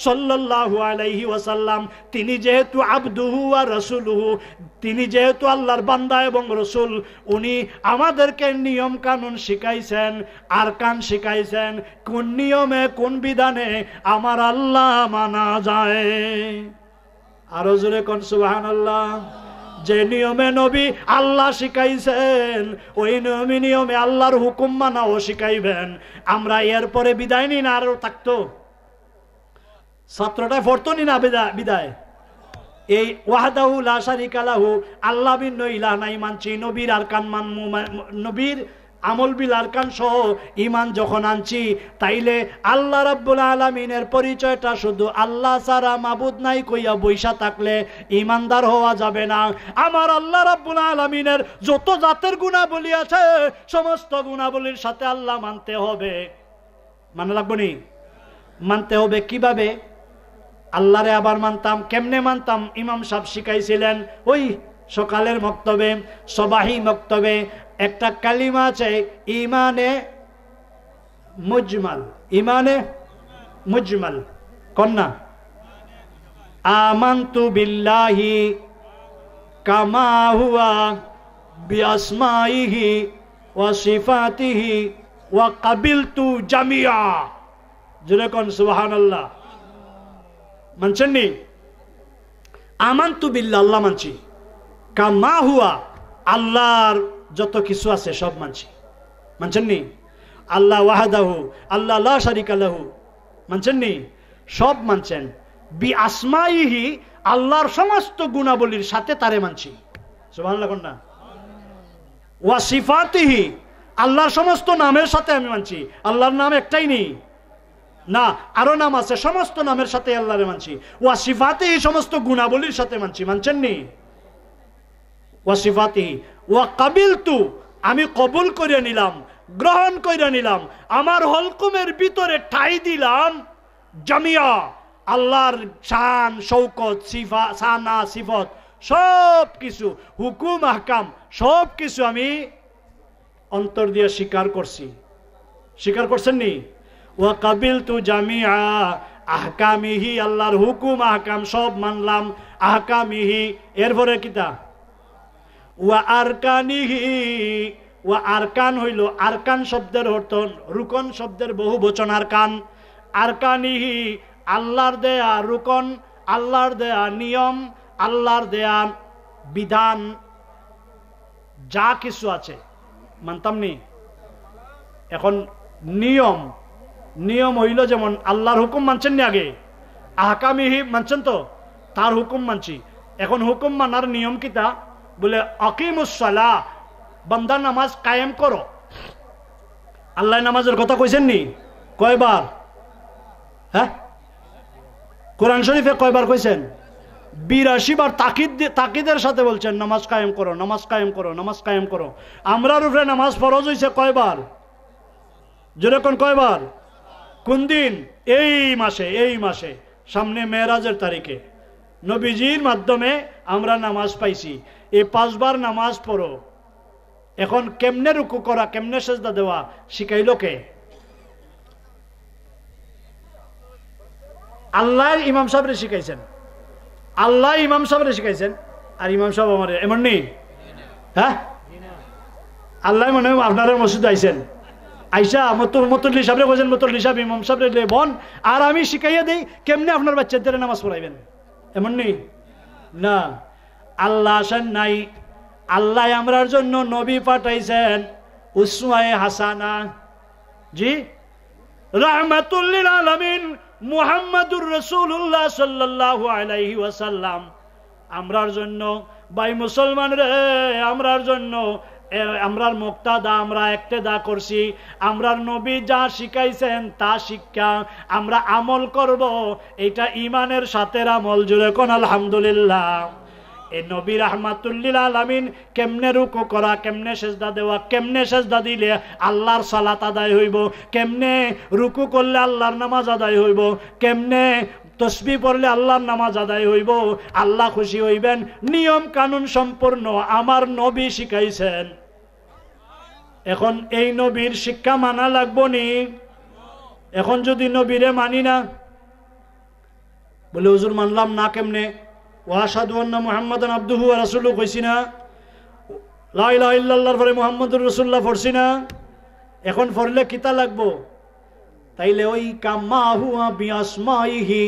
সাল্লাল্লাহু আলাইহি ওয়াসাল্লাম, তিনি যেহেতু আবদুহু ওয়া রাসূলুহু, তিনি যেহেতু আল্লাহর বান্দা এবং রাসূল, উনি আমাদেরকে নিয়ম কানুন শিখাইছেন, আরকান শিখাইছেন, কোন নিয়মে কোন বিধানে আমার আল্লাহ মানা যায়। আরো জোরে কোন সুবহানাল্লাহ। যে নিয়মে নবী আল্লাহ শিখাইছেন, ওই নিয়মে আল্লাহর হুকুম মানাও শিখাইবেন। আমরা এরপরে বিদায় নিন, আরো থাকতো ছাত্রটায় পড়তনি না বিদায়। এই ওয়াহদাহু লা শারিকা লাহু, আল্লাহ ভিন্ন ইলাহ নাই মানছি, নবীর আরকান নবীর আমল বিল আরকান সহ ঈমান যখন আনছি, তাইলে আল্লাহ রাব্বুল আলামিনের পরিচয়টা শুধু আল্লাহ ছাড়া মাবুদ নাই কইয়া বইসা থাকলে ঈমানদার হওয়া যাবে না। আমার আল্লাহ রাব্বুল আলামিনের যত জাতের গুণাবলী আছে, সমস্ত গুণাবলীর সাথে আল্লাহ মানতে হবে। মানে লাগবো নি? মানতে হবে। কিভাবে? আল্লাহরে আবার মানতাম, কেমনে মানতাম? ইমাম সাহেব শিখাইছিলেন ওই সকালের মক্তবে, সবাহি মক্তবে একটা কালিমা আছে, ইমানে মুজমাল। ইমানে মুজমাল কন্যা আমানতু বিল্লাহি কামা হুয়া বিআসমাইহি ওয়া সিফাতিহি ওয়া কাবিলতু জামিয়া। জোরে কোন সুবহানাল্লাহ। মানছেন নি? আমানতু বিল্লাহ, আল্লাহ মানছি। কামা হুয়া, আল্লাহর যত কিছু আছে সব মানছি। মানছেন নি? আল্লাহ ওয়াহাদাহু, আল্লাহ লা শারিকা লাহু, মানছেন নি? সব মানছেন। বি আসমাইহি, আল্লাহর সমস্ত গুণাবলীর সাথে তারে মানছি। সুবহানাল্লাহ কোন না? ওয়া সিফাতিহি, আল্লাহর সমস্ত নামের সাথে আমি মানছি। আল্লাহর নাম একটাই নেই, না আরো নাম আছে, সমস্ত নামের সাথে আল্লাহরে মানছি। ওয়া সিফাতিহি, সমস্ত গুণাবলীর সাথে মানছি। মানছেন নি? ওয়া সিফাতিহি ওয়া কাবিলতু, আমি কবুল করে নিলাম, গ্রহণ করে নিলাম, আমার হলকুমের ভিতরে ঠাই দিলাম জামিয়া, আল্লাহর শান শৌকত সিফা সানা সিফত সব কিছু, হুকুম আহকাম সব কিছু আমি অন্তর দিয়ে স্বীকার করছি। স্বীকার করছেন নি? ওয়া কাবিলতু জামিয়া আহকামিহি, আল্লাহর হুকুম আহকাম সব মানলাম। আহকামিহি, এরপরে কিতা? ওয়া আরকানিহি, ওয়া আরকান হইল, আরকান শব্দের অর্থ রুকন শব্দের বহু বচন আরকান। আরকানিহি, আল্লাহর দেয়া রুকন, আল্লাহর দেয়া নিয়ম, আল্লাহর দেয়া বিধান যা কিছু আছে মানতাম নি। এখন নিয়ম, নিয়ম হইল যেমন আল্লাহর হুকুম মানছেন নি আগে? আহকামিহি মানছেন তো, তার হুকুম মানছি। এখন হুকুম মানার নিয়ম কিতা? বলে আকিমুস সালাহ, বান্দা নামাজ কায়েম করো। আল্লাহ নামাজের কথা কইছেন নি? কয়বার? হ্যাঁ, কোরআন শরীফে কয়বার কইছেন? 82 বার তাকিদের সাথে বলছেন নামাজ কায়েম করো, নামাজ কায়েম করো, নামাজ কায়েম করো। আমরার উপরে নামাজ ফরজ হইছে কয়বার? জোরে কোন কয়বার? কোন দিন? এই মাসে, এই মাসে সামনে মেরাজের তারিখে নবীজির মাধ্যমে আমরা নামাজ পাইছি। এই 5 বার নামাজ পড়ো। এখন কেমনে রুকু করা, কেমনে সেজদা দেওয়া শিখাইল কে? আল্লাহ ইমাম সাহেবরে শিখাইছেন, আল্লাহ ইমাম সাহেবরে শিখাইছেন। আর ইমাম সাহেব আমার এমন নেই, হ্যাঁ? আল্লাহ মনে হয় আপনারা মসজিদ আইছেন, আইসা মতল্লি সাহেবরে বলছেন, মতল্লি সাহেব ইমাম সাহেবরে বোন, আর আমি শিখাইয়া দিই কেমনে আপনার বাচ্চাদের নামাজ পড়াইবেন, এমন নেই না। আল্লাহ আসেন নাই, আল্লাহ আমরার জন্য নবী পাঠাইছেন উসওয়ায়ে হাসানা। জি, রাহমাতুল লিল আলামিন মুহাম্মাদুর রাসূলুল্লাহ সাল্লাল্লাহু আলাইহি ওয়াসাল্লাম আমরার জন্য, ভাই মুসলমান রে, আমরার জন্য, আমরার মুক্তাদা, আমরা ইক্তেদা করছি। আমরার নবী যা শিখাইছেন তা শিক্ষা আমরা আমল করব, এটা ঈমানের সাথে আমল। জুড়ে কোন আলহামদুলিল্লাহ। এই নবী রাহমাতুল লিল আলামিন কেমনে রুকু করা, কেমনে সেজদা দেওয়া, কেমনে সেজদা দিলে আল্লাহর সালাত আদায় হইব, কেমনে রুকু করলে আল্লাহর নামাজ আদায় হইব, কেমনে তসবিহ পড়লে আল্লাহর নামাজ আদায় হইব, আল্লাহ খুশি হইবেন, নিয়ম কানুন সম্পূর্ণ আমার নবী শিখাইছেন। এখন এই নবীর শিক্ষা মানা লাগবো নি? এখন যদি নবীরে মানি না, বলে হুজুর মানলাম না, কেমনে? ওয়াশহাদু আন্না মুহাম্মাদান আবদুহু ওয়া রাসূলুহু কইছি না? লা ইলাহা ইল্লাল্লাহর পরে মুহাম্মাদুর রাসূলুল্লাহ পড়ছি না? এখন পড়লে কিতা লাগবো? তাইলে ওই কামা হুয়া বিআসমাইহি,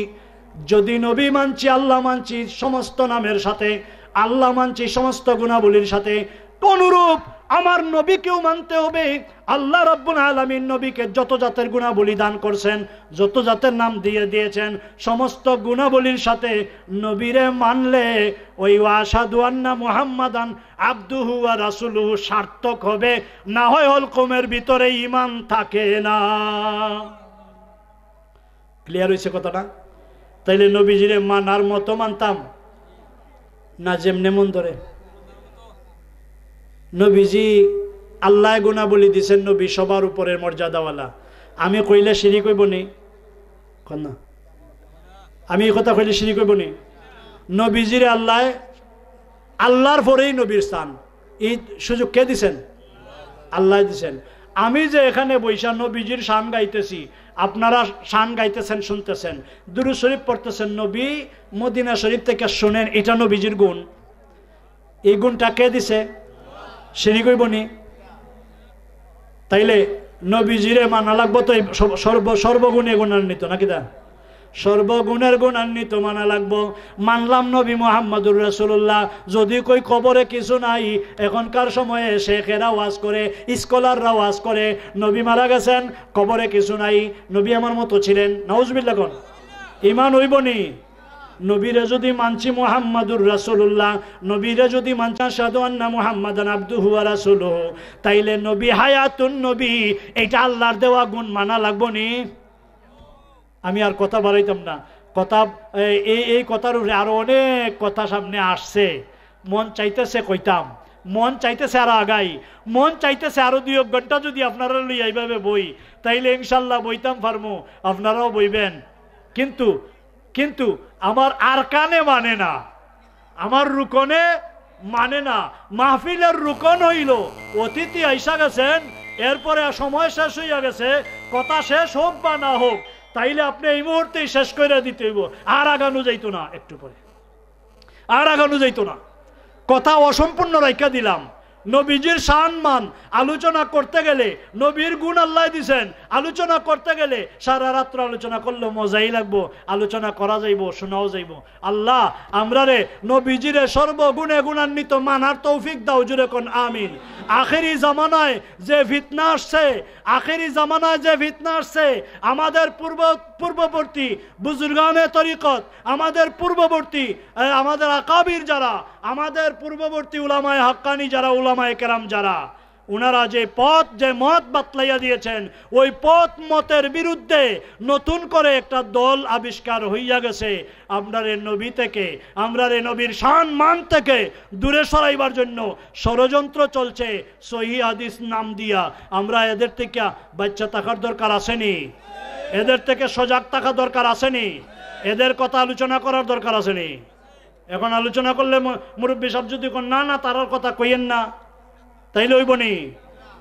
যদি নবী মানছি, আল্লাহ মানছি সমস্ত নামের সাথে, আল্লাহ মানছি সমস্ত গুণাবলীর সাথে, অনুরূপ আমার নবীকেও মানতে হবে। আল্লাহ রাব্বুল আলামিন নবীকে যত জাতের গুণাবলী দান করছেন, যত জাতের নাম দিয়ে দিয়েছেন, সমস্ত গুণাবলীর সাথে নবীরে মানলে ওই ওয়াশহাদু আন্না মুহাম্মাদান আবদুহু ওয়া রাসূলুহু সার্থক হবে, না হয় হলকুমের ভিতরে ঈমান থাকে না। ক্লিয়ার হইছে কথাটা? তাইলে নবীজিরে মানার মতো মানতাম না যেমনে মন ধরে। নবীজি আল্লাহ গুণাবলী দিছেন, নবী সবার উপরের মর্যাদাওয়ালা। আমি কইলে শিরিক হইব নি? না, আমি এই কথা কইলে শিরিক হইব নি? নবীজিরে আল্লাহ, আল্লাহর পরেই নবীর স্থান, এই সুযোগ কে দিছেন? আল্লাহ দিছেন। আমি যে এখানে বৈশা নবীজির শান গাইতেছি, আপনারা শান গাইতেছেন, শুনতেছেন, দুরূদ শরীফ পড়তেছেন, নবী মদিনা শরীফ থেকে শোনেন, এটা নবীজির গুণ। এই গুণটা কে দিছে? সিঁড়ি কইবনি? তাইলে নবীজিরে মানা লাগবো তো সর্বগুণে গুণান্বিত নাকি? দা সর্বগুণের গুণান্বিত মানা লাগবো। মানলাম নবী মুহাম্মদুর রাসূলুল্লাহ। যদি কই কবরে কিছু নাই, এখনকার সময়ে শেখেরা ওয়াজ করে, স্কলাররা ওয়াজ করে নবী মারা গেছেন, কবরে কিছু নাই, নবী আমার মতো ছিলেন, নাউজুবিল্লাহ কোন ঈমান হইবনি? নবীরে যদি মানছি মুহাম্মাদুর রাসূলুল্লাহ, নবীরে যদি মানছি আশহাদু আন্না মুহাম্মাদান আবদুহু ওয়া রাসূলুহু, তাইলে নবী হায়াতুন নবী, এটা আল্লাহর দেওয়া গুণ মানা লাগবো নি? আমি আর কথা বাড়াইতাম না। কথা এই কথার উপরে আরো অনেক কথা সামনে আসছে। মন চাইতেছে কইতাম, মন চাইতেছে আরো আগাই, মন চাইতেছে আরো 2 ঘন্টা যদি আপনারা লইয়া এইভাবে বই, তাইলে ইনশাল্লাহ বইতাম পারমু, আপনারাও বইবেন। কিন্তু আমার আরকানে মানে না, আমার রুকনে মানে না। মাহফিলের রুকন হইল অতিথি আইসা গেছেন, এরপরে সময় শেষ হইয়া গেছে, কথা শেষ হোক বা না হোক, তাইলে আপনি এই মুহূর্তেই শেষ করে দিতে হইব। আর আগানো যাইতো না, একটু পরে আর আগানো যাইতো না। কথা অসম্পূর্ণ রাইখা দিলাম। নবীজির সম্মান আলোচনা করতে গেলে, নবীর গুণ আল্লাহ দিছেন, আলোচনা করতে গেলে সারা রাত্র আলোচনা করলে মজাই লাগবো, আলোচনা করা যাইব, শোনাও যাইব। আল্লাহ আমরারে নবীজিরে সর্বগুণে গুণান্বিত মানার তৌফিক দাও, জুড়ে কোন আমিন। আখেরি জামানায় যে ফিতনা আসছে, আখেরি জামানায় যে ফিতনা আসছে, আমাদের পূর্ববর্তী বুজুর্গানে তরিকত, আমাদের পূর্ববর্তী আমাদের আকাবির যারা, আমাদের পূর্ববর্তী উলামায়ে হাক্কানি যারা, উলামায়ে কেরাম যারা, উনারা যে পথ যে মত বাতলাইয়া দিয়েছেন, ওই পথ মতের বিরুদ্ধে নতুন করে একটা দল আবিষ্কার হইয়া গেছে। আপনার এই নবী থেকে, আমরা এই নবীর সম্মান থেকে দূরে সরাইবার জন্য ষড়যন্ত্র চলছে। সহিহ হাদিস নাম দিয়া আমরা এদের থেকে বাচ্চা থাকার দরকার আসেনি? এদের থেকে সজাগ থাকা দরকার আসেনি? এদের কথা আলোচনা করার দরকার আসেনি? এখন আলোচনা করলে মুরব্বী সাহেব যদি কোন না না তারার কথা কইয়েন না, তাইলে হইব নি?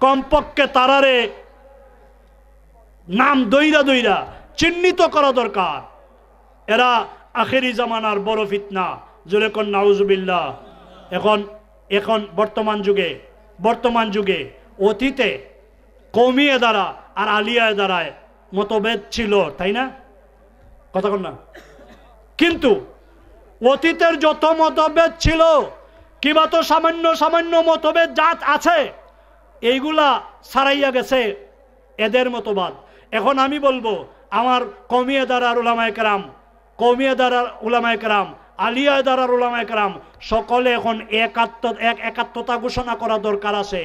কমপক্ষে তারারে নাম দইরা চিহ্নিত করা দরকার। এরা আখেরি জামানার বড় ফিতনা, জোরে কোন নাউজুবিল্লাহ। এখন বর্তমান যুগে অতীতে কওমিয়ে দ্বারা আর আলিয়ায় দ্বারায় মতভেদ ছিল, তাই না? কথা কন না? কিন্তু অতীতের যত মতভেদ ছিল, কিবা তো সামান্য মতভেদ জাত আছে, এইগুলা ছাড়াইয়া গেছে এদের মতবাদ। এখন আমি বলবো, আমার কওমিয়ে দ্বারার উলামায়ে কেরাম, আলিয়া দ্বারার উলামায়ে কেরাম সকলে এখন একাত্মতা ঘোষণা করা দরকার আছে,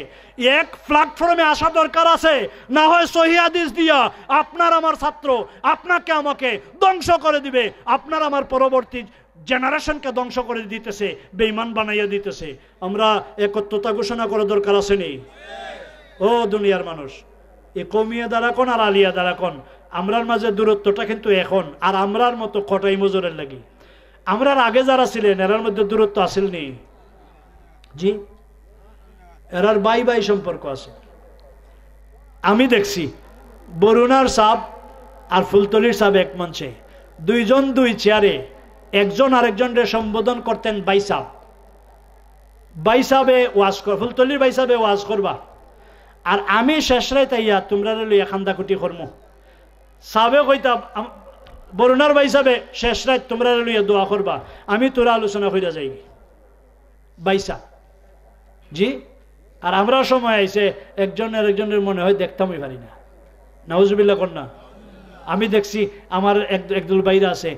এক প্ল্যাটফর্মে আসা দরকার আছে। না হয় সহিহ হাদিস দিয়া আপনার আমার ছাত্র আপনাকে আমাকে ধ্বংস করে দিবে, আপনার আমার পরবর্তী জেনারেশনকে ধ্বংস করে দিতেছে, বেঈমান বানাইয়া দিতেছে। আমরা একত্রতা ঘোষণা করা দরকার আছে নি? ও দুনিয়ার মানুষ, এই কওমিয়ে দ্বারা কোন আর আলিয়া দ্বারা কোন, আমরার মাঝে দূরত্বটা কিন্তু এখন আর আমরার মতো কটাই মজুরের লাগি। আমরার আগে যারা ছিলেন এরার মধ্যে দূরত্ব আসেল নি? জি, এরার বাই সম্পর্ক আছে। আমি দেখছি বরুণার সাহেব আর ফুলতলির সাহেব এক মঞ্চে, দুইজন দুই চেয়ারে, একজন আরেকজনের সম্বোধন করতেন বাই সাহেবে ওয়াজ কর, ফুলতলির বাই সাহেবে ওয়াজ করবা, আর আমি শেষরাই তাইয়া তোমরা লইয়া খান্দাকুটি করমু। সাহেবে কইতাম বরুণার বাই সাহেবে শেষ রাত তোমরা লইয়া দোয়া করবা, আমি তোরা আলোচনা কইরা যাই বাইসা। জি, আর আমরা সময় আইছে একজনের মনে হয় দেখতামই পারি না, নাউজুবিল্লাহ কর না। আমি দেখছি আমার একদল বাইরা আছে,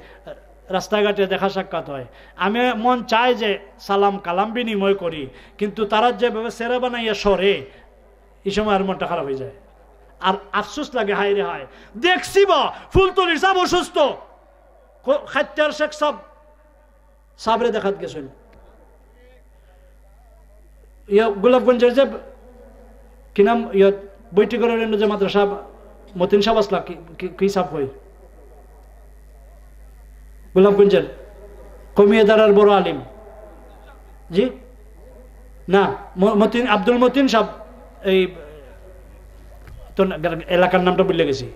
রাস্তাঘাটে দেখা সাক্ষাৎ হয়, আমি মন চায় যে সালাম কালাম বিনিময় করি, কিন্তু তারা যেভাবে সেরা বানাইয়া সরে, এই সময় আর মনটা খারাপ হয়ে যায়, আর আফসোস লাগে, হায় রে হায়। দেখছি বা ফুলতলির সাহেব অসুস্থ, খাত্যার শেখ সাবরে দেখাত গেছেন, গোলাপগঞ্জের যে কি নাম বইটি করার যে মাদ্রাসা মতিন সাহেব আসলা, কি সাহেব হয় গোলাপগঞ্জের কওমিয়ে দ্বারার বড় আলিম? জি না, আব্দুল মতিন সাহেব, এই তো এলাকার নামটা ভুলে গেছি,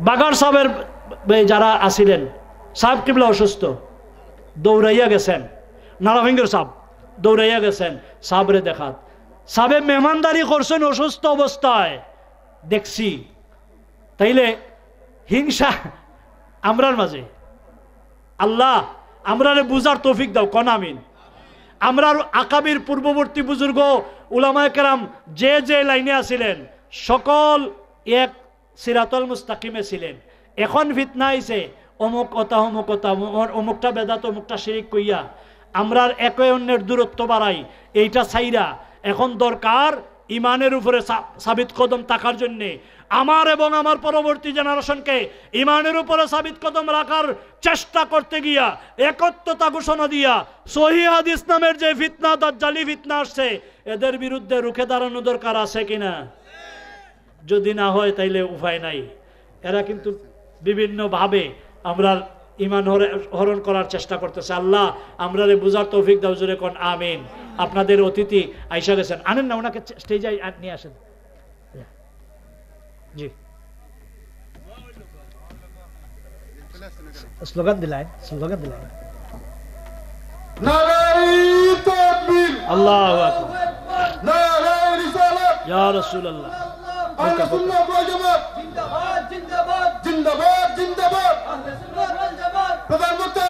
বাগার সাহেবের যারা আছিলেন, সাহেব কিবলা অসুস্থ, দৌড়াইয়া গেছেন, নারাফিঙ্গের সাহেব দৌড়াইয়া গেছেন সাবরে দেখাত, সাবে মেহমানদারি করছেন অসুস্থ অবস্থায় দেখছি। তাইলে হিংসা আমরার মাঝে, আল্লাহ আমরারে বুঝার তৌফিক দাও, কোন আমিন। আমরা আকাবির পূর্ববর্তী বুজুর্গ উলামায়ে কেরাম যে যে লাইনে আছিলেন সকল এক সিরাতুল মুস্তাকিমে ছিলেন। এখন ফিতনা আইছে অমুক কথা অমুক কথা, অমুকটা বেদাত অমুকটা শিরিক কইয়া আমরা একে অন্যের দূরত্ব বাড়াই। এইটা ছাইরা এখন দরকার ইমানের উপরে সাবিত কদম থাকার জন্য আমার এবং আমার পরবর্তী জেনারেশনকে ইমানের উপরে সাবিত কদম রাখার চেষ্টা করতে গিয়া একত্রতা ঘোষণা দিয়া সহিহ হাদিস নামের যে ফিতনা দাজ্জালি ফিতনা আসছে এদের বিরুদ্ধে রুখে দাঁড়ানো দরকার আছে কিনা? যদি না হয় তাইলে উপায় নাই। এরা কিন্তু বিভিন্ন ভাবে আমরা ইমান হরণ করার চেষ্টা করতেছে। আল্লাহ আমরা বুঝার তৌফিক দাও, জোরে কোন আমিন। আপনাদের অতিথি আইসা গেছেন, আনেন না ওনাকে স্টেজে নিয়ে আসেন। জি স্লোগান দিলাই, স্লোগান দিলাই। নারায়ে তাকবীর, আল্লাহু আকবার, নারায়ে রিসালাত, ইয়া রাসূলুল্লাহ। আহলে সুন্নাহ ওয়াল জামাত জিন্দাবাদ জিন্দাবাদ, জিন্দাবাদ জিন্দাবাদ, আহলে সুন্নাহ ওয়াল জামাত। প্রধানমন্ত্রী